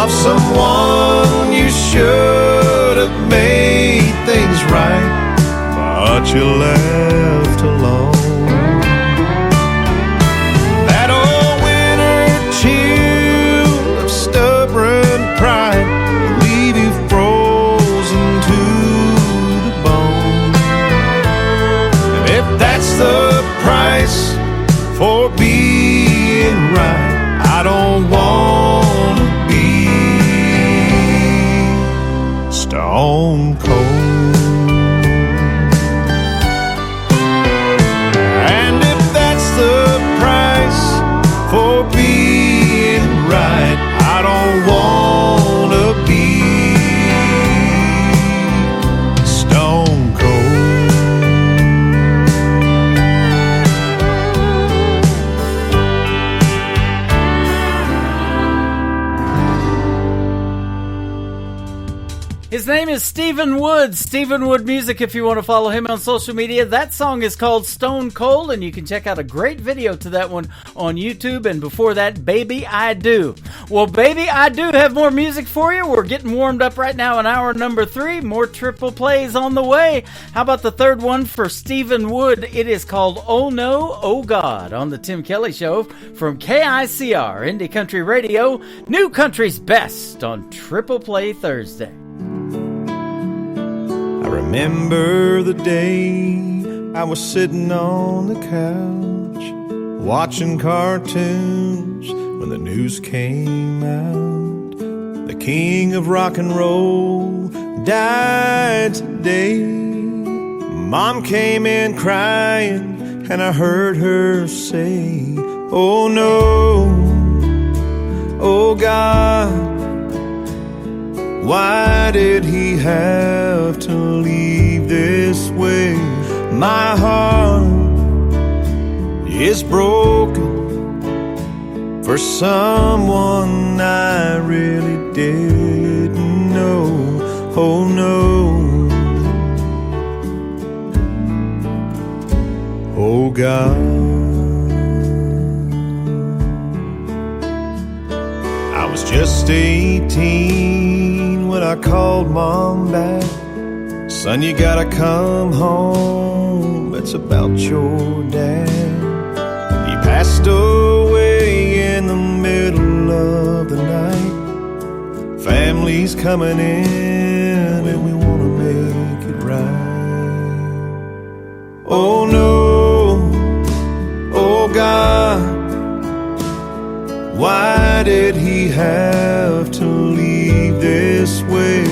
of someone you should have made things right, but you left alone. That old winter chill of stubborn pride will leave you frozen to the bone. And if that's the price for being right, I don't wanna be stone cold. And if that's the price for being right, I don't wanna be stone cold. His name is Stephen Wood. Stephen Wood Music, if you want to follow him on social media. That song is called Stone Cold, and you can check out a great video to that one on YouTube. And before that, Baby I Do. Well, Baby I Do have more music for you. We're getting warmed up right now in hour number 3. More triple plays on the way. How about the third one for Stephen Wood? It is called Oh No, Oh God on the Tim Kelly Show from KICR, Indie Country Radio, New Country's Best on Triple Play Thursday. I remember the day I was sitting on the couch watching cartoons when the news came out. The king of rock and roll died today. Mom came in crying and I heard her say, oh no, oh God, why did he have to leave this way? My heart is broken for someone I really didn't know. Oh no, oh God. I was just 18 when I called Mom back. Son, you gotta come home, it's about your dad. passed away in the middle of the night. Family's coming in and we want to make it right. Oh no, oh God, why did he have to leave this way?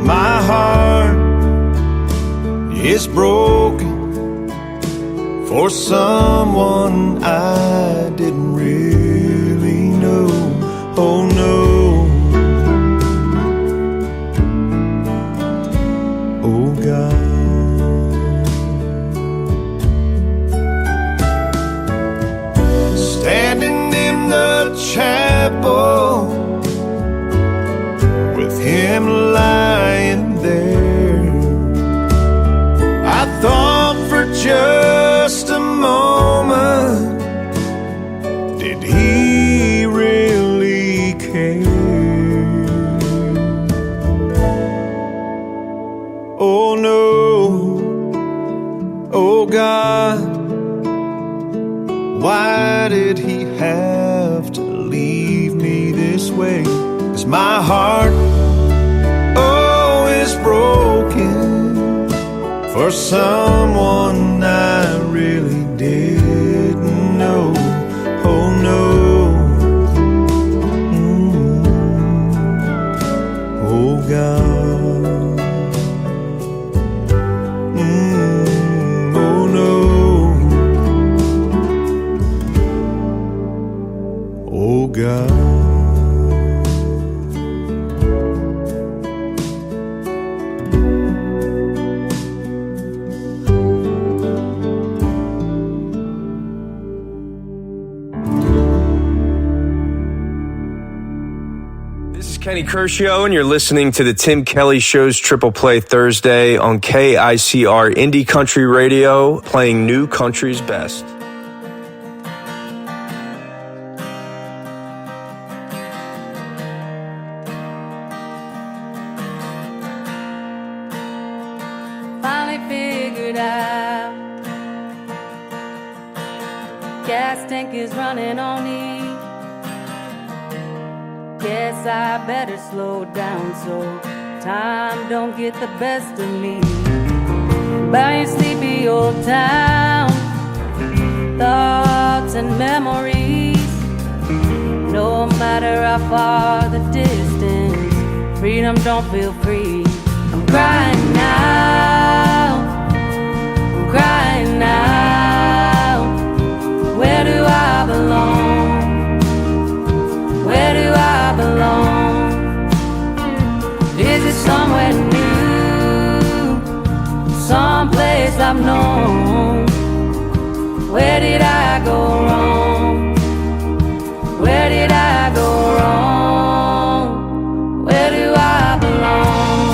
My heart is broken for someone I didn't really know. Oh no, oh God. Standing in the chapel with him lying there, I thought for just a moment, did he really care? Oh no, oh God, why did he have to leave me this way? 'Cause my heart, oh, is broken for someone I really didn't know. Oh no, oh God, oh no, oh God. Kenny Kershaw, and you're listening to the Tim Kelly Show's Triple Play Thursday on KICR Indie Country Radio, playing new country's best. Finally figured out gas tank is running on E. Guess I better slow down so time don't get the best of me. By your sleepy old town, thoughts and memories. No matter how far the distance, freedom don't feel free. I'm crying now, I'm crying now. Where do I belong? Where do I belong? Is it somewhere new? Someplace I've known? Where did I go wrong? Where did I go wrong? Where do I belong?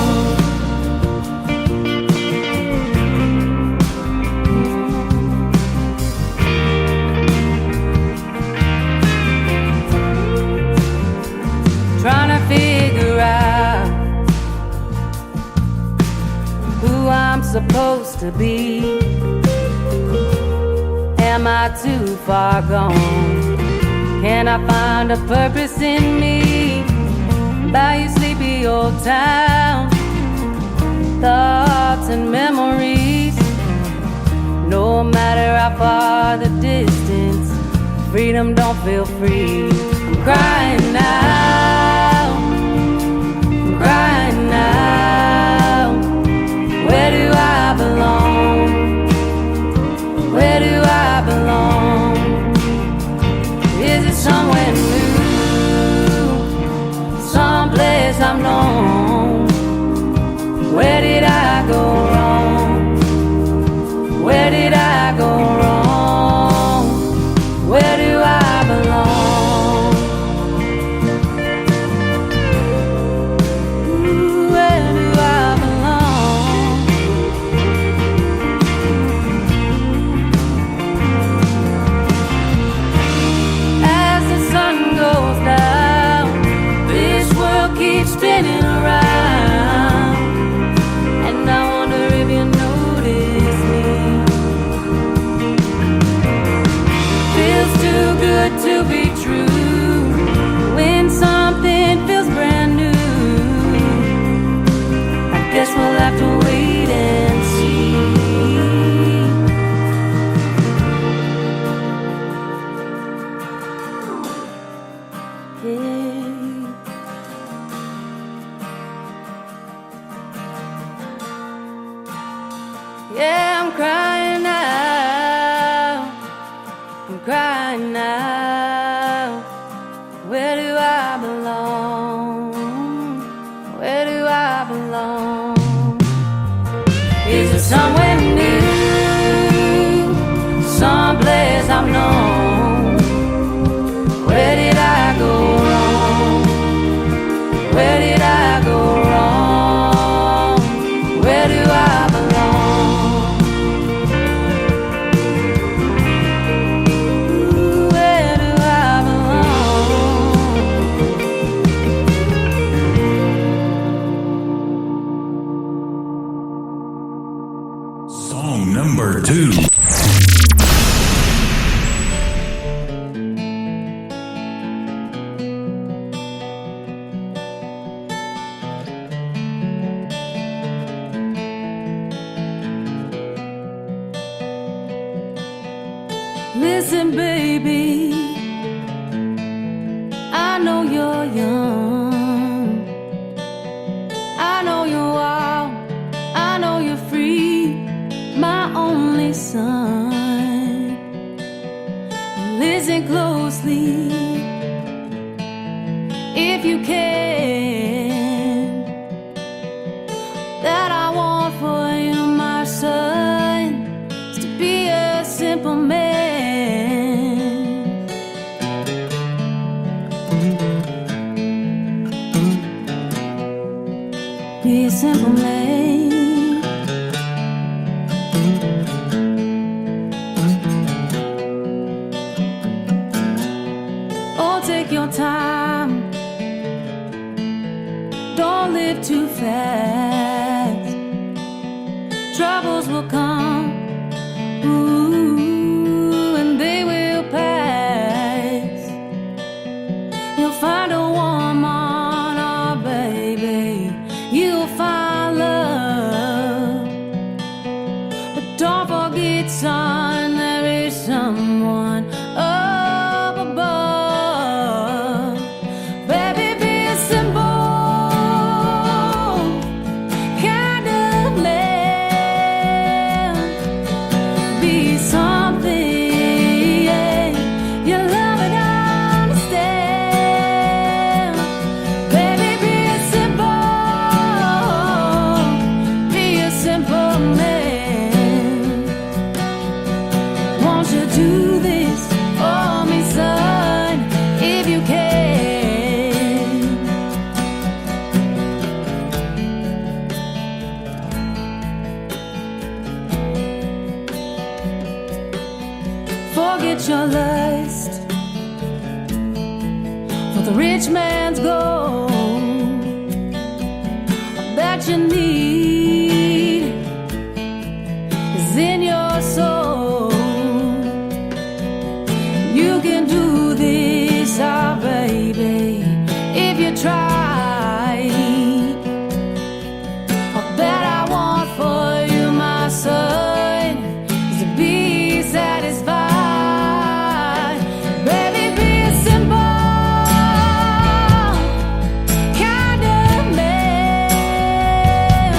Trying to figure out who I'm supposed to be. Am I too far gone? Can I find a purpose in me? By your sleepy old town, thoughts and memories. No matter how far the distance, freedom don't feel free. I'm crying now, I'm crying now. Where do I belong? Where do I belong? Is it somewhere new? Someplace I've known? Where did I go wrong? Where did I go wrong? Where do I belong? somewhere new, someplace I've known. Where did I go wrong? Where did I go wrong? Where do I belong? Ooh, where do I belong? Song number 2. Listen, baby, I know you're young, I know you're wild, I know you're free, my only son. Listen closely, if you can, that I want for you, my son, is to be a simple man. Be a simple man. Oh, take your time. Don't live too fast. Troubles will come. Ooh, and they will pass. You'll find a woman, oh baby. You'll find love. But don't forget, son, there is someone up above. Baby, be a simple kind of man. Be something, yeah, you love and understand. Baby, be a simple man. Won't you do this for me, son, if you can? Forget your lust for the rich man's gold that you need is in your soul. You can do this, oh baby, if you try. All that I want for you, my son, is to be satisfied. Baby, be a simple kind of man.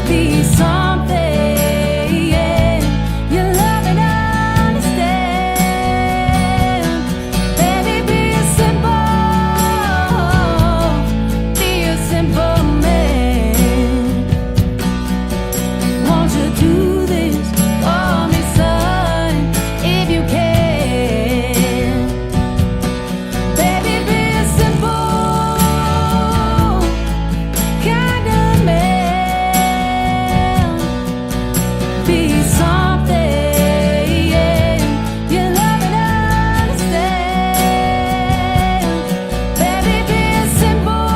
Be something, yeah, you love and understand. Baby, be a simple man. Won't you do this for me, son, if you can? Baby, be a simple kind of man. Be something, yeah, you love and understand. Baby, be a simple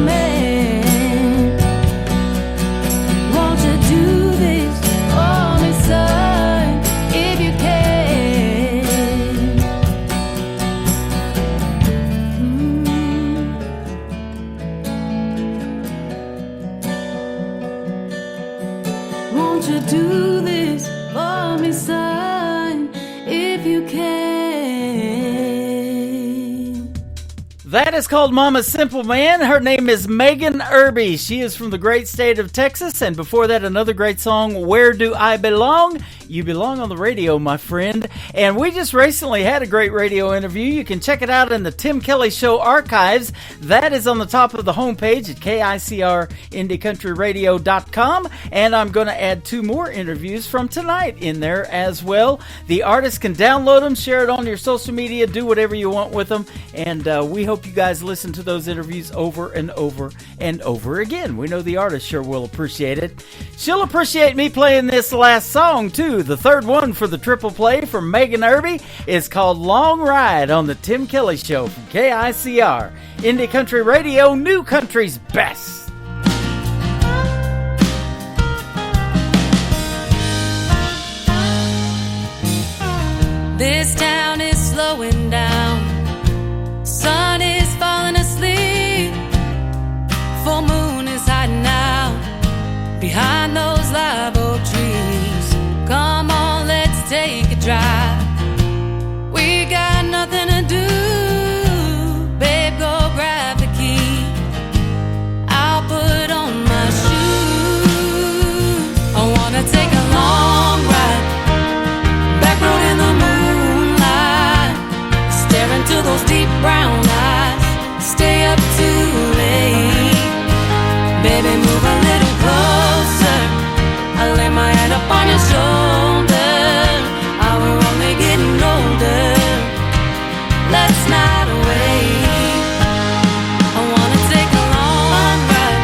man. Won't you do this for me, son, if you can? Won't you do this for me, son, if you can? That is called Mama's Simple Man. Her name is Megan Irby. She is from the great state of Texas. And before that, another great song, Where Do I Belong? You belong on the radio, my friend. And we just recently had a great radio interview. You can check it out in the Tim Kelly Show archives. That is on the top of the homepage at KICRIndieCountryRadio.com. And I'm going to add 2 more interviews from tonight in there as well. The artists can download them, share it on your social media, do whatever you want with them. And we hope you guys listen to those interviews over and over and over again. We know the artist sure will appreciate it. She'll appreciate me playing this last song, too. The third one for the triple play from Megan Irby is called Long Ride on the Tim Kelly Show from KICR. Indie Country Radio, New Country's best. This town is slowing down. Sun is falling asleep. Full moon is hiding out behind those live oak trees. Come on, let's take a drive. We got nothing to do. Babe, go grab the key. I'll put on my shoes. I wanna take a long ride. Back road in the moonlight. Stare into those deep brown eyes. Stay up too late. Baby, move a little closer. I lay my head up on your shoulder. We're only getting older. Let's not wait. I wanna take a long ride.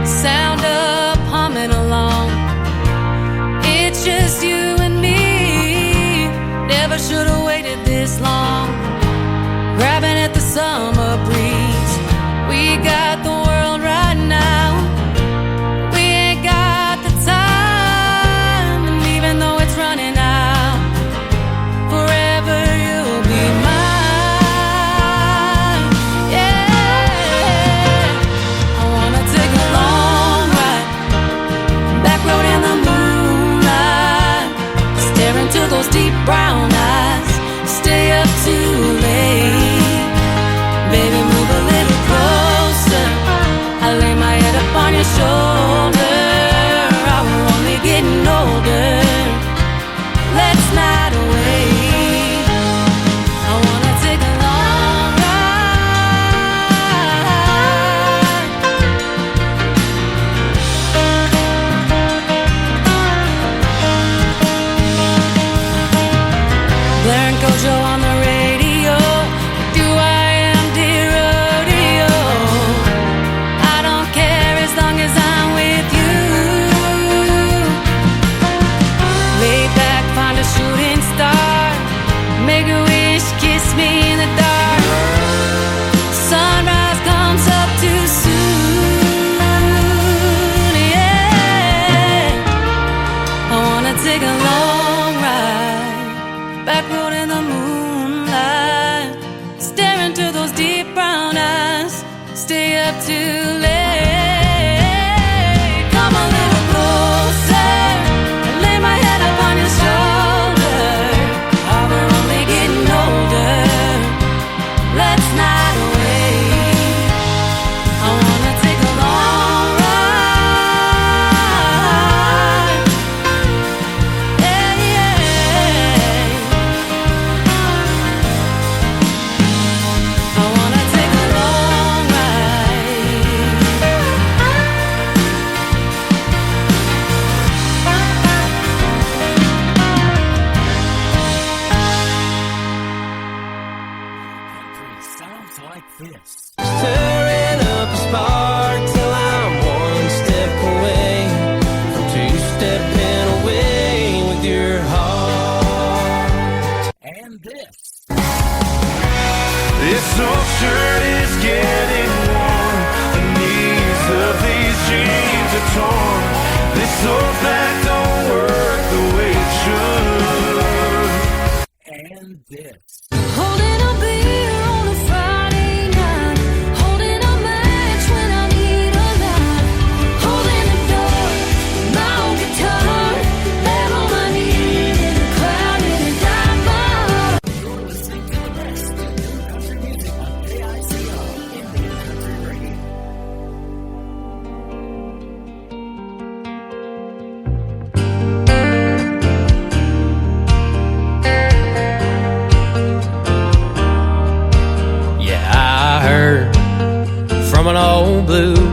Sound up humming along. It's just you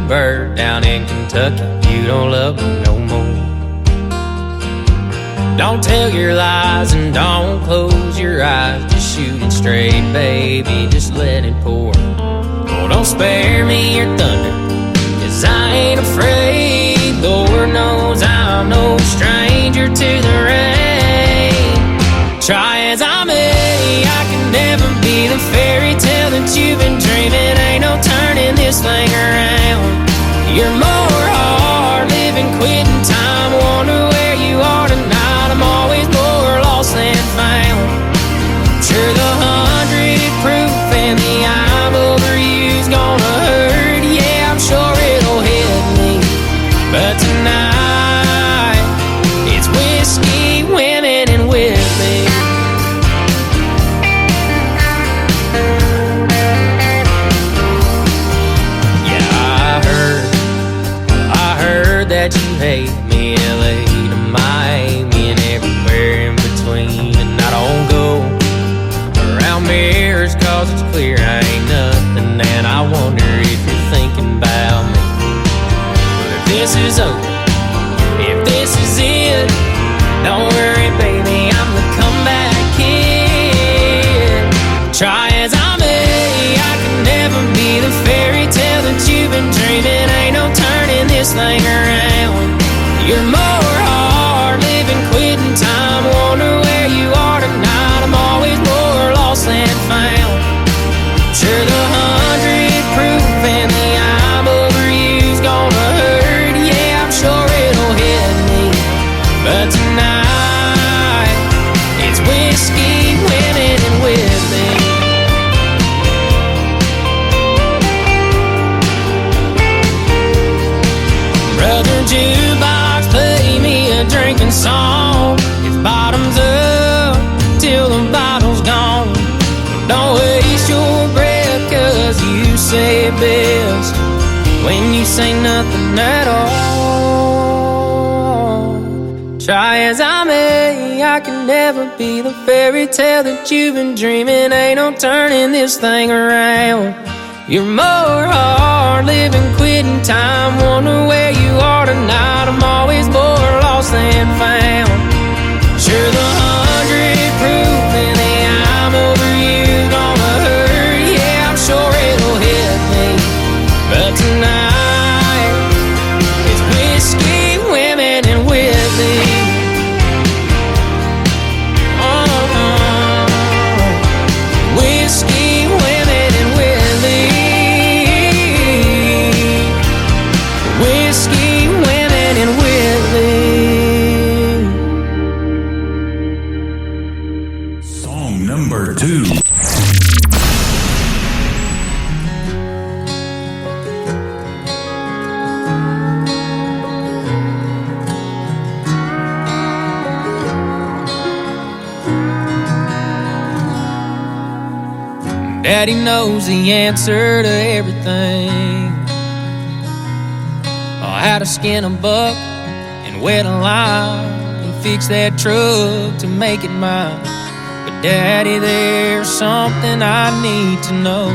bird down in Kentucky. You don't love me no more. Don't tell your lies and don't close your eyes. Just shoot it straight, baby, just let it pour. Oh, don't spare me your thunder, 'cause I ain't afraid. Lord knows I'm no stranger to the rain. Try as I may, I can never be the fairy tale that you've been dreaming. Ain't no turning this thing around. You're more hard living, quitting time. Wonder where you are tonight. I'm always more lost than found. Sure, the 100 proof and the I'm over you's gonna hurt. Yeah, I'm sure it'll hit me, but tonight it's whiskey, women, and with me. That you hate me, LA to Miami and everywhere in between. And I don't go around mirrors 'cause it's clear I ain't nothing. And I wonder if you're thinking about me. But if this is over, if this is it, don't worry baby, I'm the comeback kid. Try as I may, I can never be the fairy tale that you've been dreaming. Ain't no turning this thing around. You're more hard living, quitting time. Wonder where you are tonight. I'm always more lost than found. Sure, the 100 proof and the I'm over you's gonna hurt. Yeah, I'm sure it'll hit me, but tonight it's whiskey, women, and with me. Brother jukebox, play me a drinking song. It's bottoms up till the bottle's gone. Don't waste your breath, 'cause you say it best when you say nothing at all. Try as I may, I can never be the fairy tale that you've been dreaming. Ain't no turning this thing around. You're more hard living, quitting time. Wonder where you are tonight. I'm always more lost than found. Sure, the 100 proof and the I'm over you gonna hurt. Yeah, I'm sure it'll hit me, but tonight it's whiskey, women, and with me. Whiskey, women, and with me. Whiskey, women, and Whitley. Song number 2. Daddy knows the answer to everything. How to skin a buck and wet a line and fix that truck to make it mine. But Daddy, there's something I need to know.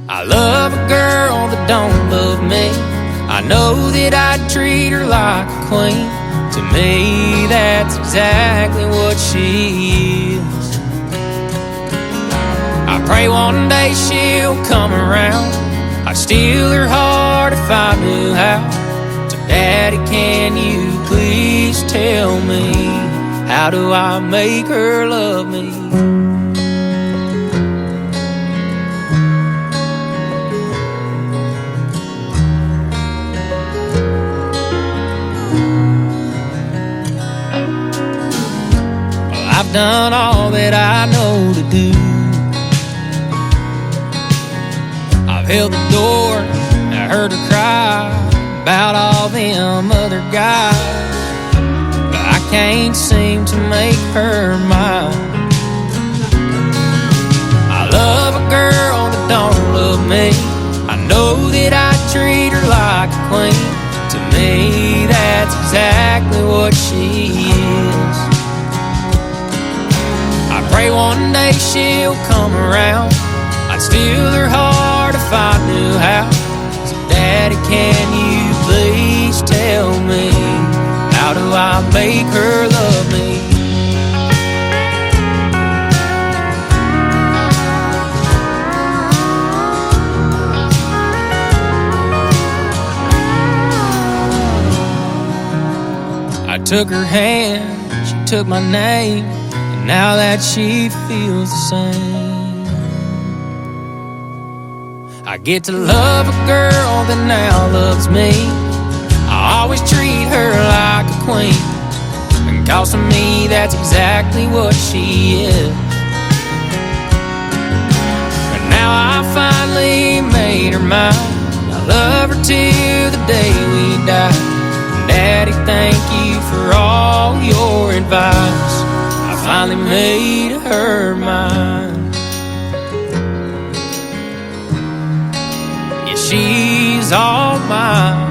I love a girl that don't love me. I know that I'd treat her like a queen. To me, that's exactly what she is. I pray one day she'll come around. I'd steal her heart if I knew how. So Daddy, can you please tell me, how do I make her love me? Well, I've done all that I know to do. Held the door, I heard her cry about all them other guys, but I can't seem to make her mine. I love a girl that don't love me. I know that I treat her like a queen. To me, that's exactly what she is. I pray one day she'll come around. I'd steal her heart if if I knew how. So Daddy, can you please tell me, how do I make her love me? I took her hand, she took my name, and now that she feels the same, I get to love a girl that now loves me. I always treat her like a queen, and 'cause to me that's exactly what she is. But now I finally made her mine. I love her till the day we die. Daddy, thank you for all your advice. I finally made her mine. Yeah, she's all mine.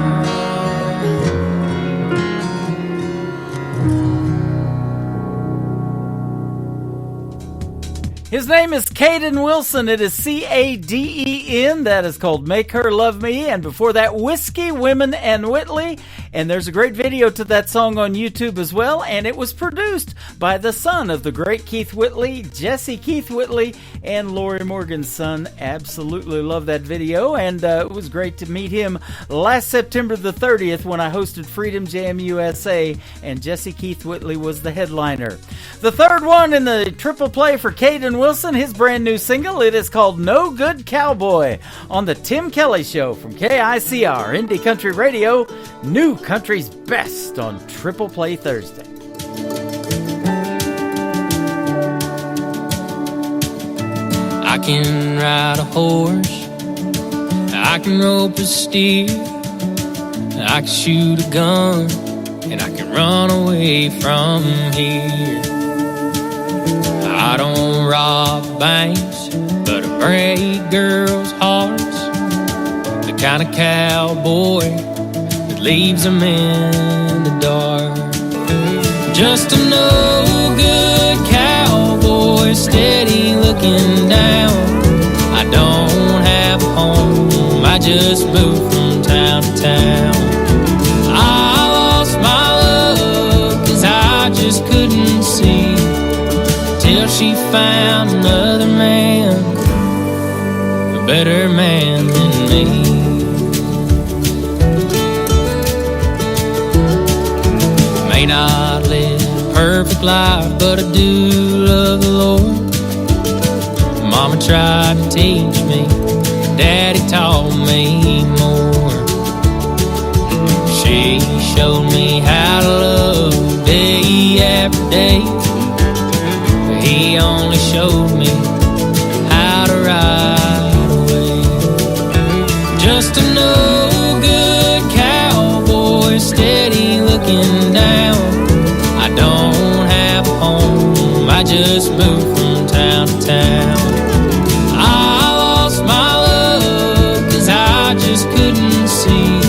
His name is Caden Wilson. It is C-A-D-E-N. That is called Make Her Love Me. And before that, Whiskey, Women, and Whitley. And there's a great video to that song on YouTube as well. And it was produced by the son of the great Keith Whitley, Jesse Keith Whitley, and Lori Morgan's son. Absolutely love that video. And it was great to meet him last September the 30th when I hosted Freedom Jam USA. And Jesse Keith Whitley was the headliner. The third one in the triple play for Caden Wilson, his brand new single. It is called No Good Cowboy on the Tim Kelly Show from KICR Indie Country Radio, New Country's Best on Triple Play Thursday. I can ride a horse, I can rope a steer, I can shoot a gun, and I can run away from here. I don't rob banks, but I break girls' hearts. The kind of cowboy that leaves them in the dark. Just a no-good cowboy, steady looking down. I don't have a home, I just move from town to town. I lost my love 'cause I just couldn't see, till she found another man, a better man than me. May not live a perfect life, but I do love the Lord. Mama tried to teach me, Daddy taught me more. She showed me how to love day after day. He only showed me how to ride away. Just a no-good cowboy, steady looking down. I don't have a home, I just move from town to town. I lost my love 'cause I just couldn't see,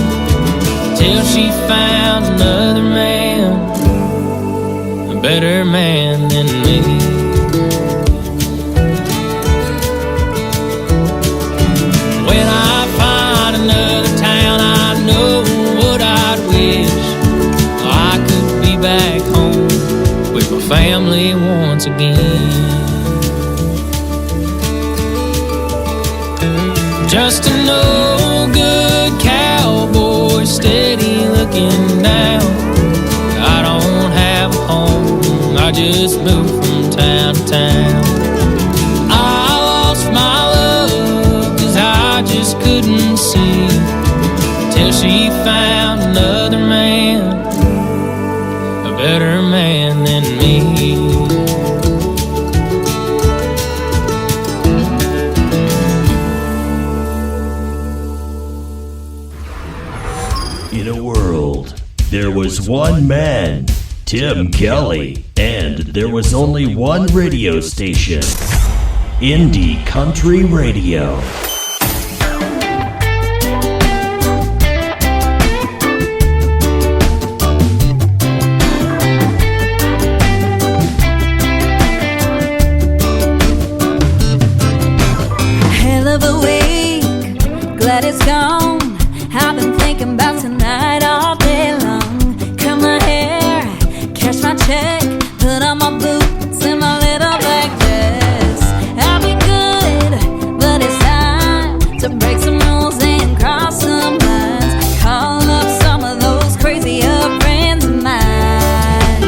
till she found another man, a better man than me. Family once again. Just a no-good cowboy, steady looking down. I don't have a home, I just move from town to town. I lost my love 'cause I just couldn't see, till she found another man, a better man than me. In a world, there was one man, Tim Kelly, and there was only one radio station, Indie Country Radio. Hell of a week, but it's gone. I've been thinking about tonight all day long. Cut my hair, cash my check, put on my boots and my little black dress. I've been good, but it's time to break some rules and cross some lines. Call up some of those crazy old friends of mine.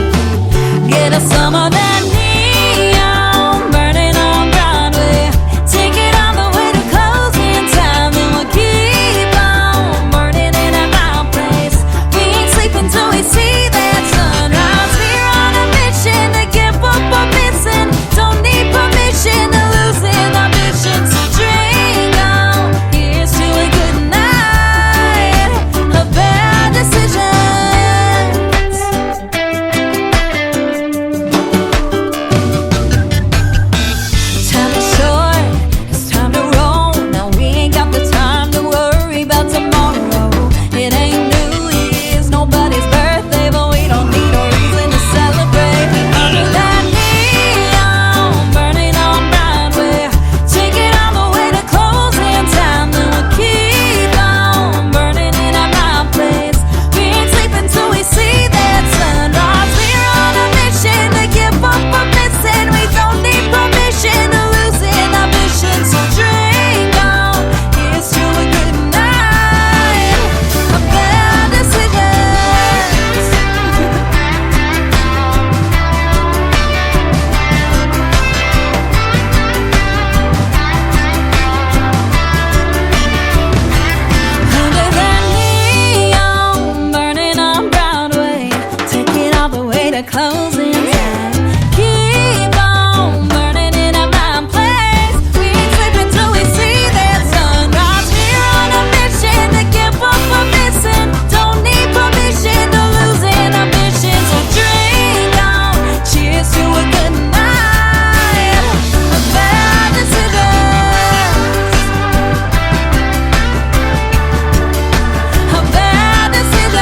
Get us some of that neon burning on Broadway. Take it all the way to closing time, and we'll keep on burning in at my place. We ain't sleeping till we see that sunrise. We're on a mission to give up our missing. Don't need permission to lose inhibitions. Drink on, here's to a good night of bad decisions. Time is short, it's time to roll. Now we ain't got the time to worry about tomorrow. It ain't New Year's, nobody's birthday, but we don't need a reason to celebrate. Under that neon burning on Broadway, take it all the way to closing time, then we'll keep on burning in at my place. We ain't sleeping till we see that sunrise. We're on a mission to give up our missing. We don't need permission to lose inhibitions. So drink on, here's to a good night of bad decisions. Under that neon burning on Broadway, take it all the way to closing time. Keep on burning in at my place. We ain't sleeping till we see that sunrise. We're on a mission to give up our missing. Don't need permission to lose inhibitions. So drink on, cheers to a good night of bad decisions. Of bad decisions.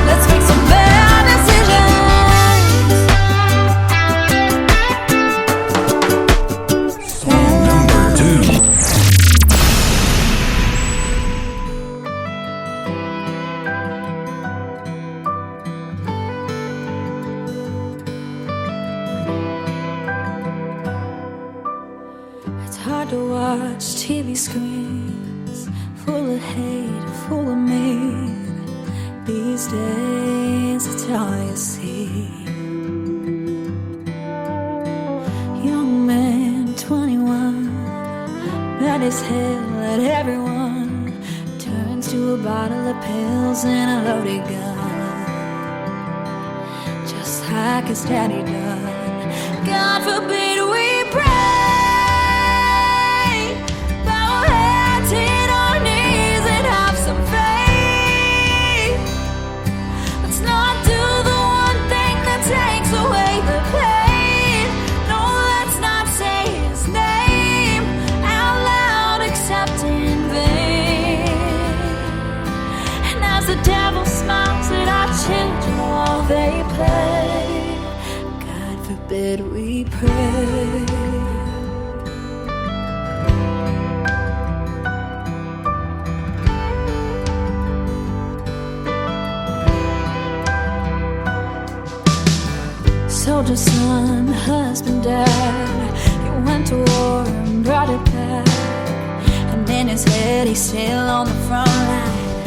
Let's make some bad decisions. Number 2. It's hard to watch TV screens full of hate, full of me. These days, it's all you see. Young man, 21, mad as hell at everyone. Turns to a bottle of pills and a loaded gun, just like his daddy done. God forbid we pray. Bow our heads, hit our knees, and have some faith. Let's not do the one thing that takes away the pain. No, let's not say his name out loud, except in vain. And as the devil smiles at our children while they play, God forbid we pray. Soldier son, husband, dad, he went to war and brought it back. And in his head he's still on the front line,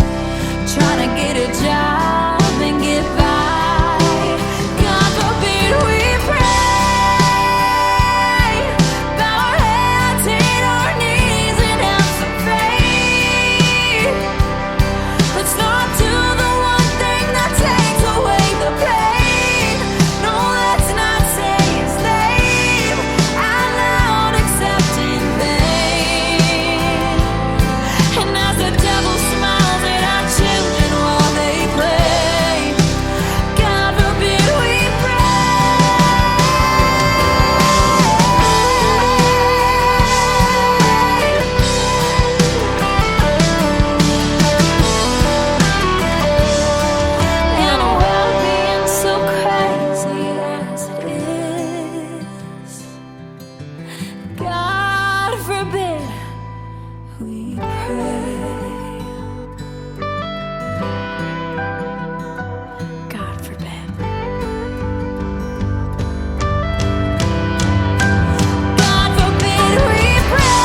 trying to get a job and get by. God forbid we pray. Bow our heads, hit our knees, and have some faith. Let's not do the one thing that takes away the pain. No, let's not say his name out loud, except in vain. And as the devil smiles at our children while they play, we pray. God forbid. God forbid we pray.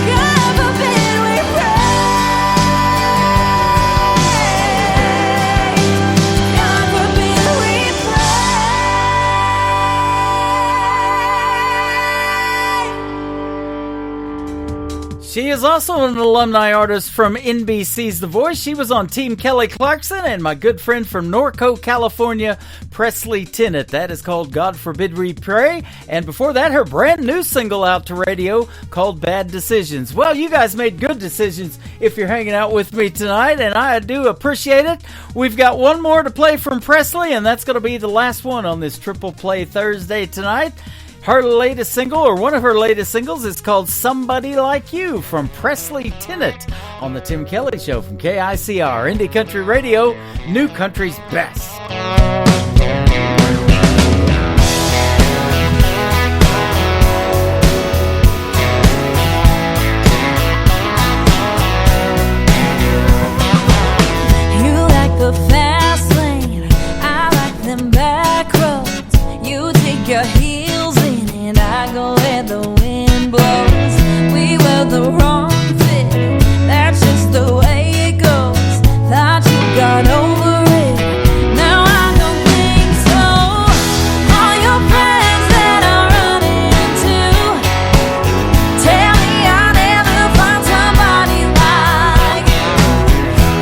God forbid we pray. God forbid we She is also an alumni artist from NBC's The Voice. She was on Team Kelly Clarkson, and my good friend from Norco, California, Presley Tennant. That is called God Forbid We Pray. And before that, her brand new single out to radio called Bad Decisions. Well, you guys made good decisions if you're hanging out with me tonight, and I do appreciate it. We've got one more to play from Presley, and that's going to be the last one on this Triple Play Thursday tonight. Her latest single, or one of her latest singles, is called Somebody Like You from Presley Tennant on the Tim Kelly Show from KICR, Indie Country Radio, New Country's Best. You like the fast lane, I like them back roads. You take your heels in and I go where the wind blows. We were the wrong fit, that's just the way it goes. Thought you got over it, now I don't think so. All your friends that I run into tell me I'll never find somebody like you.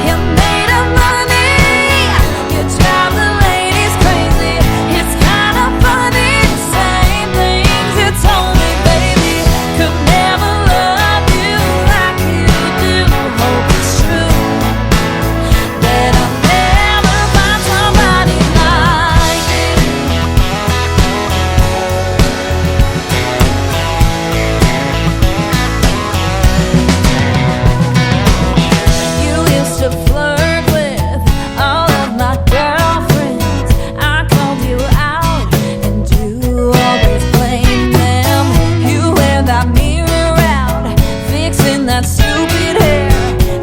You're made of money, you drive the ladies crazy. It's kind of funny, same things you told me, baby. Could never love you like you do. Hope it's true that I'll never find somebody like you. You used to flirt with all of my girlfriends. I called you out and you always blame them. You wear that mirror out, fixing that stupid hair.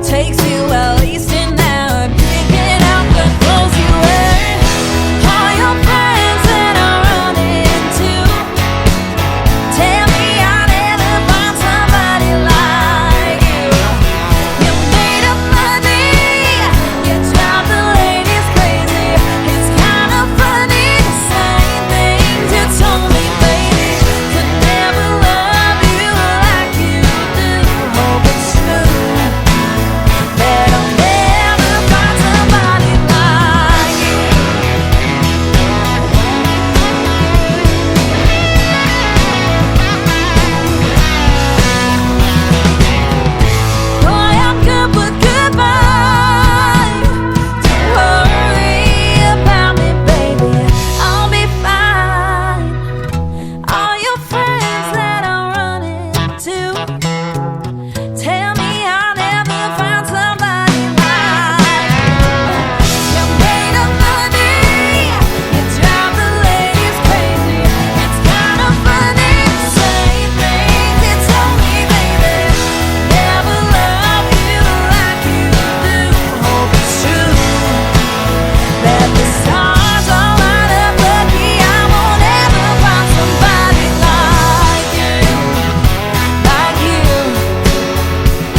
Takes you at least an hour picking out the clothes you wear. All your friends that I run into tell me I'll never find somebody like you. You're made of money, you drive the ladies crazy. It's kind of funny, same things you told me, baby. Could never love you like you do. Hope it's true that I'll never find somebody like you. Boy, I'm good, but goodbye. Don't worry about me, baby. I'll be fine. All your friends that I run into tell me I'll never find somebody like you. You're made of money, you drive the ladies crazy. It's kind of funny, same things you told me, baby. Never love you like you do. Hope it's true that the stars all line up, lucky I won't ever find somebody like you, like you,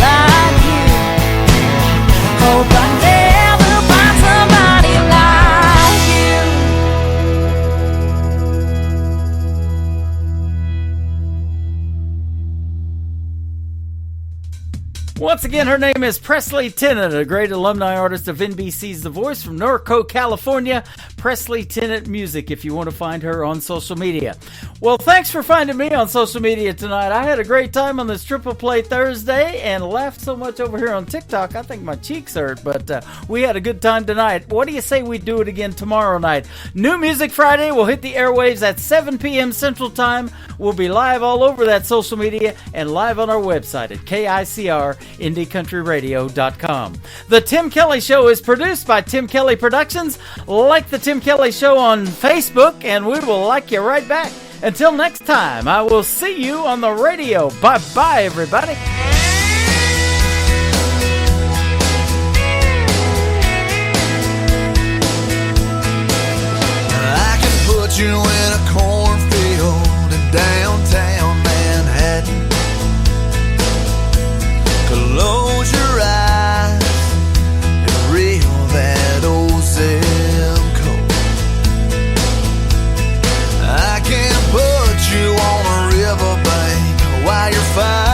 like you. Hope I never find somebody like you. Once again, her name is Presley Tennant, a great alumni artist of NBC's The Voice from Norco, California. Presley Tennant Music, if you want to find her on social media. Well, thanks for finding me on social media tonight. I had a great time on this Triple Play Thursday and laughed so much over here on TikTok, I think my cheeks hurt, but we had a good time tonight. What do you say we do it again tomorrow night? New Music Friday will hit the airwaves at 7 p.m. Central Time. We'll be live all over that social media and live on our website at KICR-IndieCountryRadio.com. The Tim Kelly Show is produced by Tim Kelly Productions. Like the Tim Kelly Show on Facebook, and we will like you right back. Until next time, I will see you on the radio. Bye-bye, everybody. I can put you in a cornfield in downtown Manhattan. Close your eyes and reel that old zip code. I can put you on a riverbank while you're fine.